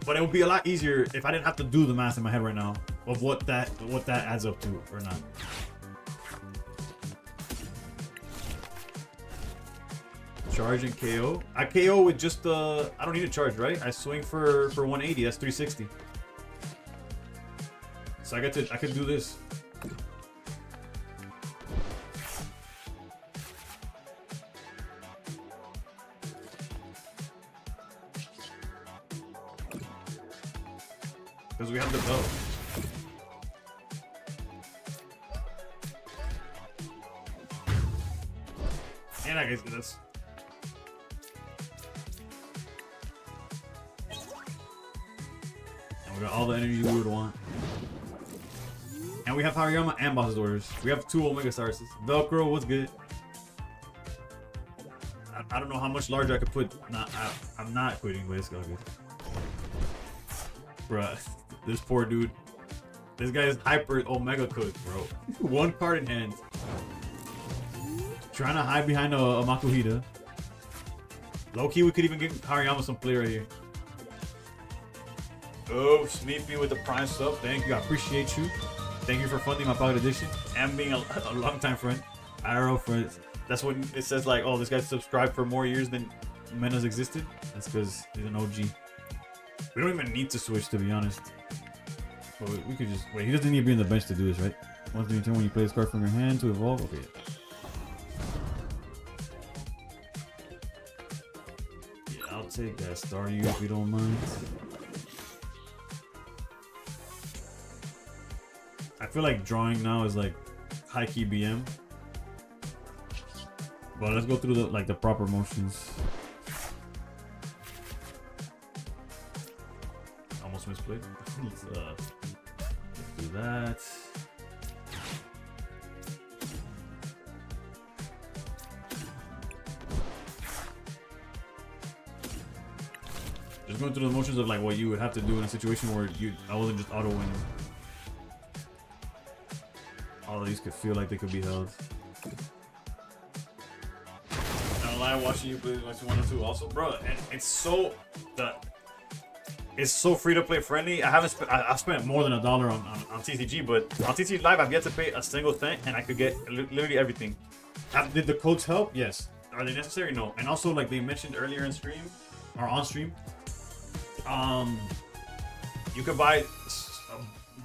But it would be a lot easier if I didn't have to do the math in my head right now of what that adds up to or not. Charge and KO. I KO with just the. I don't need to charge, right? I swing for 180. That's 360. So I could do this. Because we have the bow. And I guess that's. And we got all the energy we would want. And we have Hariyama and Boss's Orders. We have 2 Omega Stars. Velcro, what's good? I don't know how much larger I could put. I'm not quitting, but it's all good. Bruh, this poor dude. This guy is hyper Omega cooked, bro. 1 card in hand. Trying to hide behind a Makuhita. Low-key, we could even get Hariyama some play right here. Oh, Smeepy with the Prime sub. Thank you. I appreciate you. Thank you for funding my Pocket Edition and being a long-time friend. Arrow friends. That's when it says like, oh, this guy's subscribed for more years than Mena's existed. That's because he's an OG. We don't even need to switch, to be honest. But we could just wait. He doesn't need to be on the bench to do this, right? Once during your turn, when you play this card from your hand to evolve. Okay. Yeah, I'll take that star you if you don't mind. I feel like drawing now is like high key BM. But let's go through the proper motions. Almost misplayed. Let's do that. going through the motions of like what you would have to do in a situation where I wasn't just auto win. All of these could feel like they could be held. I don't lie, watching you play like 1 or 2 also, bro. And it's so free to play friendly. I've spent more than $1 on TCG, but on TCG Live I've yet to pay a single thing, and I could get literally everything. Did the codes help? Yes. Are they necessary? No. And also, like they mentioned earlier in stream, or on stream, You could buy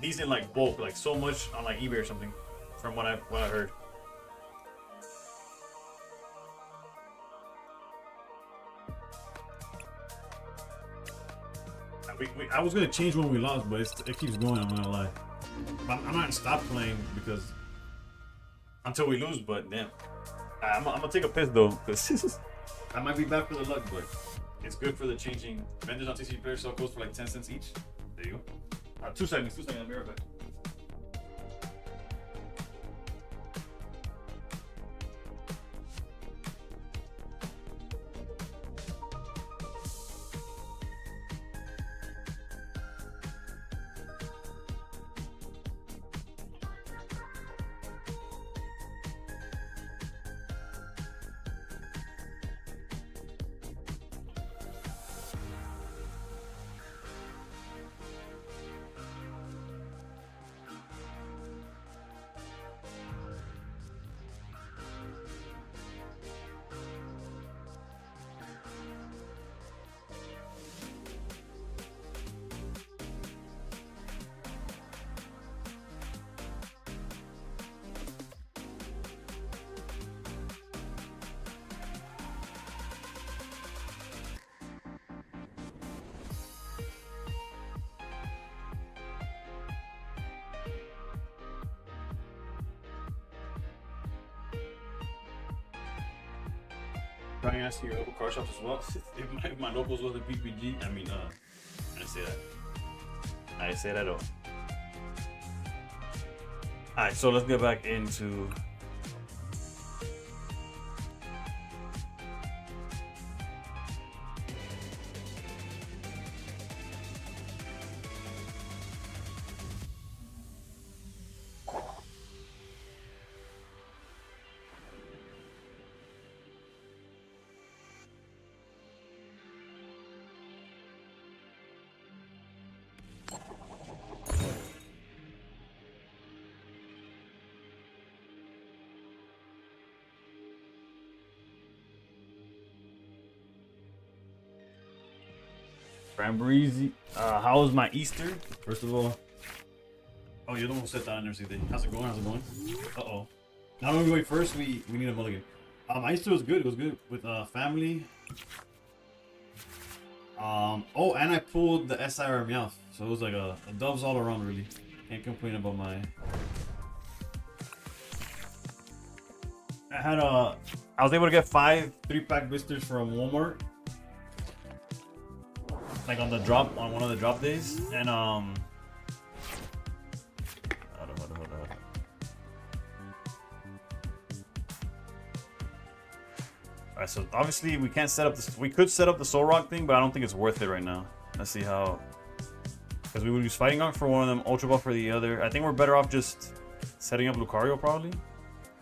these in like bulk, like so much on like eBay or something, from what I heard. I was gonna change when we lost, but it keeps going. I'm not gonna lie. I'm not gonna stop playing because Until we lose, but damn. I'm gonna take a piss though, because I might be bad for the luck, but it's good for the changing. Vendors on TCG Player sell codes for like 10 cents each. There you go. 2 seconds, I'll be right back. Trying to ask your local car shops as well. If my locals was a PPG, I mean, I didn't say that. I didn't say that at all. Alright, so let's get back into Brambreezy. How was my Easter? first of all, oh, you're the one who set that in there, see. How's it going? Uh-oh. Now when we wait first, we need a mulligan. My Easter was good. It was good with family. Oh, and I pulled the SIR Meowth, so it was like a doves all around, really. Can't complain about my. I was able to get 5 3-pack blisters from Walmart, like on one of the drop days, and hold on. Alright, so obviously we can't set up this. We could set up the Soul Rock thing, but I don't think it's worth it right now. Let's see how. Because we would use Fighting Rock for one of them, Ultra Ball for the other. I think we're better off just setting up Lucario probably.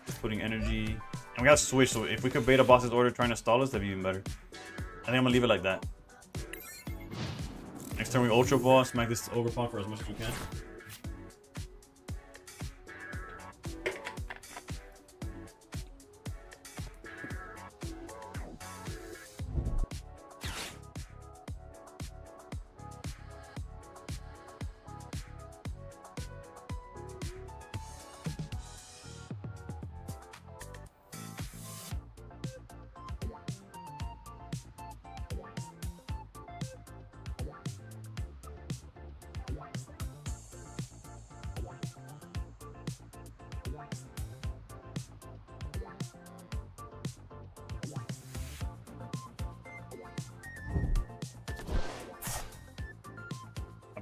Just putting energy. And we gotta switch, so if we could bait a boss's order trying to stall us, that'd be even better. I think I'm gonna leave it like that. Next turn we Ultra Ball, smack this Overpower for as much as we can.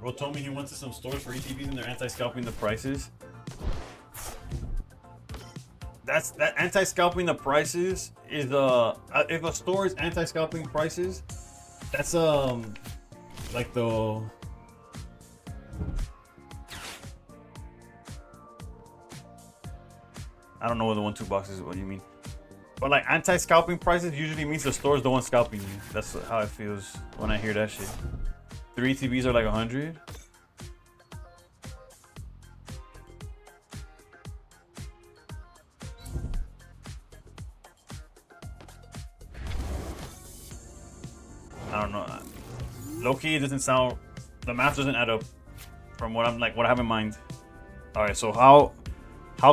Bro told me he went to some stores for ETBs and they're anti-scalping the prices. That anti-scalping the prices is if a store is anti-scalping prices, that's like the. I don't know what the 1-2 box is. What do you mean? But like anti-scalping prices usually means the store's the one scalping you. That's how it feels when I hear that shit. 3 TVs are like 100. I don't know. Low key, it doesn't sound. The math doesn't add up from what I'm like. What I have in mind. All right, so how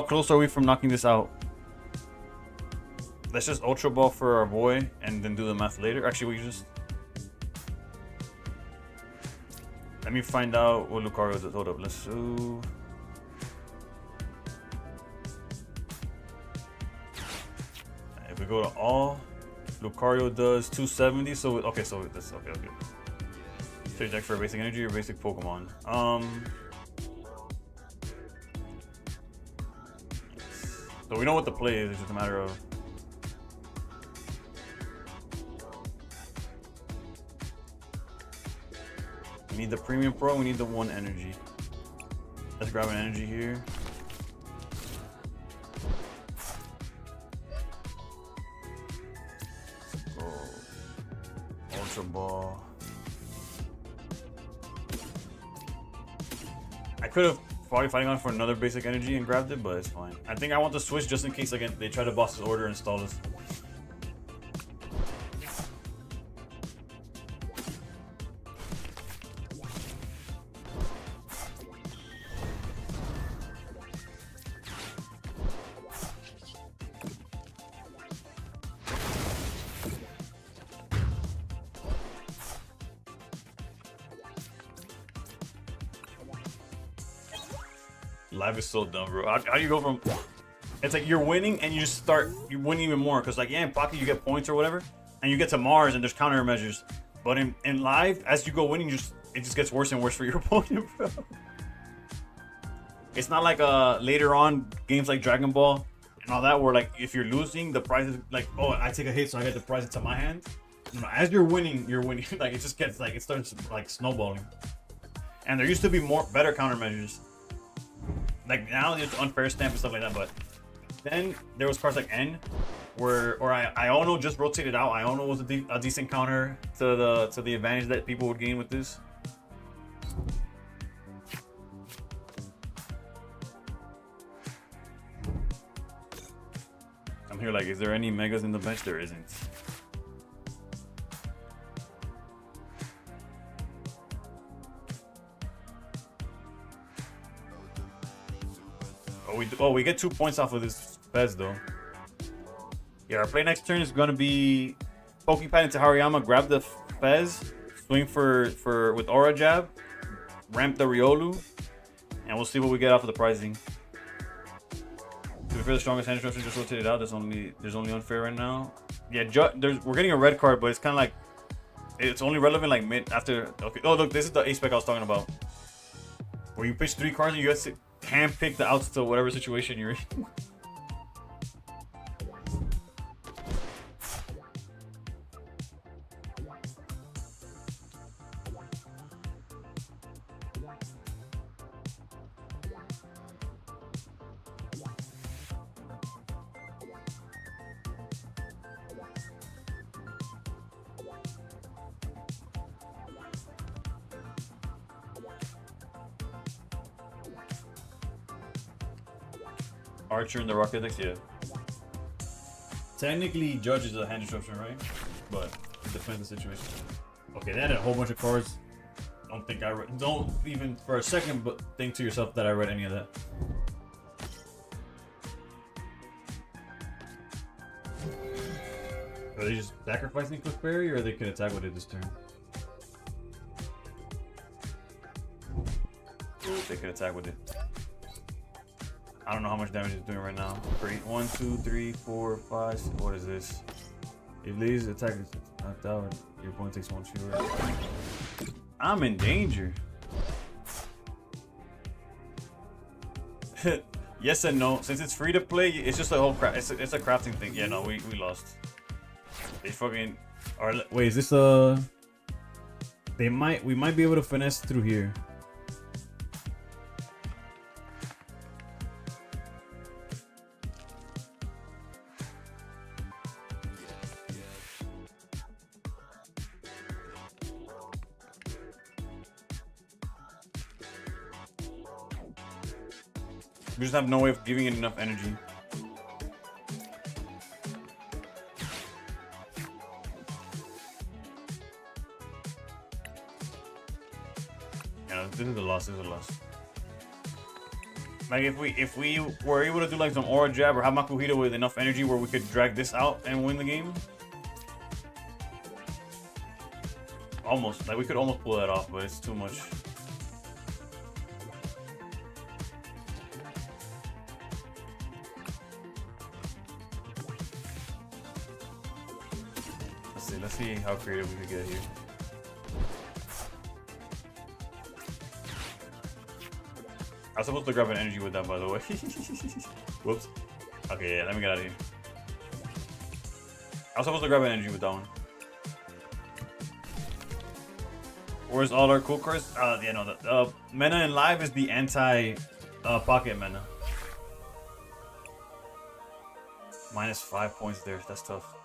close are we from knocking this out? Let's just Ultra Ball for our boy and then do the math later. Actually, we just. Let me find out what Lucario does. Hold up, let's do. If we go to all, Lucario does 270. So okay, so this okay. Trade deck for a basic energy or basic Pokemon. So we know what the play is. It's just a matter of. We need the Premium Pro. We need the 1 energy. Let's grab an energy here. Let's go. Ultra Ball. I could have probably fighting on for another basic energy and grabbed it, but it's fine. I think I want to switch just in case again they try to boss this order and stall us. Live is so dumb, bro. How do you go from? It's like you're winning and you just start. You win even more because like yeah, in pocket you get points or whatever, and you get to Mars and there's countermeasures. But in live, as you go winning, it just gets worse and worse for your opponent, bro. It's not like later on games like Dragon Ball and all that where like if you're losing, the prize is like oh I take a hit so I get the prize into my hand. You know, as you're winning, like it just gets like it starts like snowballing. And there used to be better countermeasures. Like now there's unfair stamp and stuff like that, but then there was cards like N, or Iono just rotated out. Iono was a decent counter to the advantage that people would gain with this. I'm here like, is there any megas in the bench? There isn't. We get 2 points off of this Fez though. Yeah, our play next turn is gonna be Pokepad into Hariyama, grab the Fez, swing for with Aura Jab, ramp the Riolu, and we'll see what we get off of the pricing. To be fair, the strongest hand instruction just rotated out. There's only unfair right now. Yeah, we're getting a red card, but it's kind of like it's only relevant like mid after. Okay. Oh look, this is the A spec I was talking about, where you pitch 3 cards and you get to handpick the outs to whatever situation you're in. Archer in the Rocket Decks, yeah. Technically, Judge is a hand disruption, right? But it depends on the situation. Okay, they had a whole bunch of cards. Don't even for a second, but think to yourself that I read any of that. Are they just sacrificing Clickberry, or they can attack with it this turn? They can attack with it. I don't know how much damage it's doing right now. 1, 2, 3, 4, 5. What is this? If Lee's attack is knocked out, your opponent takes 1 fewer. I'm in danger. Yes and no. Since it's free to play, it's just a whole crap. It's a crafting thing. Yeah, no, we lost. They fucking. Wait, is this a? We might be able to finesse through here. We just have no way of giving it enough energy. Yeah, this is a loss. This is a loss. Like if we were able to do like some aura jab or have Makuhita with enough energy where we could drag this out and win the game. Almost. Like we could almost pull that off, but it's too much. Let's see how creative we could get here. I was supposed to grab an energy with that, by the way. Whoops. Okay, yeah, let me get out of here. I was supposed to grab an energy with that one. Where's all our cool cards? Yeah, no, the mana in live is the anti pocket mana. -5 points there. That's tough.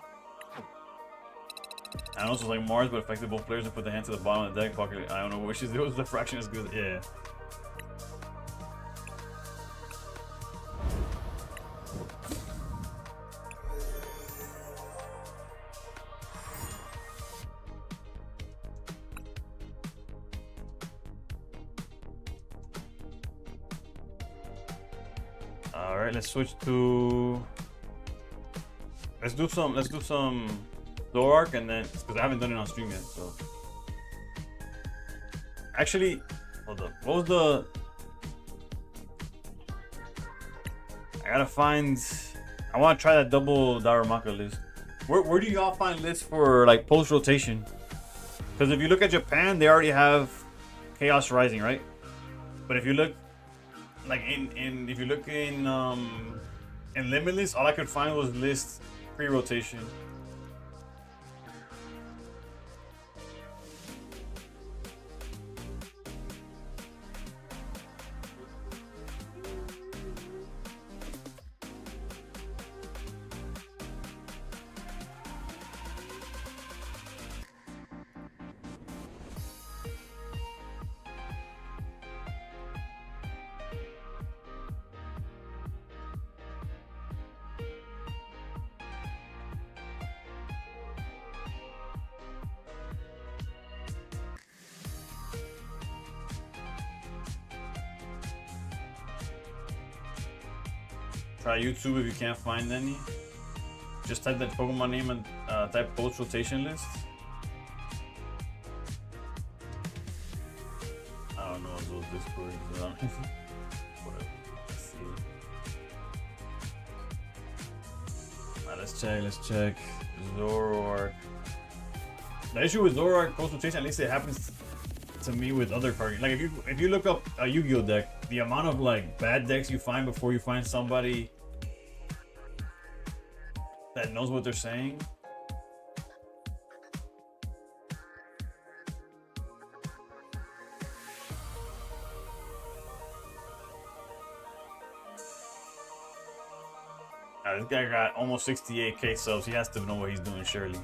I know it's like Mars, but affected both players and put the hand to the bottom of the deck. Pocket. I don't know which is it was the fraction is good. Yeah. All right, let's switch to. Let's do some Zoroark and then because I haven't done it on stream yet. So actually, hold up. What was the? I gotta find. I want to try that double Darumaka list. Where do y'all find lists for like post rotation? Because if you look at Japan, they already have Chaos Rising, right? But if you look like if you look in Limitless, all I could find was lists pre-rotation. Try YouTube if you can't find any. Just type that Pokemon name and type post rotation list. I don't know what those Discords are. Whatever. Let's see. Alright, let's check. Zoroark. The issue with Zoroark post rotation, at least it happens to me with other cards. Like if you look up a Yu-Gi-Oh deck, the amount of like bad decks you find before you find somebody that knows what they're saying. This guy got almost 68k subs. He has to know what he's doing, surely.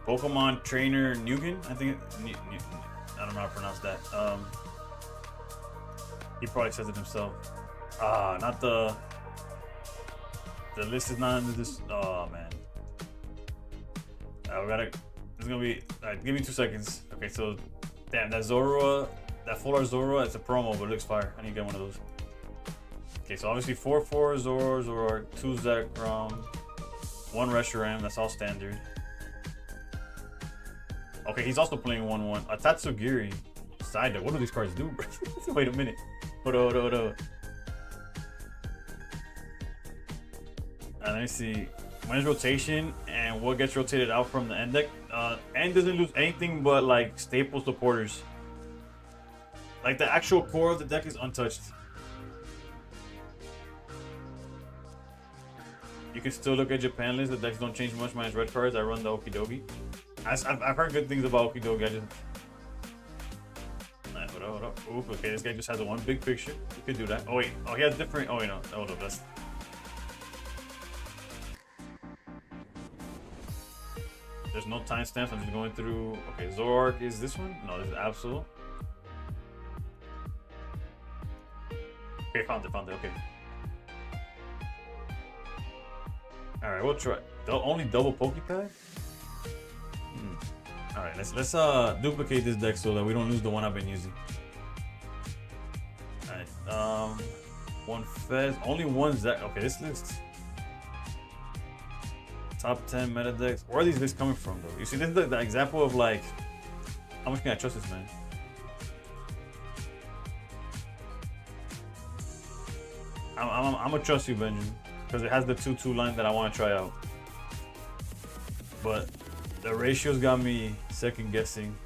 Pokemon Trainer Nugan, I think. I don't know how to pronounce that. He probably says it himself. Not the. The list is not under this. Oh man. We gotta. It's gonna be. Alright, give me 2 seconds. Okay, so damn that Zorua, that full art Zorua, it's a promo, but it looks fire. I need to get one of those. Okay, so obviously 4/4 Zoroark, 2 Zekrom, 1 Reshiram. That's all standard. Okay, he's also playing 1/1. A Tatsugiri. Side deck. What do these cards do, bro? Wait a minute. Hold on. Let me see. When's rotation and what gets rotated out from the end deck? End doesn't lose anything but like staple supporters. Like the actual core of the deck is untouched. You can still look at Japan list. The decks don't change much minus red cards. I run the Okidogi. I've heard good things about Okidogi. I just. Nah, hold up. Oof, okay, this guy just has one big picture. You could do that. Oh wait, he has different. Oh wait, no, hold up, that's. There's no timestamps. I'm just going through. Okay, Zoroark is this one? No, this is Absol. Okay, found it. Okay. All right, we'll try. Only double Pokepad. All right, let's duplicate this deck so that we don't lose the one I've been using. All right, one Fez, only one Zac. Okay, this list. Top 10 meta decks. Where are these lists coming from, though? You see, this is the example of like, how much can I trust this man? I'm gonna trust you, Benjamin, because it has the 2-2 line that I want to try out. But the ratios got me second guessing.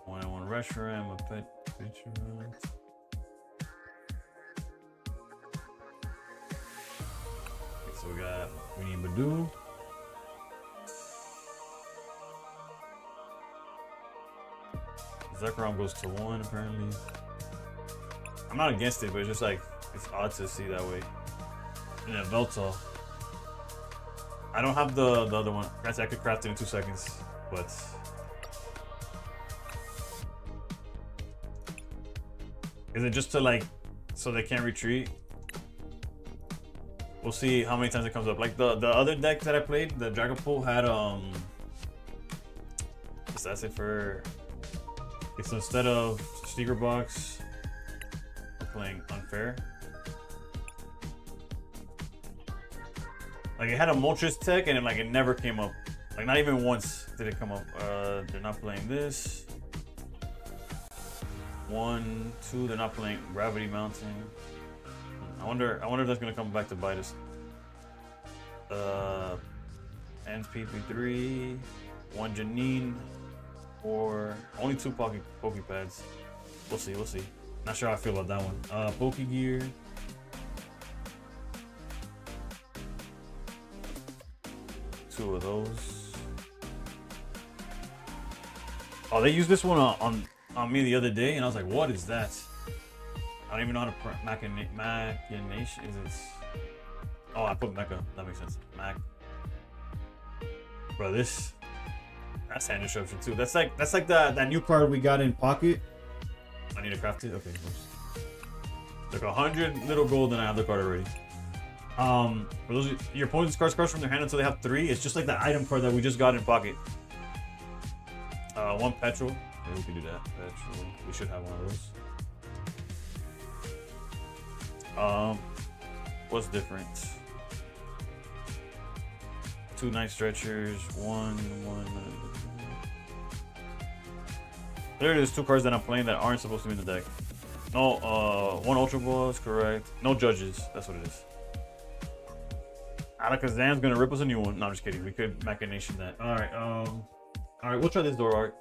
One Reshiram, a pet picture. So we need Badoo. Zekrom goes to 1 apparently. I'm not against it, but it's just like it's odd to see that way. And then Veltal. I don't have the other one. Guys, I could craft it in 2 seconds, but is it just to like so they can't retreat? We'll see how many times it comes up. Like the other deck that I played, the Dragapult had that's it for. Okay, so instead of Sneaker Box, we're playing Unfair. Like it had a Moltres tech and it never came up. Like not even once did it come up. They're not playing this. 1, 2, they're not playing Gravity Mountain. I wonder if that's gonna come back to bite us. Ends PP3, 1 Janine, or only 2 Pokepads. We'll see. Not sure how I feel about that one. Pokegear. Two of those. Oh, they used this one on me the other day, and I was like, what is that? I don't even know how to machination. Is it? Oh, I put Mecha. That makes sense. Mac. Bro, that's hand disruption too. That's like that new card we got in Pocket. I need to craft it. Okay. Like 100 little gold, and I have the card already. For those your opponent's cards crush from their hand until they have 3. It's just like the item card that we just got in Pocket. 1 Petrol. Maybe we can do that. Petrol. We should have one of those. What's different? 2 Night Stretchers, 1. There's 2 cards that I'm playing that aren't supposed to be in the deck. No, 1 Ultra Ball is correct. No judges. That's what it is. Alakazam's gonna rip us a new one. No, I'm just kidding. We could machination that. All right. We'll try this Zoroark.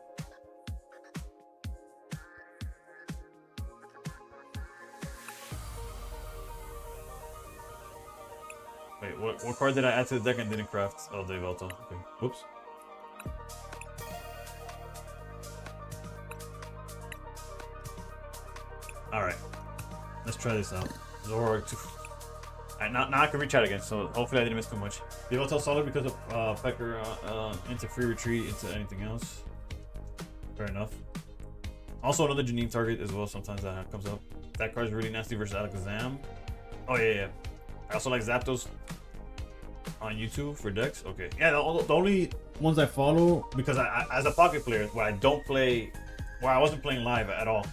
Wait, what card did I add to the deck and didn't craft? Oh, the Veltal. Okay. Whoops. Alright. Let's try this out. Zoroark 2. Alright, now I can reach out again, so hopefully I didn't miss too much. The Veltal solid because of Pecker into free retreat, into anything else. Fair enough. Also another Janine target as well, sometimes that comes up. That card's really nasty versus Alakazam. Oh yeah. I also like Zapdos on YouTube for decks. Okay. Yeah, the only ones I follow, because I as a Pocket player, where I wasn't playing live at all.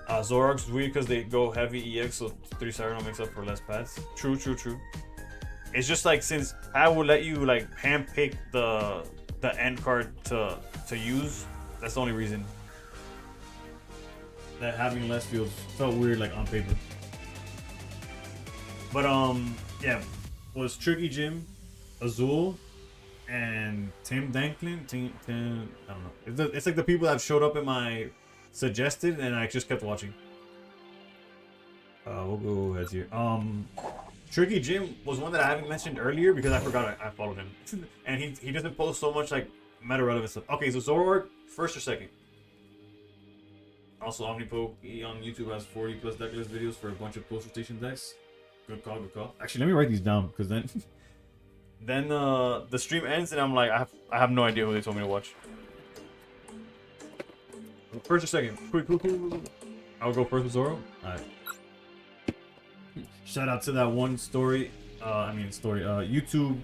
Zoroark's weird because they go heavy EX, so 3 Cyrano makes up for less pads. True. It's just like, since I will let you like handpick the end card to use, that's the only reason that having less felt weird, like on paper. But yeah, was Tricky Jim, Azul, and Tim Danklin. Tim, I don't know. It's like the people that showed up in my suggested, and I just kept watching. We'll go heads here. Tricky Jim was one that I haven't mentioned earlier because I forgot I followed him. And he doesn't post so much like meta relevant stuff. Okay, so Zoroark, first or second? Also, Omnipoke on YouTube has 40 plus deckless videos for a bunch of post rotation decks. Good call, good call. Actually, let me write these down because then Then the stream ends and I'm like, I have no idea who they told me to watch. First or second? Quick. I'll go first with Zoro. Alright. Shout out to that one story. YouTube.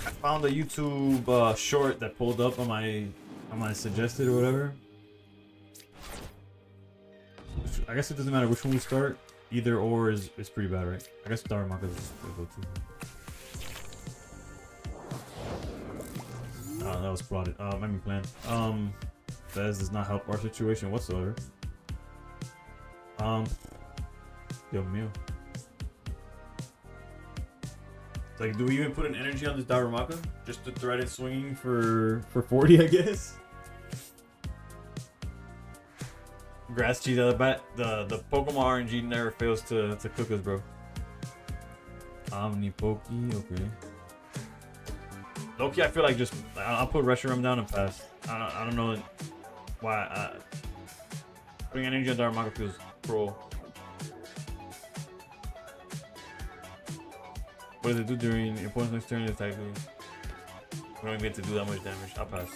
I found a YouTube short that pulled up on my suggested or whatever. I guess it doesn't matter which one we start. Either or is pretty bad, right? I guess Darumaka is the go-to. That was plotted. Plan. Fez does not help our situation whatsoever. Yo, Mio. Like, do we even put an energy on this Darumaka? Just to thread it swinging for 40, I guess? Grass cheese out of the bat. The Pokemon RNG never fails to cook us, bro. Omnipoke, okay. Loki, I feel like just I'll put Reshiram down and pass. I don't know why. Putting energy on Darumaka feels pro. What does it do during your opponent's next turn? It's actually we don't even get to do that much damage. I'll pass.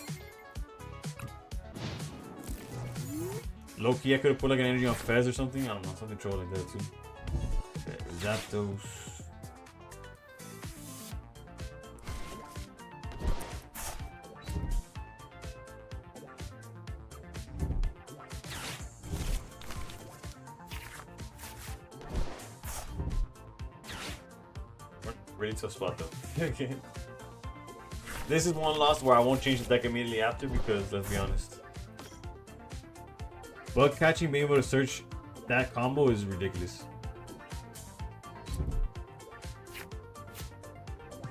Loki, I could have put like an energy on Fez or something. I don't know, something troll like that too. Okay, Zapdos. Really tough spot though. Okay. This is one loss where I won't change the deck immediately after because let's be honest. Bug catching, being able to search that combo is ridiculous.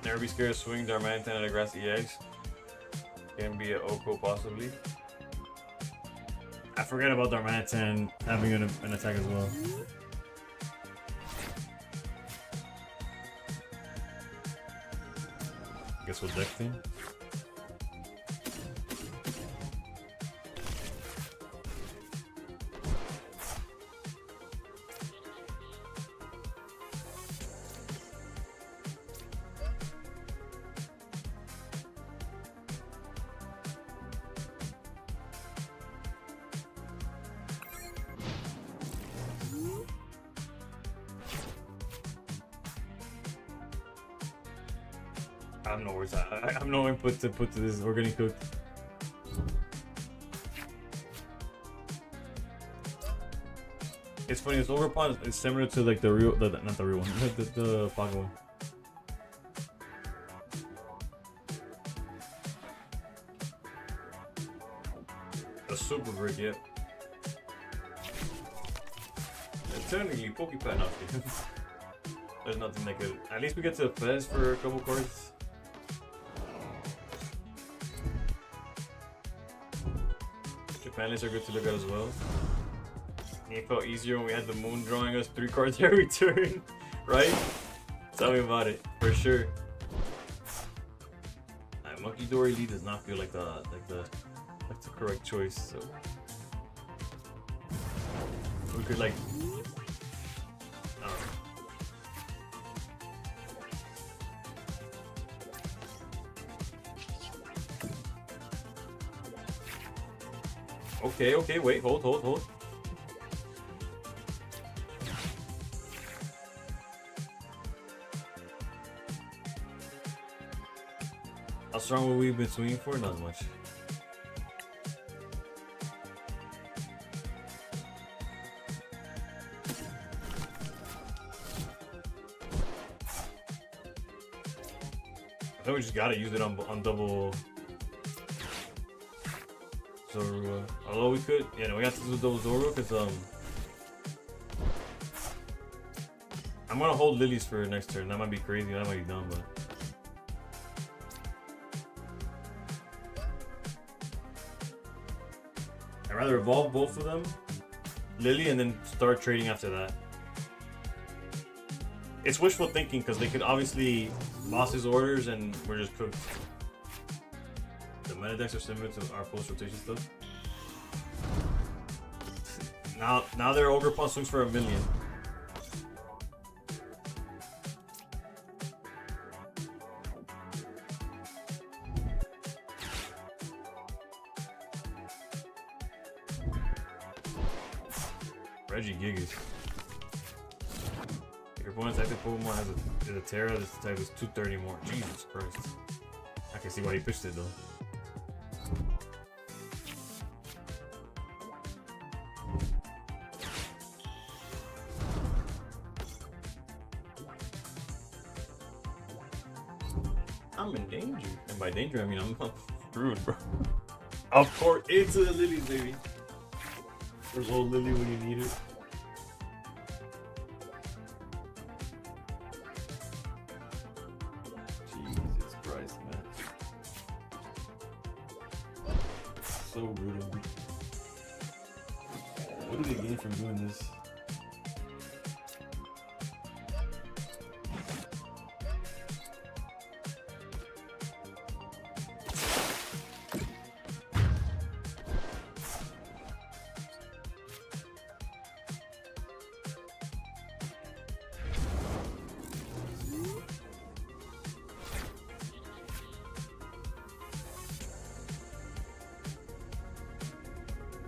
Never be scared of swing Darmanitan at a grass EX. Can be a Oko possibly. I forget about Darmanitan having an attack as well. Guess what deck thing? I have no words. I have no input to put to this organic cook. It's funny. This Overpond is similar to like the real, not the real one, the Pocket one. A super brick, yeah. It's technically Pokepad now. There's nothing that could. At least we get to Fez for a couple cards. Japanese are good to look at as well. It felt easier when we had the moon drawing us 3 cards every turn, right? Tell me about it, for sure. Monkey Dory Lee does not feel like the correct choice. So we could like. Okay, wait, hold. How strong have we been swinging for? Not much. I think we just gotta use it on double. Zorua. Although we could, yeah, no, we have to do double Zorua because I'm gonna hold Lilies for next turn. That might be crazy. That might be dumb, but I'd rather evolve both of them, Lily, and then start trading after that. It's wishful thinking because they could obviously boss his orders and we're just cooked. The meta decks are similar to our post rotation stuff. Now their ogre pawn swings for 1 million. Reggie Gigas. Your opponent's active Pokemon has a Terra. This type is 230 more. Jesus Christ. I can see why he pitched it though. I'm in danger. And by danger, I mean I'm screwed, bro. Of course, into the lilies, baby. There's old Lily when you need it. Jesus Christ, man. So brutal. What do they gain from doing this?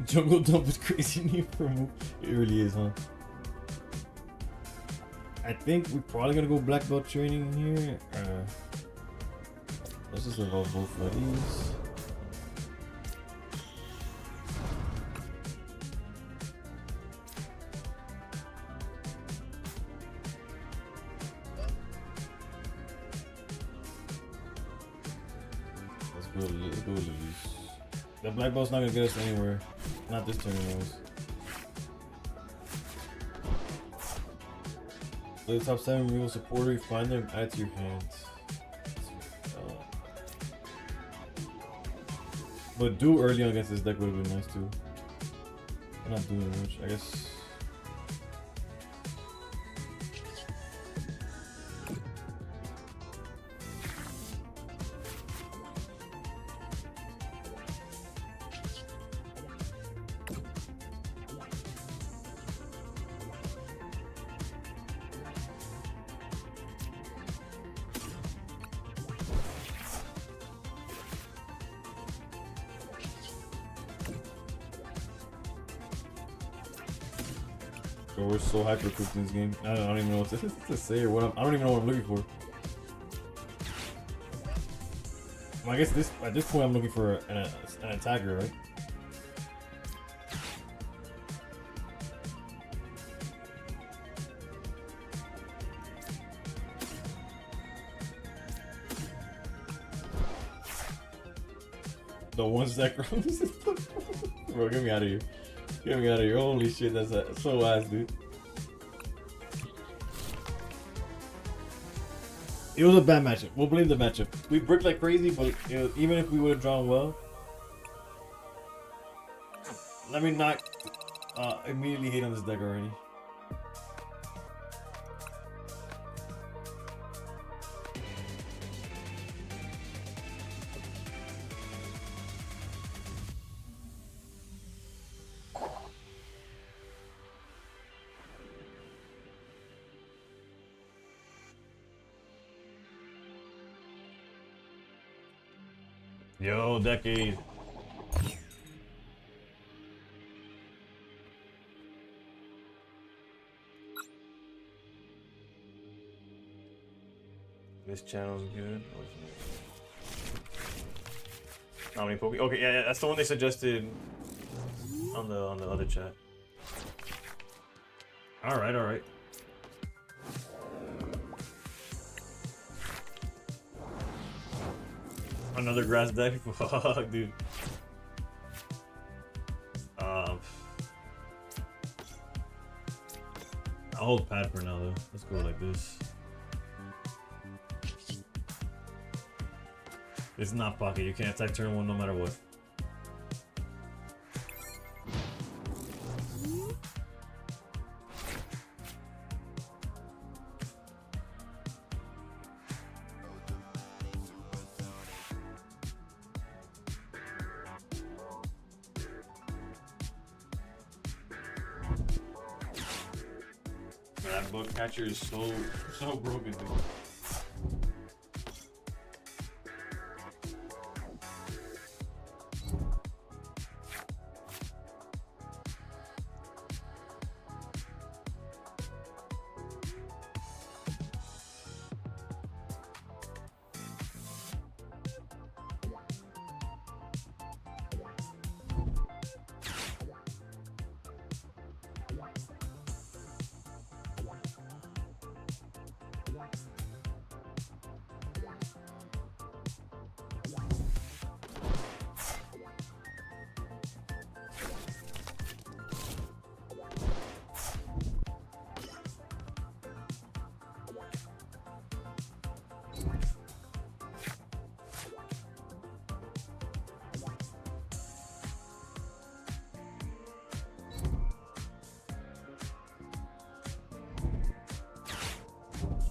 Jungle Dump is crazy new for move. It really is, huh? I think we're probably gonna go black belt training here. Let's just evolve both of these. Let's go Lilies. The black belt's not gonna get us anywhere. Not this turn, anyways. Play the top 7 real supporter, you find them, add to your hands. But do early on against this deck would have been nice too. I'm not doing much, I guess. Bro, we're so hyper cooked in this game. I don't even know what to say or what I don't even know what I'm looking for. Well, I guess at this point I'm looking for an attacker, right? The one stack runs. Bro, get me out of here. Get me out of here. Holy shit, that's so ass, dude. It was a bad matchup. We'll blame the matchup. We bricked like crazy, but even if we would have drawn well, let me not immediately hate on this deck already. Yo, Decade. This channel's good. How many Poke? Okay, yeah, that's the one they suggested on the other chat. All right. Another grass deck? Fuck, dude. I'll hold pad for now, though. Let's go like this. It's not pocket. You can't attack turn 1 no matter what. My bug catcher is so broken, dude.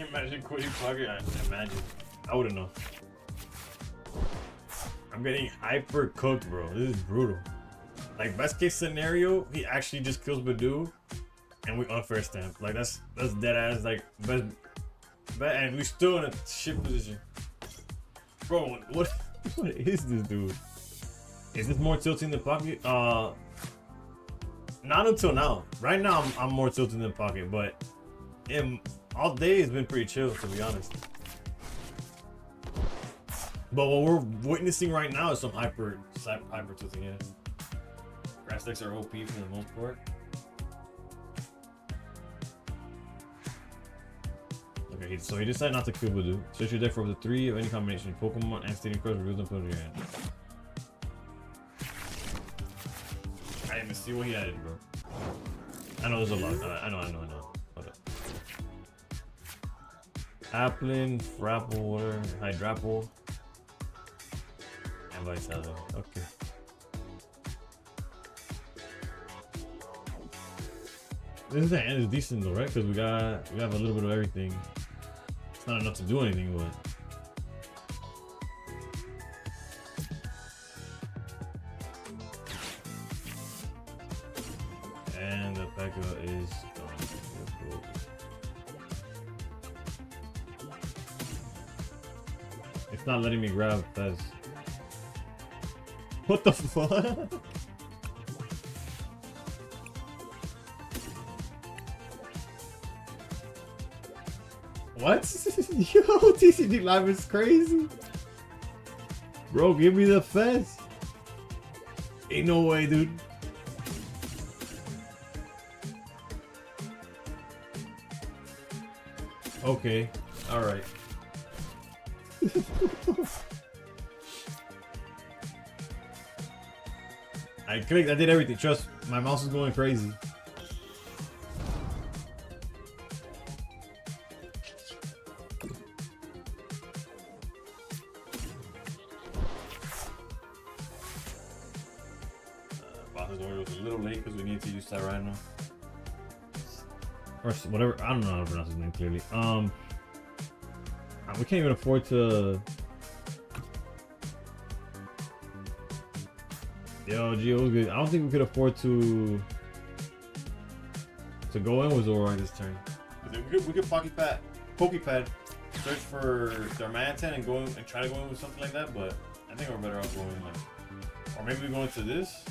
Imagine quitting pocket. Imagine. I wouldn't know. I'm getting hyper cooked, bro. This is brutal. Like, best case scenario, he actually just kills Badu and we unfair stamp. Like, that's dead ass. Like, best, and we still in a shit position. Bro, what is this, dude? Is this more tilting than pocket? Not until now. Right now, I'm more tilting than pocket, but all day has been pretty chill, to be honest. But what we're witnessing right now is some hyper tilting, yeah. Grass decks are OP for the most part. Okay, so he decided not to kill Badu. Search your deck for up to 3 of any combination of Pokemon and Stadium Crush, reveal them, put it in your hand. I didn't even see what he added, bro. I know there's a lot. I know. Hold up. Applin, Frapple, whatever, Hydrapple, and Vitality. Okay. This hand is decent though, right? Because we have a little bit of everything. It's not enough to do anything, but and the P.E.K.K.A is gone. It's not letting me grab Fez. What the fuck? What? Yo, TCG Live is crazy. Bro, give me the Fez. Ain't no way, dude. Okay, alright. I clicked, I did everything. Trust, my mouse is going crazy. Boss's order was a little late because we need to use Tyranno. Or whatever, I don't know how to pronounce his name clearly. We can't even afford to. Yo, Gio was good. I don't think we could afford to go in with Zoroark this turn. We could Pokepad, search for Darmanitan and go in, and try to go in with something like that, but I think we're better off going like, or maybe we go into this.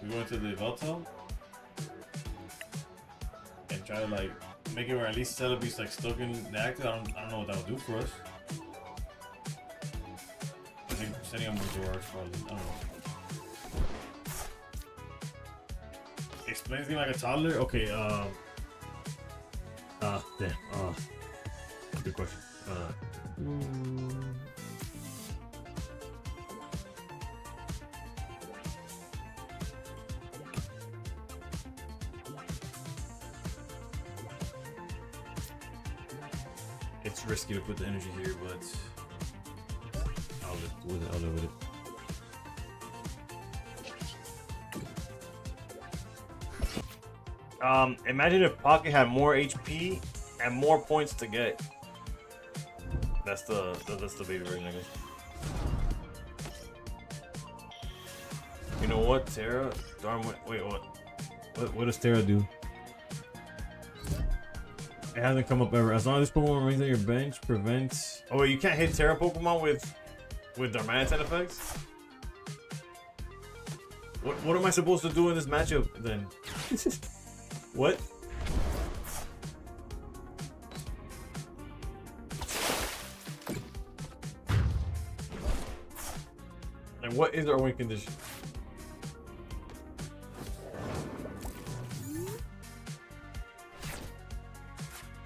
We go into the Veltal and try to like make it where at least Celebi's like stuck in the active. I don't know what that would do for us. I think sending him with Zoroark probably. I don't know. Explain anything like a toddler? Okay, Damn. Good question. It's risky to put the energy here, but I'll live with it. Imagine if Pocket had more HP and more points to get. That's the baby version, I guess. You know what, Terra? Darn, wait, what? What does Terra do? It hasn't come up ever. As long as this Pokemon remains on your bench, prevents. Oh wait, you can't hit Terra Pokemon with Darmanitan effects? What am I supposed to do in this matchup then? What? Like what is our win condition?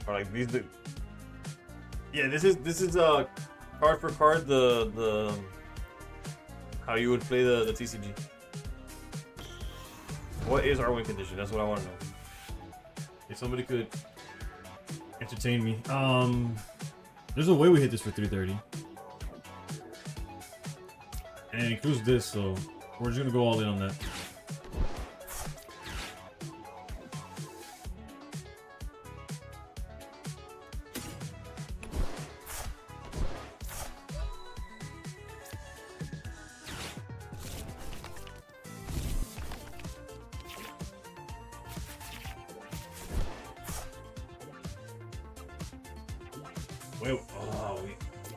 Or like these the yeah, this is card for card the how you would play the TCG. What is our win condition? That's what I want to know. If somebody could entertain me. There's a way we hit this for 330. And it includes this, so we're just gonna go all in on that. Wait, oh,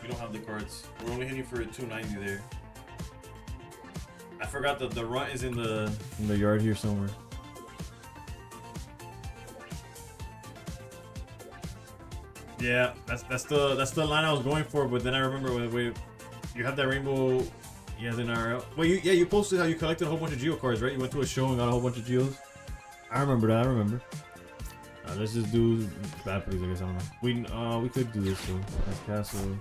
we don't have the cards. We're only hitting for 290 there. I forgot that the run is in the yard here somewhere. Yeah, that's the line I was going for, but then I remember when you have that rainbow. He has an RL. Well, you posted how you collected a whole bunch of Geo cards, right? You went to a show and got a whole bunch of Geos. I remember that. I remember. Let's just do bad please. I guess I don't know. We could do this though. That's castle.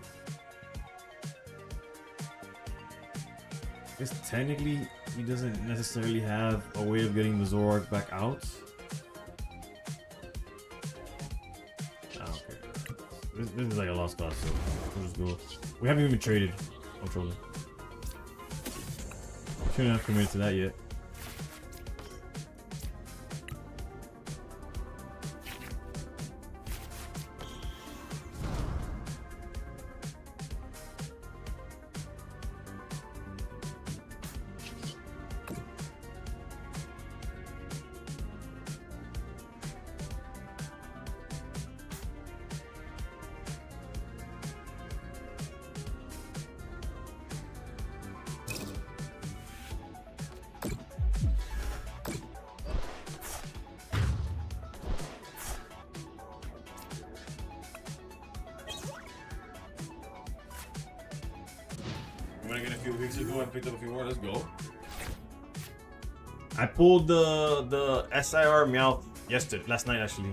I guess technically he doesn't necessarily have a way of getting the Zoroark back out. Okay. This is like a lost cause, so we'll just go. We haven't even traded. No trouble. Shouldn't have committed to that yet. Again, a few weeks ago, I picked up a few more. Let's go. I pulled the SIR Meowth last night actually.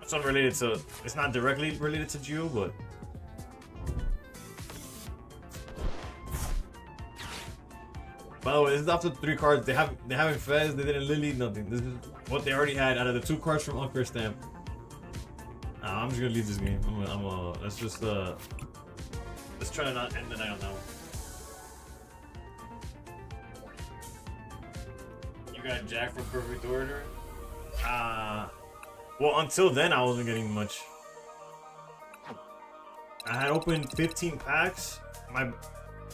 It's unrelated to. It's not directly related to Geo, but. By the way, this is after 3 cards. They haven't fez. They didn't Lily nothing. This is what they already had out of the 2 cards from Unfair Stamp. I'm just gonna leave this game. Let's just let's try to not end the night on that one. You got Jack from Perfect Order? Well, until then, I wasn't getting much. I had opened 15 packs.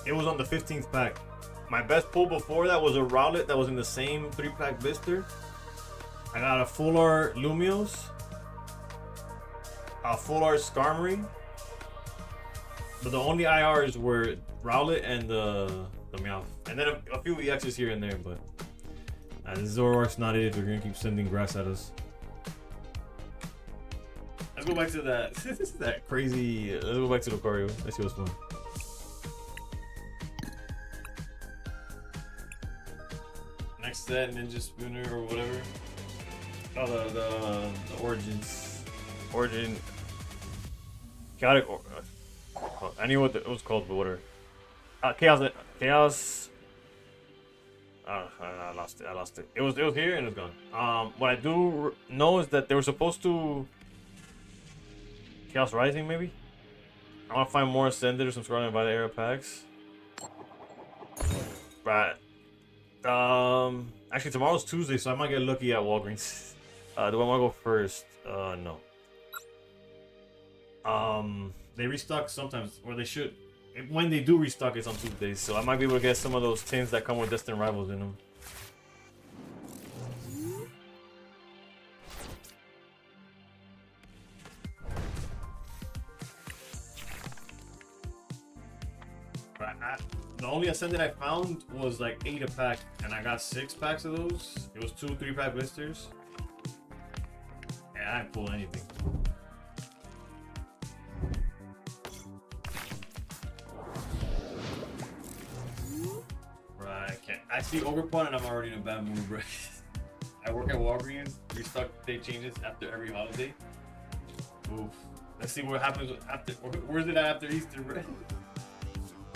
It was on the 15th pack. My best pull before that was a Rowlet that was in the same 3-pack blister. I got a full art Lumios, a full art Skarmory. But the only IRs were Rowlet and the Meowth. And then a few EXs here and there, but this Zoroark's not it. They're gonna keep sending grass at us. Let's go back to that crazy. Let's go back to Lucario. Let's see what's fun. Next set, Ninja Spooner or whatever. Oh, the Origins. Origin. Chaotic. I knew what it was called, but whatever. Chaos. I lost it. It was here and it's gone. What I do know is that they were supposed to Chaos Rising maybe. I want to find more Ascended or some Scarlet Violet era packs. Right. Actually tomorrow's Tuesday, so I might get lucky at Walgreens. Do I want to go first? No. They restock sometimes, or they should. When they do restock, it's on Tuesdays, so I might be able to get some of those tins that come with Destined Rivals in them. The only ascendant I found was like 8 a pack, and I got 6 packs of those. It was 2 3-pack blisters. And I didn't pull anything. Right, I can't. I see Overpawn and I'm already in a bad mood, bro. I work at Walgreens. Restock day changes after every holiday. Oof. Let's see what happens after. Where's it at after Easter, bro?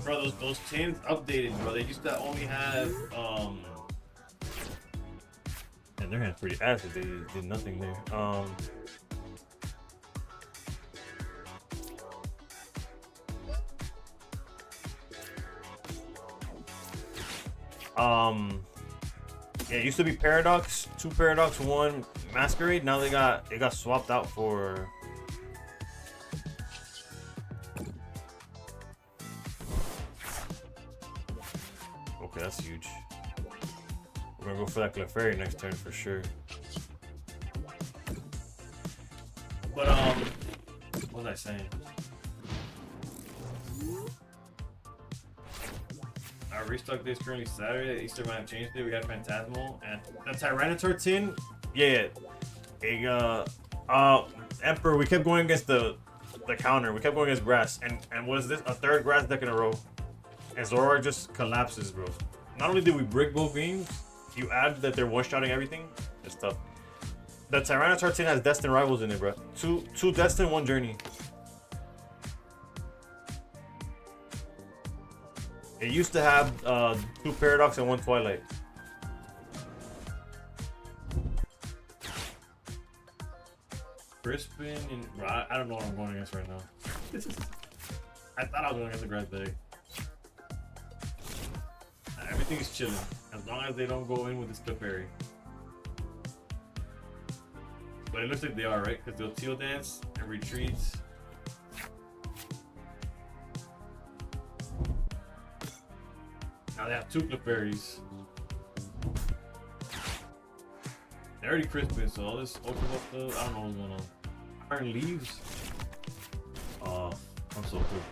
Bro, those chains updated, bro. They used to only have And their hand's pretty ass. They did nothing there. Yeah, it used to be Paradox, 2 Paradox, 1 Masquerade. Now it got swapped out for. Okay, that's huge. We're gonna go for that Clefairy next turn for sure. But what was I saying? Our restock day is currently Saturday. Easter might have changed it. We got Phantasmal and the Tyranitar tin. Yeah, Emperor. We kept going against the counter. We kept going against grass, and was this a 3rd grass deck in a row? And Zoroark just collapses, bro. Not only did we brick both games, you add that they're one-shotting everything. It's tough. The Tyranitar tin has Destined Rivals in it, bro. Two Destined, 1 Journey. It used to have 2 Paradox and 1 Twilight. Crispin and bro, I don't know what I'm going against right now. I thought I was going against the grass deck. Everything is chilling as long as they don't go in with this Clefairy. But it looks like they are, right? Because they'll Teal Dance and retreats. Now they have 2 Clefairies. They already Crispin, so all this Ultra Ball stuff, I don't know what's going on. Iron Leaves? Oh, I'm so good.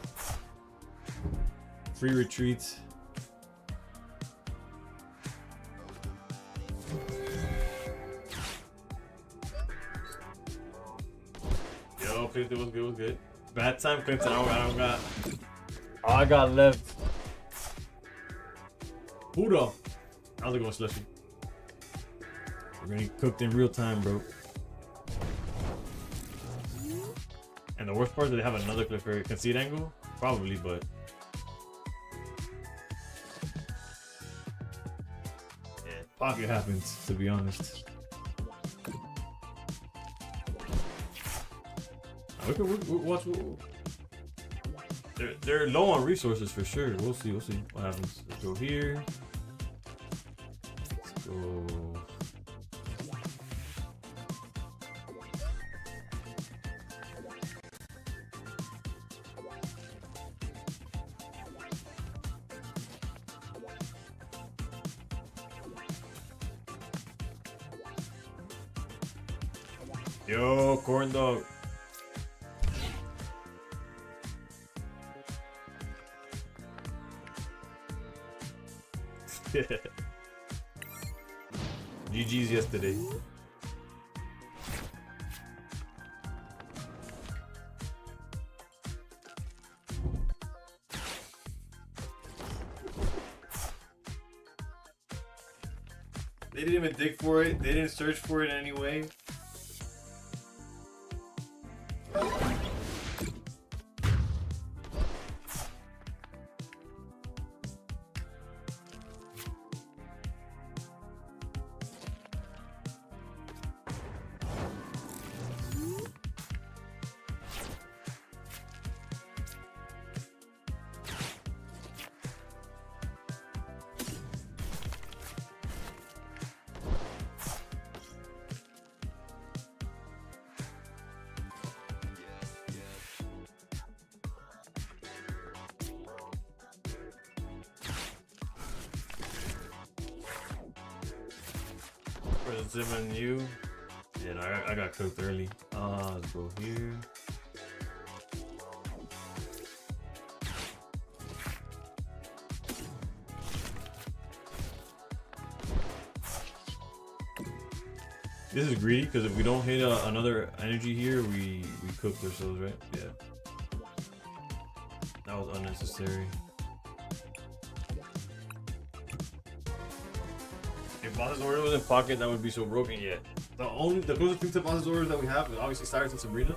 Free retreats. Yo, 50 was good, was good. Bad time, Clinton. I don't got. All I got left. Buddha. How's it going, Slushy? We're gonna get cooked in real time, bro. And the worst part is that they have another Clefairy. Concede angle? Probably, but. Yeah, pocket happens, to be honest. Watch. They're low on resources for sure. We'll see what happens. Let's go here. Let's go. Yo, corn dog. GG's yesterday. They didn't even dig for it. They didn't search for it anyway. For Zim and you. Yeah, no, I got cooked early. Let's go here. This is greedy because if we don't hit another energy here, we cooked ourselves, right? Yeah. That was unnecessary. If Boss's Order was in pocket, that would be so broken. Yeah. The closest thing to Boss's Orders that we have, obviously Cyrus and Sabrina,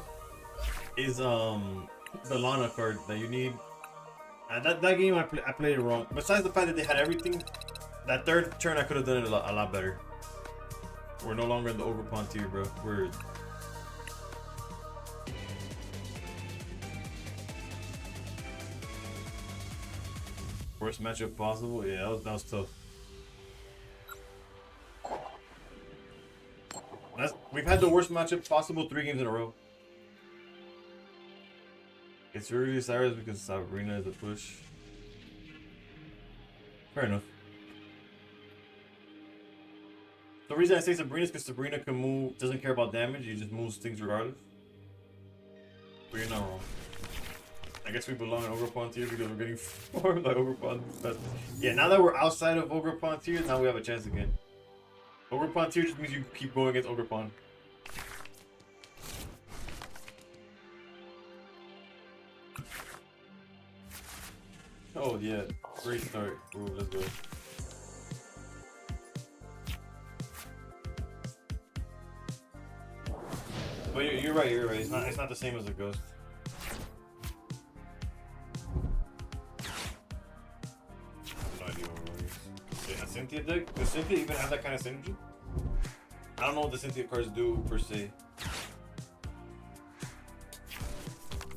is the Lana card that you need. And that game I played it wrong. Besides the fact that they had everything, that third turn I could have done it a lot better. We're no longer in the Ogre Pawn tier, bro. We're worst matchup possible. Yeah, that was tough. We've had the worst matchup possible 3 games in a row. It's really Cyrus because Sabrina is a push. Fair enough. The reason I say Sabrina is because Sabrina can move, doesn't care about damage, he just moves things regardless. But you're not wrong. I guess we belong in Ogre Pawn tier because we're getting formed by Ogre Pawn. But yeah, now that we're outside of Ogre Pawn tier, now we have a chance again. Ogre Pawn tier just means you keep going against Ogre Pawn. Oh yeah, great start. Ooh, let's go. But you're right. It's not the same as the Ghost. No idea what we're doing. Yeah, a Cynthia deck? Does Cynthia even have that kind of synergy? I don't know what the Cynthia cards do per se.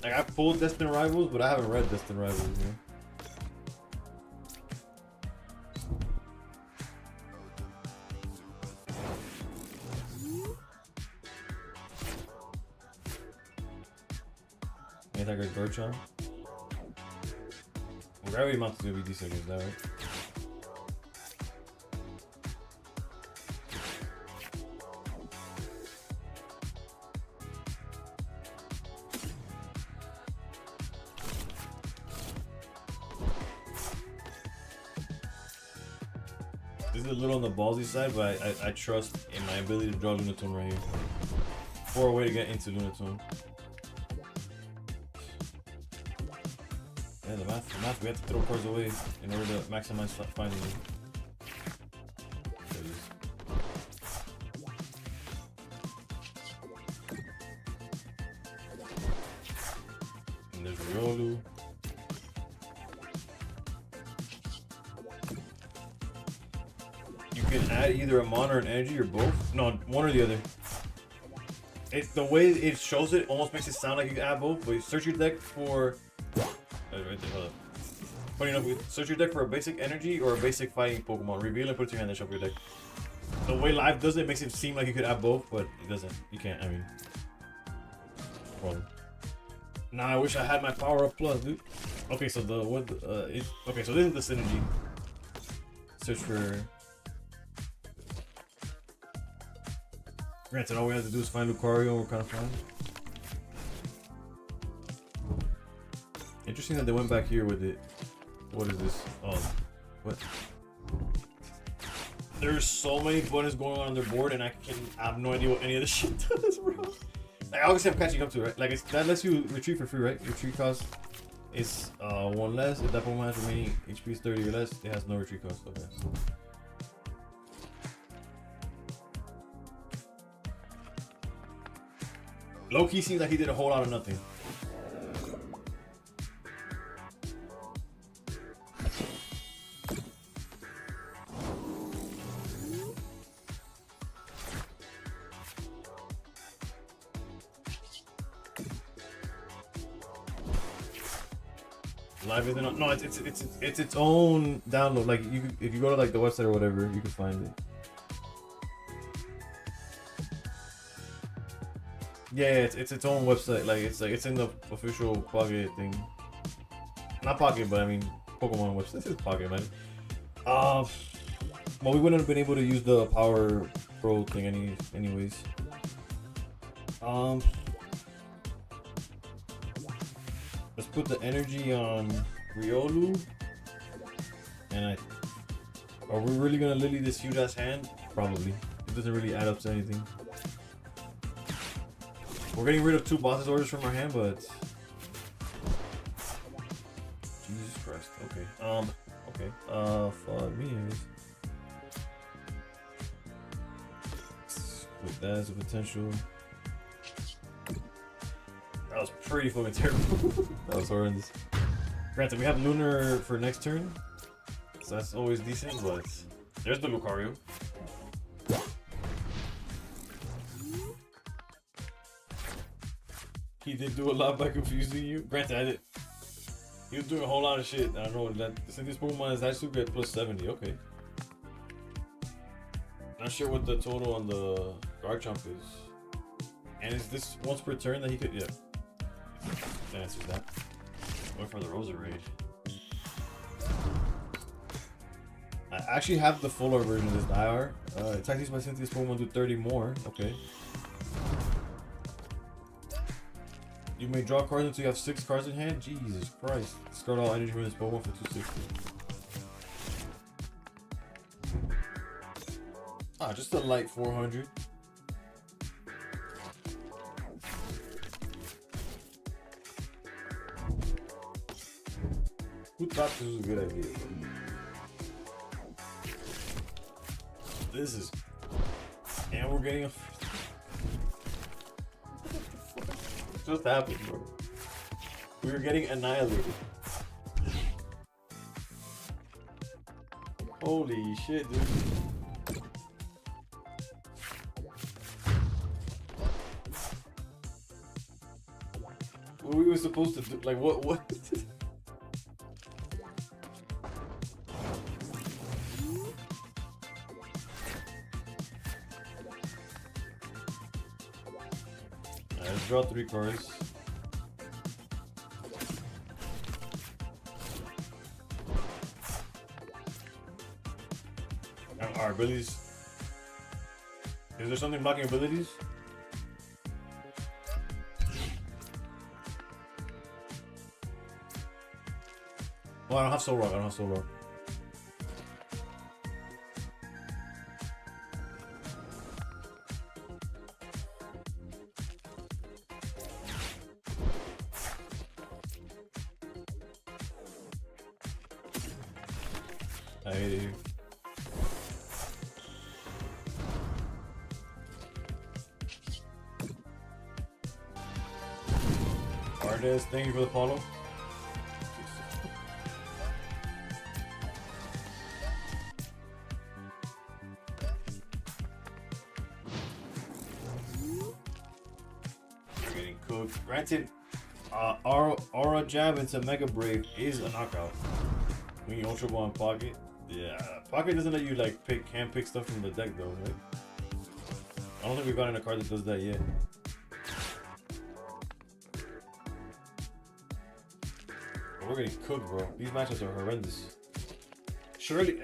Like I've pulled Destined Rivals, but I haven't read Destined Rivals, you know? Anti-Gravity Birchon. Well, Gravity Mount is gonna be decent against that, right? This is a little on the ballsy side, but I trust in my ability to draw Lunatone right here. Or a way to get into Lunatone. Yeah, the math, we have to throw cards away in order to maximize finding them. There it is. And there's Riolu. You can add either a mana or an energy or both. No, one or the other. It's the way it shows it almost makes it sound like you can add both, but you search your deck for right there, hold up. Funny enough, we search your deck for a basic energy or a basic fighting Pokemon. Reveal and put it to your hand and shuffle your deck. The way live does it makes it seem like you could add both, but it doesn't. You can't, I mean. Problem. Nah, I wish I had my power up plus, dude. Okay, so okay, so this is the synergy. Search for. Granted, all we have to do is find Lucario and we're kind of fine. Interesting that they went back here with it. What is this? What? There's so many buttons going on their board, and I have no idea what any of this shit does, bro. Like, obviously I'm catching up to it, right? Like, that lets you retreat for free, right? Retreat cost is 1 less. If that Pokemon has remaining HP is 30 or less, it has no retreat cost. Okay. Low-key seems like he did a whole lot of nothing. Live isn't. No, it's its own download. Like if you go to like the website or whatever, you can find it. Yeah, it's its own website. Like it's in the official Pocket thing. Not Pocket, but I mean Pokemon website. This is Pocket, man. Well, we wouldn't have been able to use the Power Pro thing anyways. Let's put the energy on Riolu. And are we really gonna Lily this huge ass hand? Probably. It doesn't really add up to anything. We're getting rid of 2 bosses orders from our hand, but Jesus Christ. Okay. Okay. Fuck me. With that as a potential. That was pretty fucking terrible. That was horrendous. Granted, we have Lunar for next turn, so that's always decent, but there's the Lucario. He did do a lot by confusing you. Granted, I did. He was doing a whole lot of shit. I don't know that since this Pokemon is actually at plus 70. Okay. Not sure what the total on the Garchomp is. And is this once per turn that he could? Yeah. That answers that. Going for the Rosa raid. I actually have the fuller version of this IR. Attack these by Cynthia's Pokemon do 30 more. Okay. You may draw cards until you have 6 cards in hand. Jesus Christ. Discard all energy from this Pokemon for 260. Ah, just a light 400. Who thought this was a good idea? This is... And we're getting a... What just happened, bro? We were getting annihilated. Holy shit, dude. What were we supposed to do? Like, what? Let's draw 3 cards. Our abilities. Is there something blocking abilities? Oh, I don't have Soul Rock. I don't have Soul Rock. I hate you. Artist, thank you for the follow. You're getting cooked. Granted, Aura Jab into Mega Brave is a knockout. When you Ultra Ball in Pocket. Yeah, Pocket doesn't let you like hand pick stuff from the deck though, right? I don't think we've gotten a card that does that yet. But we're getting cooked, bro. These matchups are horrendous. Surely,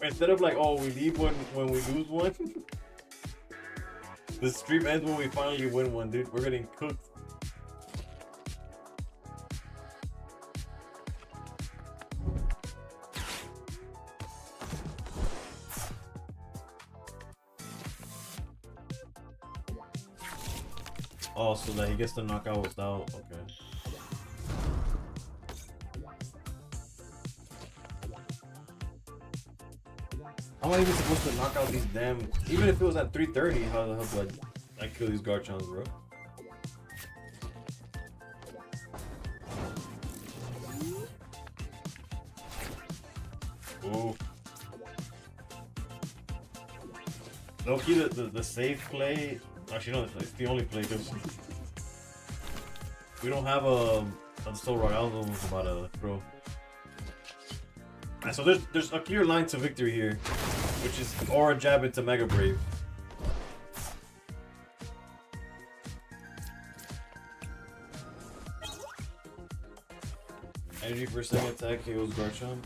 instead of like, oh, we leave when we lose one, the stream ends when we finally win one, dude. We're getting cooked. Oh, so that he gets to knock out without. Okay. How am I even supposed to knock out these damn? Even if it was at 330, how the hell do I kill these Garchomps, bro? Ooh. Low key, the safe play. Actually, no, it's the only play because we don't have a Soul Rock. I was almost about to throw. Right, so there's a clear line to victory here, which is Aura Jab into Mega Brave. Energy for second attack KOs Garchomp.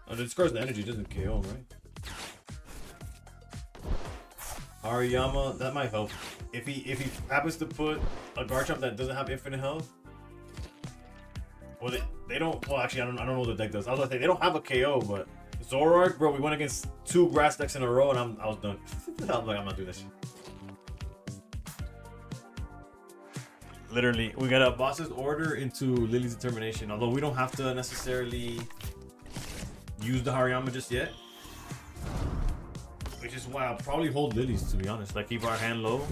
Oh, it discards the energy, doesn't KO, right? Hariyama, that might help. If he happens to put a Garchomp that doesn't have infinite health, well they don't. Well, actually, I don't know what the deck does. I was gonna say they don't have a KO, but Zoroark, bro, we went against 2 grass decks in a row, and I was done. I was like, I'm not doing this shit. Literally, We got a boss's order into Lily's determination. Although we don't have to necessarily use the Hariyama just yet. Which is why I'll probably hold Lily's, to be honest. like keep our hand low.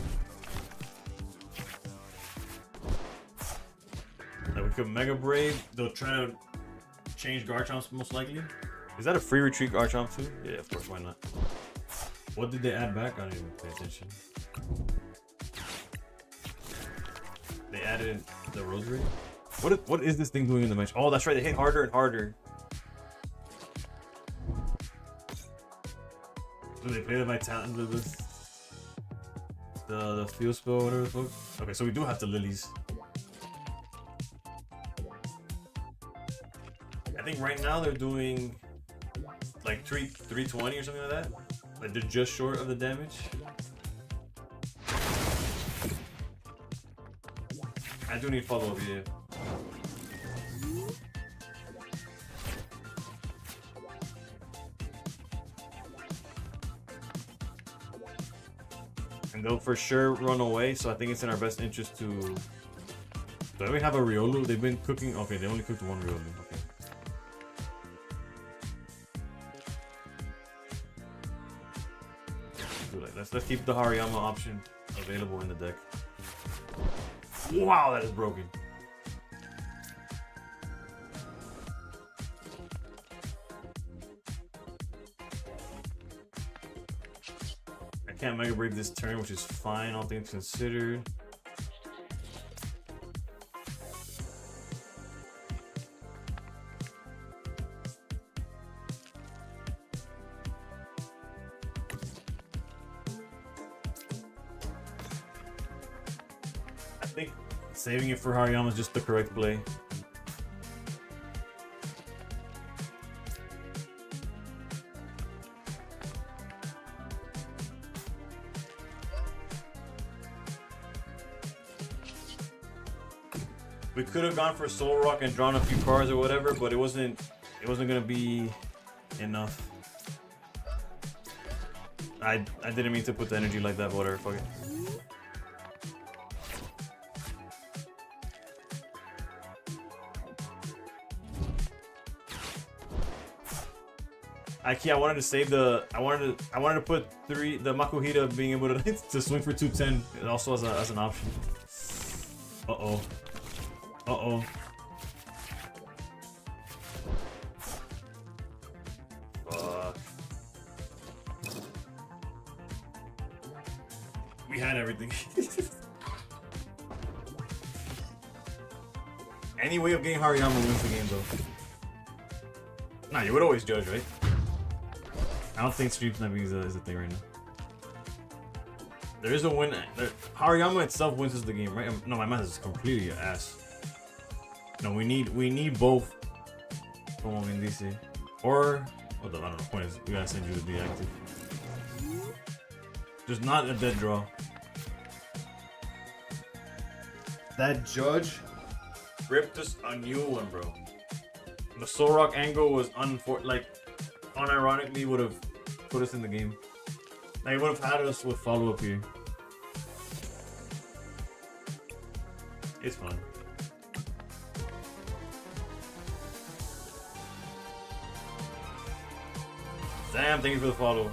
Like we could Mega Brave. They'll try to change Garchomp's most likely. Is that a free retreat Garchomp too? Yeah, of course. Why not? What did they add back? I didn't even pay attention. They added the Rosary. What is this thing doing in the match? Oh, that's right. They hit harder and harder. Do they play the Vitality? The Field Spell, whatever the fuck? Okay, so we do have the Lilies. I think right now they're doing like 320 or something like that. Like they're just short of the damage. I do need follow-up, yeah. And they'll for sure run away, so I think it's in our best interest to... Do we have a Riolu? They've been cooking... Okay, they only cooked one Riolu. Okay. Let's keep the Hariyama option available in the deck. Wow, that is broken. I can't Mega Brave this turn, which is fine, all things considered. I think saving it for Hariyama is just the correct play. We could have gone for Soul Rock and drawn a few cards or whatever, but it wasn't gonna be enough. I didn't mean to put the energy like that, but whatever, fuck it. I wanted to save the I wanted to put the Makuhita being able to to swing for 210 also as an option. Uh-oh. Uh-oh. Fuck. We had everything. Any way of getting Hariyama wins the game though. Nah, you would always judge, right? I don't think stream sniping is a thing right now. There is a win. Hariyama itself wins the game, right? No, my math is completely ass. No, we need both. Como bien dice. Or, hold up, I don't know. Point is, we gotta send you to be active. Just not a dead draw. That judge ripped us a new one, bro. The Soul Rock angle was unironically would have put us in the game. Like, it would have had us with follow-up here. It's fun. Damn, thank you for the follow.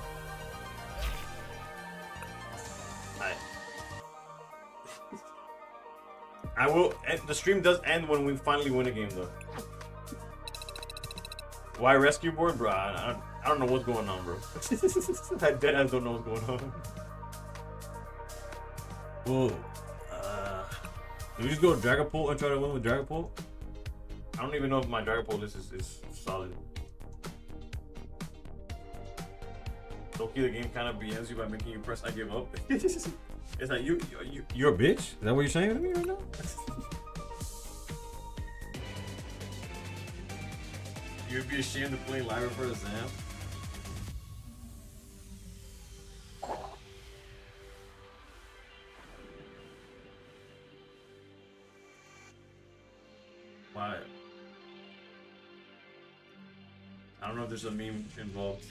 I will. The stream does end when we finally win a game, though. Why rescue board, bro? I don't know what's going on, bro. I deadass don't know what's going on. Whoa. Do we just go Dragapult and try to win with Dragapult? I don't even know if my Dragapult list is solid. Loki, the game kind of BMs you by making you press I give up. It's like you're a bitch? Is that what you're saying to me right now? You'd be ashamed to play live for the Zam? Why? I don't know if there's a meme involved.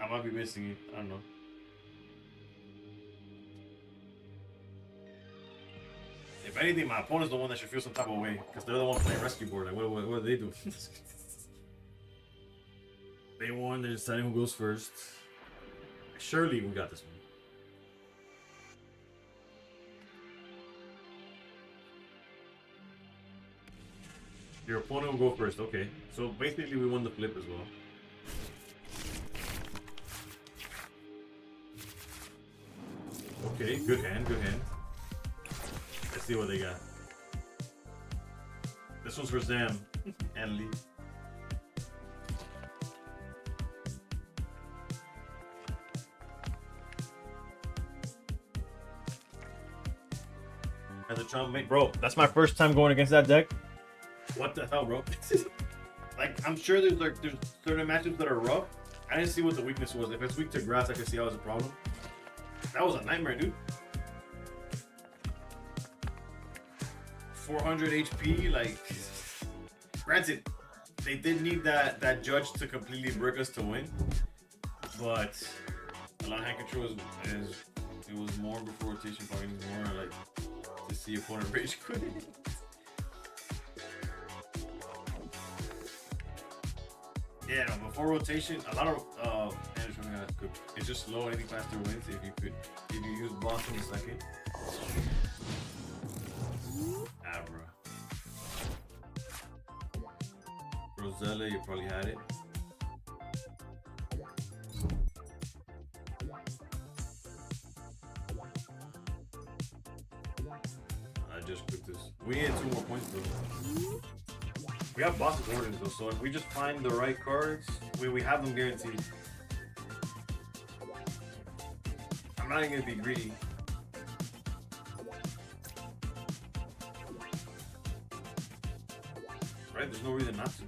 I might be missing it. I don't know. anything, my opponent's the one that should feel some type of way because they're the one playing rescue board. Like, what do they do? They won. They're deciding who goes first. Surely we got this one. Your opponent will go first. Okay, so basically we won the flip as well. Okay, good hand, good hand. Let's see what they got. This one's for Zam and Lee. As a Trump mate, bro, That's my first time going against that deck. what the hell, bro? Like, I'm sure there's certain matchups that are rough. I didn't see what the weakness was. If it's weak to grass, I can see how it's a problem. That was a nightmare, dude. 400 HP, like, granted, they did need that judge to completely brick us to win, but a lot of hand control is it was more before rotation, probably more like to see opponent rage quit. Yeah, no, before rotation, a lot of it's just slow. Anything faster wins if you use boss in a second. Ah, bro. Rosella, you probably had it. I just put this. We need 2 more points, bro. We have boss orders though, so if we just find the right cards, we have them guaranteed. I'm not even gonna be greedy. Right? There's no reason not to.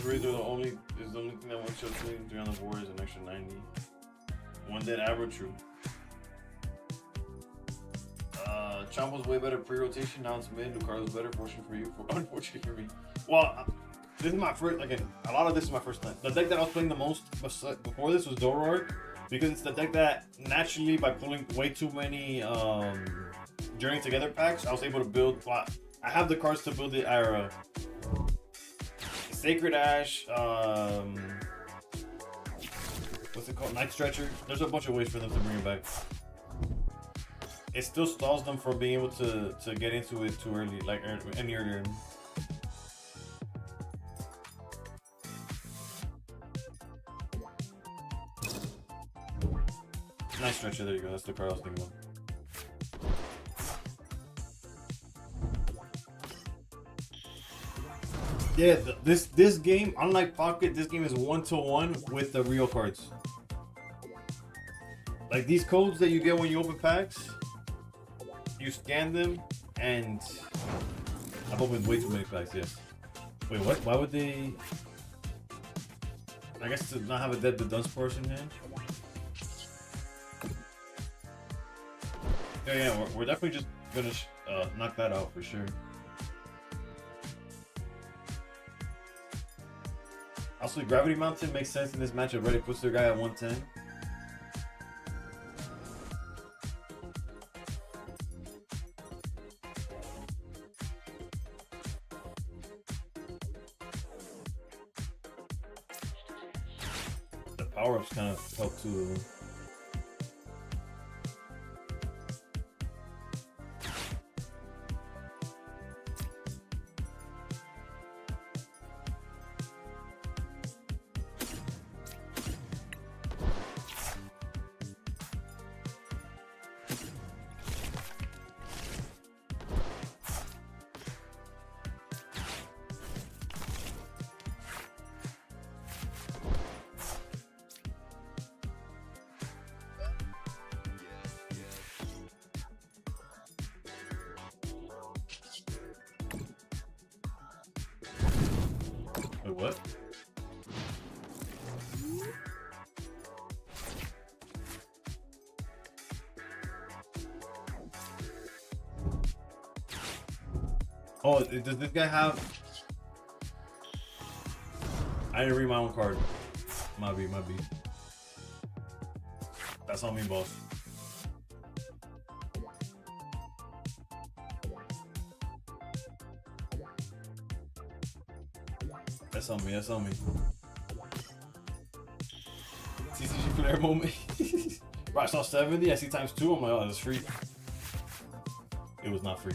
Razor is the only thing that one shot 3 on the board is an extra 90. One dead average true. Champo's way better pre-rotation, now it's mid. Lucardo's better, unfortunately for me. Well, this is my first, again, a lot of this is my first time. The deck that I was playing the most before this was Dororg, because it's the deck that naturally, by pulling way too many Journey Together packs, I was able to build, I have the cards to build the era. Sacred Ash, what's it called? Night Stretcher. There's a bunch of ways for them to bring it back. It still stalls them from being able to get into it too early, like any earlier. Night Stretcher, there you go. That's the card I was thinking about. Yeah, this game, unlike Pocket, this game is 1-to-1 with the real cards. Like these codes that you get when you open packs, you scan them, and I've opened way too many packs. Yes. Wait, what? Why would they? I guess to not have a Dead the Dunsparce in hand. Yeah, we're definitely just gonna knock that out for sure. Also, Gravity Mountain makes sense in this matchup, right? It puts their guy at 110. The power-ups kind of help too. Wait, what? Oh, does this guy have? I didn't read my own card. Might be. That's on me, boss. That's on me. TCG player moment. Right, I saw 70. I see times 2. I'm like, oh, that's free. It was not free.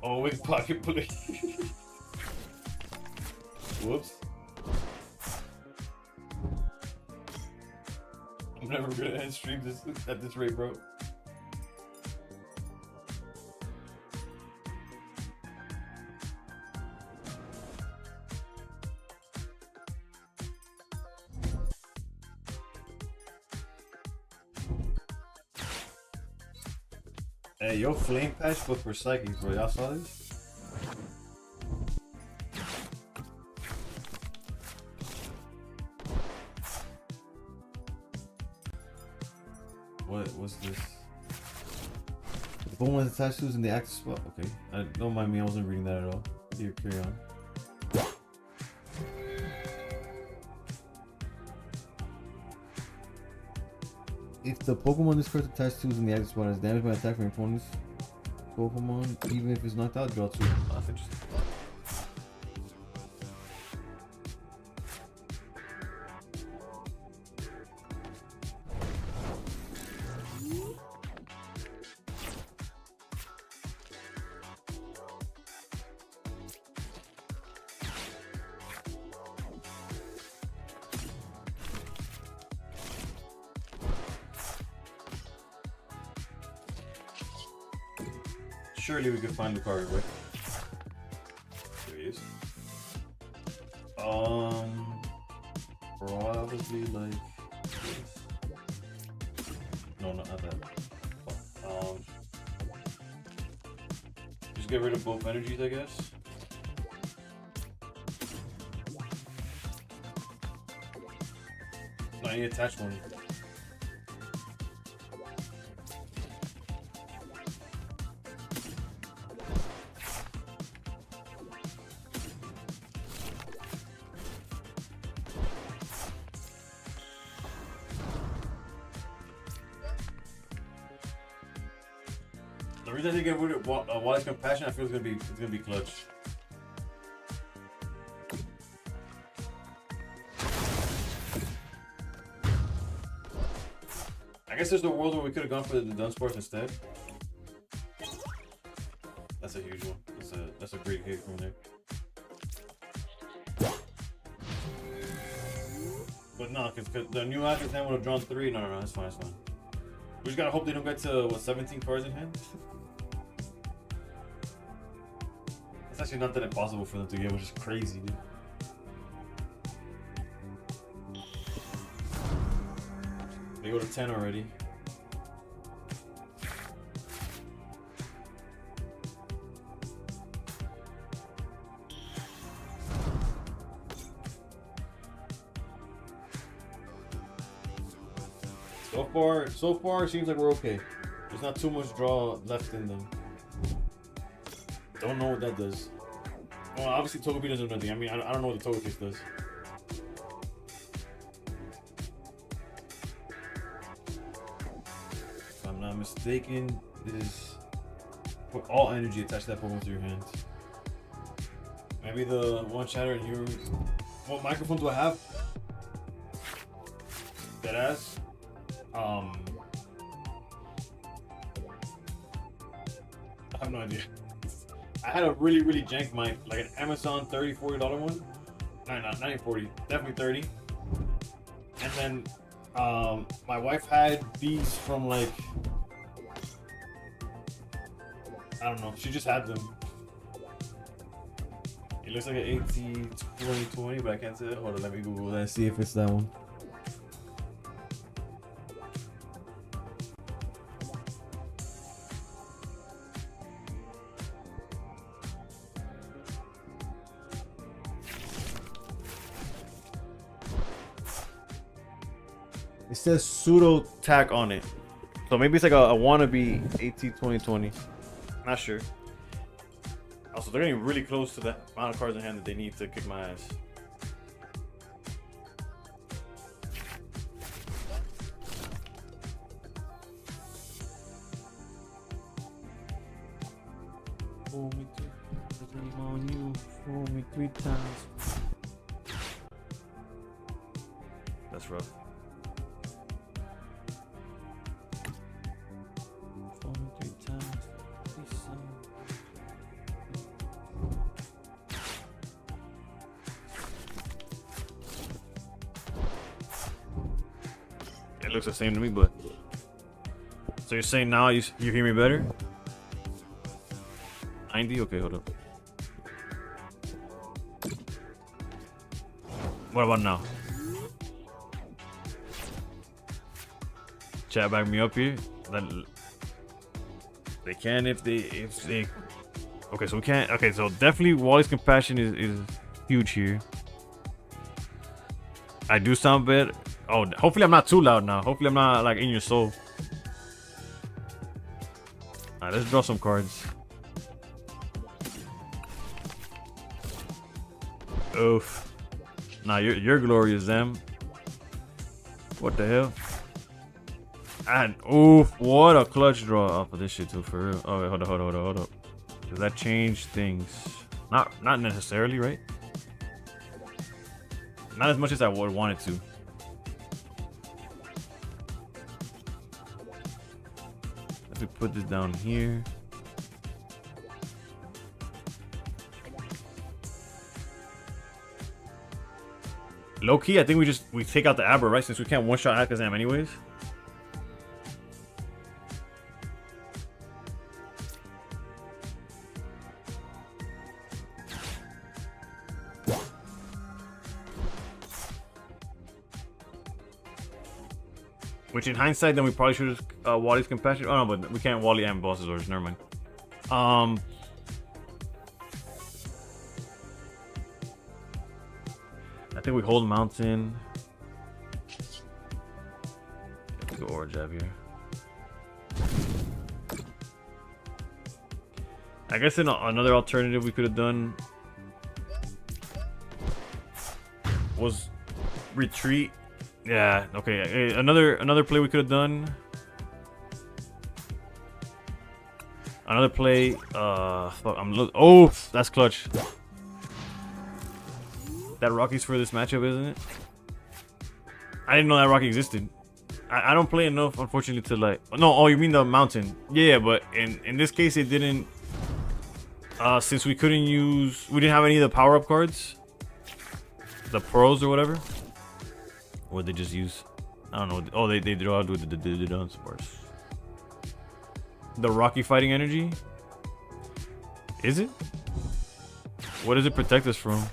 Oh, with pocket play. Whoops. I'm never gonna end stream this at this rate, bro. Hey, yo, flame patch for psychics, bro. Y'all saw this? What's this? The bone was attached to is in the active spot. Okay, don't mind me. I wasn't reading that at all. Here, carry on. If the Pokemon this card attached to is in the active spot, has damage by attack from your opponent's Pokemon, even if it's knocked out, draw 2. Oh, that's interesting. Surely we could find the card, right? There he is. Probably like this. No, not that. Just get rid of both energies, I guess. No, I need to attach one. The reason I didn't get rid of Wallet's Compassion, I feel it's gonna be clutch. I guess there's a world where we could have gone for the Dunsparce instead. That's a huge one. That's a great hit from there. But no, because the new actor's hand would have drawn 3. No, that's fine, We just gotta hope they don't get to, what, 17 cards in hand? It's actually not that impossible for them to get, which is crazy, dude. They go to 10 already. So far, it seems like we're okay. There's not too much draw left in them. Don't know what that does. Well, obviously Togepi doesn't do nothing. I mean, I don't know what the Togepi does. If I'm not mistaken, this put all energy attached to that Pokemon to your hand. Maybe the one shatter and you. What microphone do I have? That ass. I have no idea. I had a really jank mic, like an Amazon $30, $40 one. No, not even 40, definitely 30. And then my wife had these from like, I don't know, she just had them. It looks like an AT 2020, but I can't say that. Hold on, let me Google that and see if it's that one. It says pseudo tack on it. So maybe it's like a wannabe AT 2020. Not sure. Also, they're getting really close to the amount of cards in hand that they need to kick my ass. Fool me on you, fool me 3 times. That's rough. Fool me 3 times. Please, son. It looks the same to me, but so you're saying now you hear me better? 90? Okay, hold up. What about now? Chat back me up here. They can if they. Okay, so we can't. Okay, so definitely Wally's compassion is huge here. I do sound better. Oh, hopefully I'm not too loud now. Hopefully I'm not like in your soul. Alright, let's draw some cards. Oof. Nah, you're glorious, them. What the hell? And oof, what a clutch draw off of this shit too, for real. Oh wait, hold up. Does that change things? Not necessarily, right? Not as much as I would want it to. Let me put this down here. Low key, I think we take out the Abra, right? Since we can't one shot Alakazam anyways. Which in hindsight, then we probably should have Wally's compassion. Oh no, but we can't Wally and Boss's orders. Never mind. I think we hold Mountain. Let's go Aura Jab here. I guess another alternative we could have done was retreat. Yeah, okay. Another play we could have done. Another play. Fuck, oh, that's clutch. That Rocky's for this matchup, isn't it? I didn't know that Rocky existed. I don't play enough, unfortunately, to like. No, oh, you mean the Mountain? Yeah, but in this case, it didn't. Since we couldn't use, we didn't have any of the power-up cards, the pros or whatever. Or they just use, I don't know. Oh, they draw out with the dance bars. The Rocky fighting energy. Is it? What does it protect us from?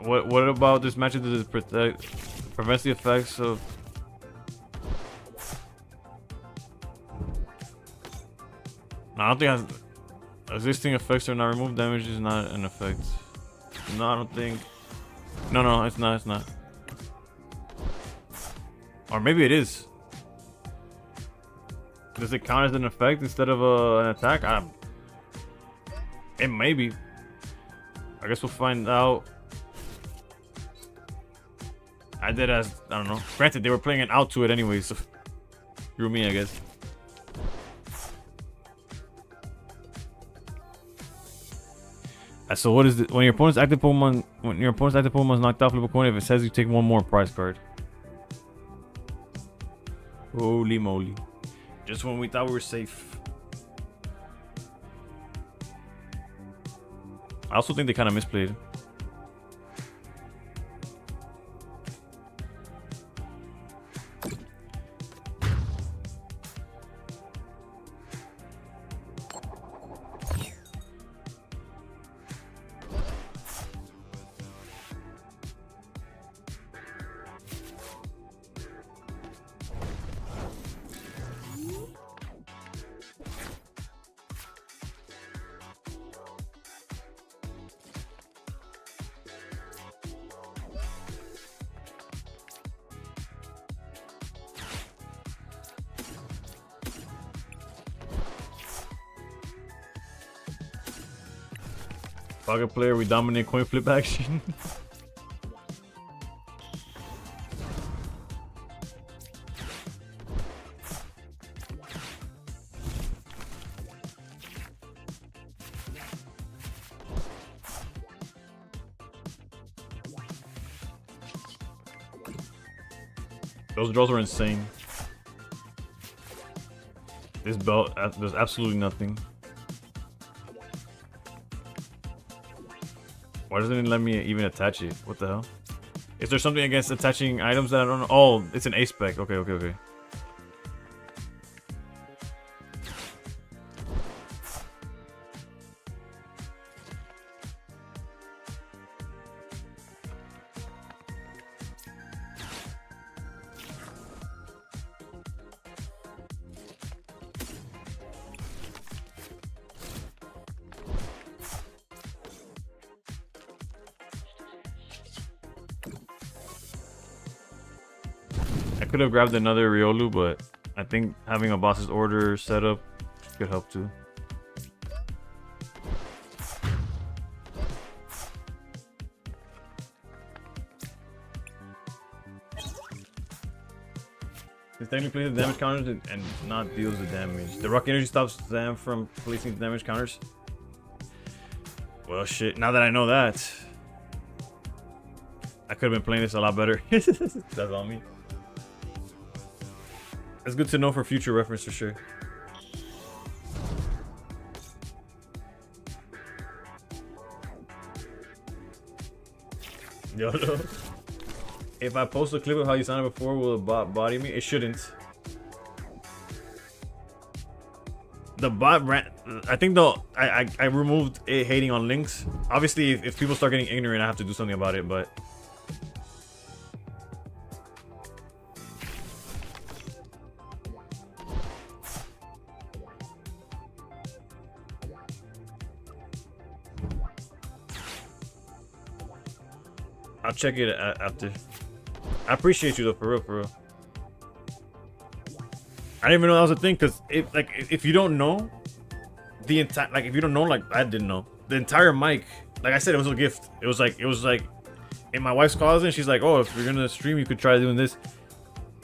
What about this matchup does it prevents the effects of? No, I don't think existing effects are not removed. Damage is not an effect. No, I don't think. No, it's not. It's not. Or maybe it is. Does it count as an effect instead of an attack? It may be. I guess we'll find out. I did as, I don't know. Granted, they were playing an out to it anyway, so screw me, I guess. So what is it? When your opponent's active Pokemon, is knocked off, flip a coin. If it says you take one more prize card. Holy moly! Just when we thought we were safe. I also think they kind of misplayed. Pocket player, we dominate coin flip action. Those draws are insane. This belt does absolutely nothing. Why doesn't it let me even attach it? What the hell? Is there something against attaching items that I don't know? Oh, it's an ace spec. Okay, okay, okay. I could have grabbed another Riolu, but I think having a boss's order set up could help too. This technically plays the damage counters and not deals the damage. The rock energy stops them from placing the damage counters. Well, shit. Now that I know that, I could have been playing this a lot better. That's on me. It's good to know for future reference for sure. YOLO. If I post a clip of how you sounded before, will the bot body me? It shouldn't. The bot ran. I think though I removed it hating on links. Obviously, if people start getting ignorant, I have to do something about it. But I'll check it after. I appreciate you though, for real, for real. I didn't even know that was a thing, cause if you don't know the entire, like if you don't know, like I didn't know the entire mic. Like I said, it was a gift. It was like in my wife's closet. She's like, oh, if you're gonna stream, you could try doing this.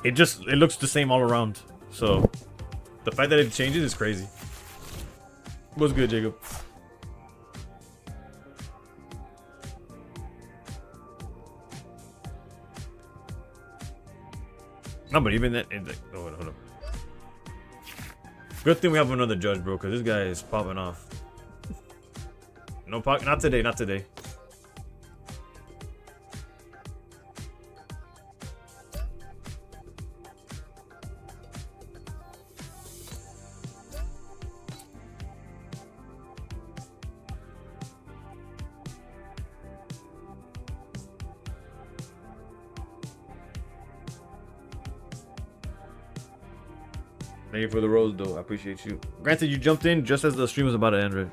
It looks the same all around. So the fact that it changes is crazy. What's good, Jacob? No, but even that. Oh, hold up. Good thing we have another judge, bro, because this guy is popping off. No pocket. Not today. Not today. Thank you for the rose, though. I appreciate you. Granted, you jumped in just as the stream was about to end, right?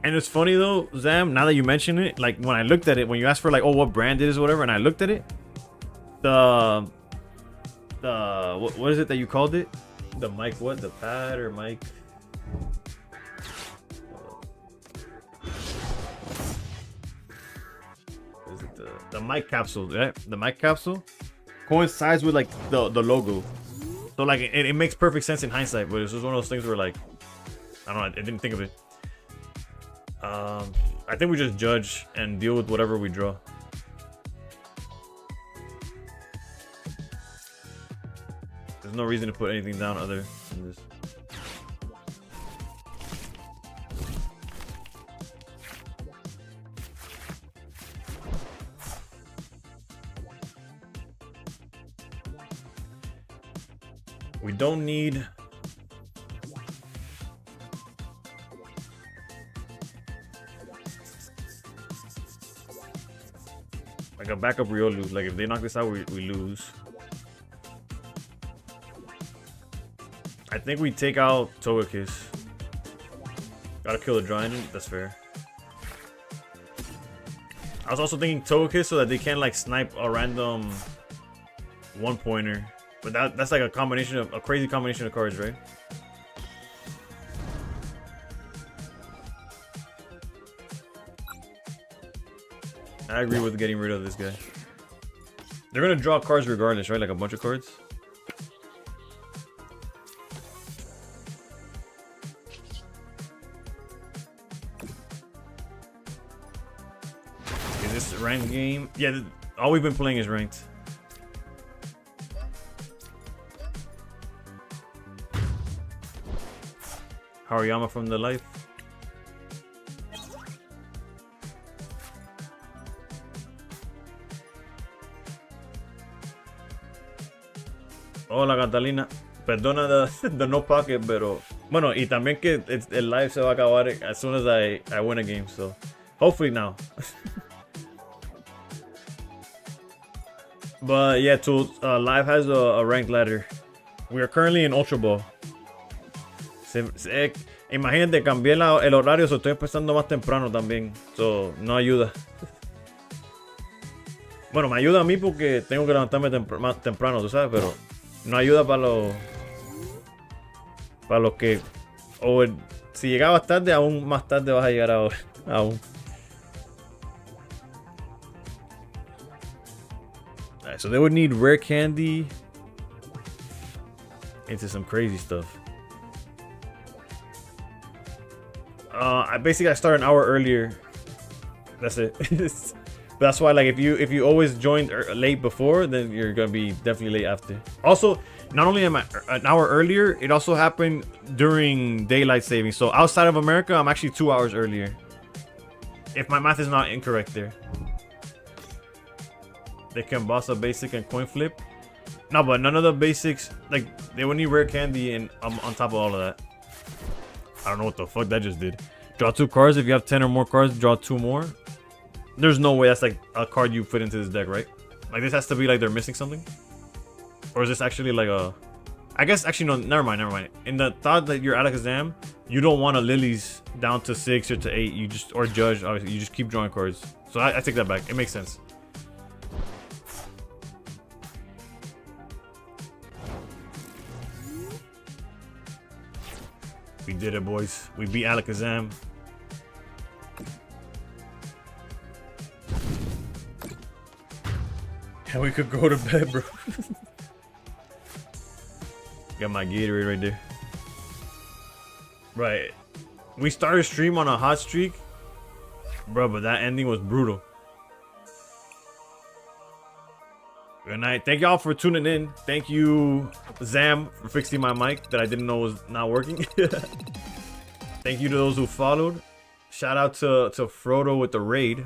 And it's funny, though, Zam, now that you mention it, like, when I looked at it, when you asked for, like, oh, what brand it is or whatever, and I looked at it, what is it that you called it? The mic, what? The pad or mic? What is it? The mic capsule, right? The mic capsule coincides with like the logo, so like it makes perfect sense in hindsight, but it's just one of those things where like I don't know, I didn't think of it. I think we just judge and deal with whatever we draw. There's no reason to put anything down other than this. We don't need... like a backup Riolu. Like if they knock this out, we lose. I think we take out Togekiss. Gotta kill the Dryden, that's fair. I was also thinking Togekiss so that they can't like snipe a random one pointer. But that's like a combination of a crazy combination of cards, right? I agree with getting rid of this guy. They're gonna draw cards regardless, right? Like a bunch of cards. Is this a ranked game? Yeah, all we've been playing is ranked. Hariyama from the life. Hola Catalina, perdona the no pocket, pero bueno, y también que el live se va a acabar as soon as I win a game, so hopefully now. But yeah, Tools, live has a ranked ladder. We are currently in Ultra Ball. Imagínate, cambié el horario, so estoy empezando más temprano también, so no ayuda. Bueno, me ayuda a mí porque tengo que levantarme más temprano, tú sabes, pero no ayuda para los que... O si llegabas tarde, aún más tarde vas a llegar ahora. Aún. Alright, so they would need rare candy into some crazy stuff. I start an hour earlier. That's it. That's why, like, if you always joined late before, then you're gonna be definitely late after. Also, not only am I an hour earlier, it also happened during daylight savings. So outside of America, I'm actually 2 hours earlier. If my math is not incorrect there. They can boss a basic and coin flip. No, but none of the basics, like, they would need rare candy and on top of all of that. I don't know what the fuck that just did. Draw 2 cards. If you have 10 or more cards, draw 2 more. There's no way that's like a card you fit into this deck, right? Like this has to be like they're missing something? Or is this actually like a... I guess actually no, never mind. In the thought that you're Alakazam, you don't want a Lilies down to 6 or to 8. You just, or Judge, obviously, you just keep drawing cards. So I take that back. It makes sense. We did it, boys. We beat Alakazam. And we could go to bed, bro. Got my Gatorade right there. Right. We started stream on a hot streak. Bro, but that ending was brutal. Good night. Thank y'all for tuning in. Thank you, Zam, for fixing my mic that I didn't know was not working. Thank you to those who followed. Shout out to Frodo with the raid.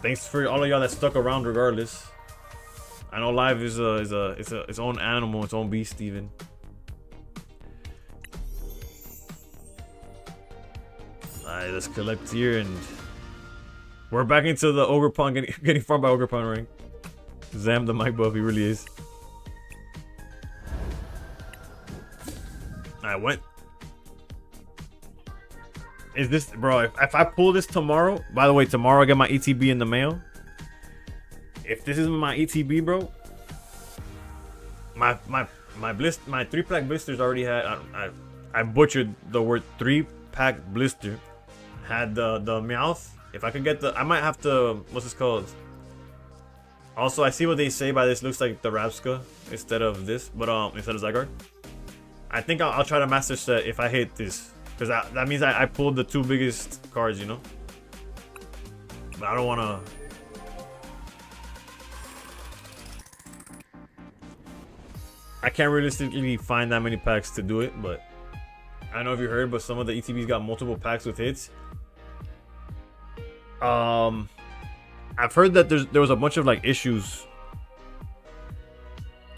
Thanks for all of y'all that stuck around regardless. I know live is its own animal, its own beast even. Alright, let's collect here and we're back into the Ogre Pond getting farmed by Ogre Pond ring. Zam the mic buff, he really is. I went. Is this, bro? If I pull this tomorrow, by the way, tomorrow I get my ETB in the mail. If this isn't my ETB, bro, my 3-pack blisters already had. I butchered the word 3-pack blister. Had the Meowth. If I could get the, I might have to. What's this called? Also, I see what they say by this. Looks like the Rapska instead of this, but instead of Zygarde. I think I'll try to master set if I hit this. Because that means I pulled the 2 biggest cards, you know? But I don't want to... I can't realistically find that many packs to do it, but I don't know if you heard, but some of the ETBs got multiple packs with hits. I've heard that there was a bunch of like issues.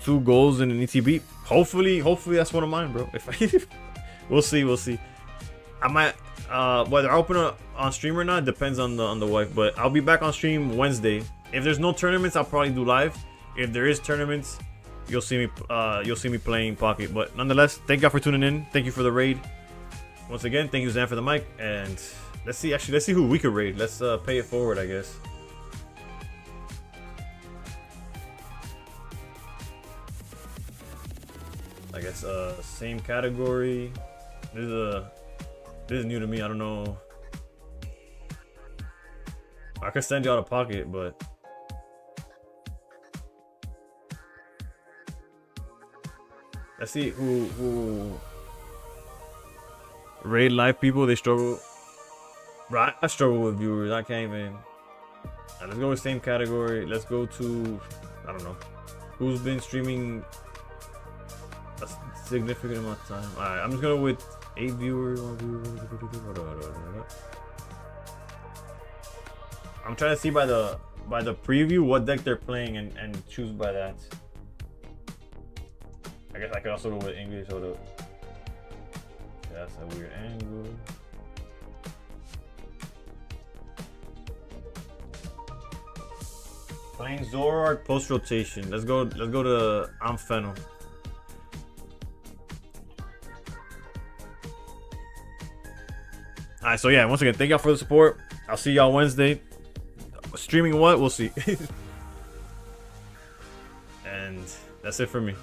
2 goals in an ETB. Hopefully that's one of mine, bro. If I, we'll see. I might whether I open on stream or not depends on the wife. But I'll be back on stream Wednesday. If there's no tournaments, I'll probably do live. If there is tournaments, you'll see me playing Pocket. But nonetheless, thank y'all for tuning in. Thank you for the raid. Once again, thank you Zan for the mic. And let's see who we could raid. Let's pay it forward, I guess. I guess same category. This is new to me. I don't know. I could send you out a Pocket, but let's see who raid live people. They struggle. Right, I struggle with viewers. I can't even. Let's go with same category. Let's go to, I don't know, who's been streaming a significant amount of time. All right, I'm just gonna go with 8 viewers. I'm trying to see by the preview what deck they're playing and choose by that. I guess I could also go with English. Hold up. Yeah, that's a weird angle. Playing Zoroark post rotation. Let's go to Amphenol. Alright, so yeah, once again, thank y'all for the support. I'll see y'all Wednesday. Streaming what? We'll see. And that's it for me.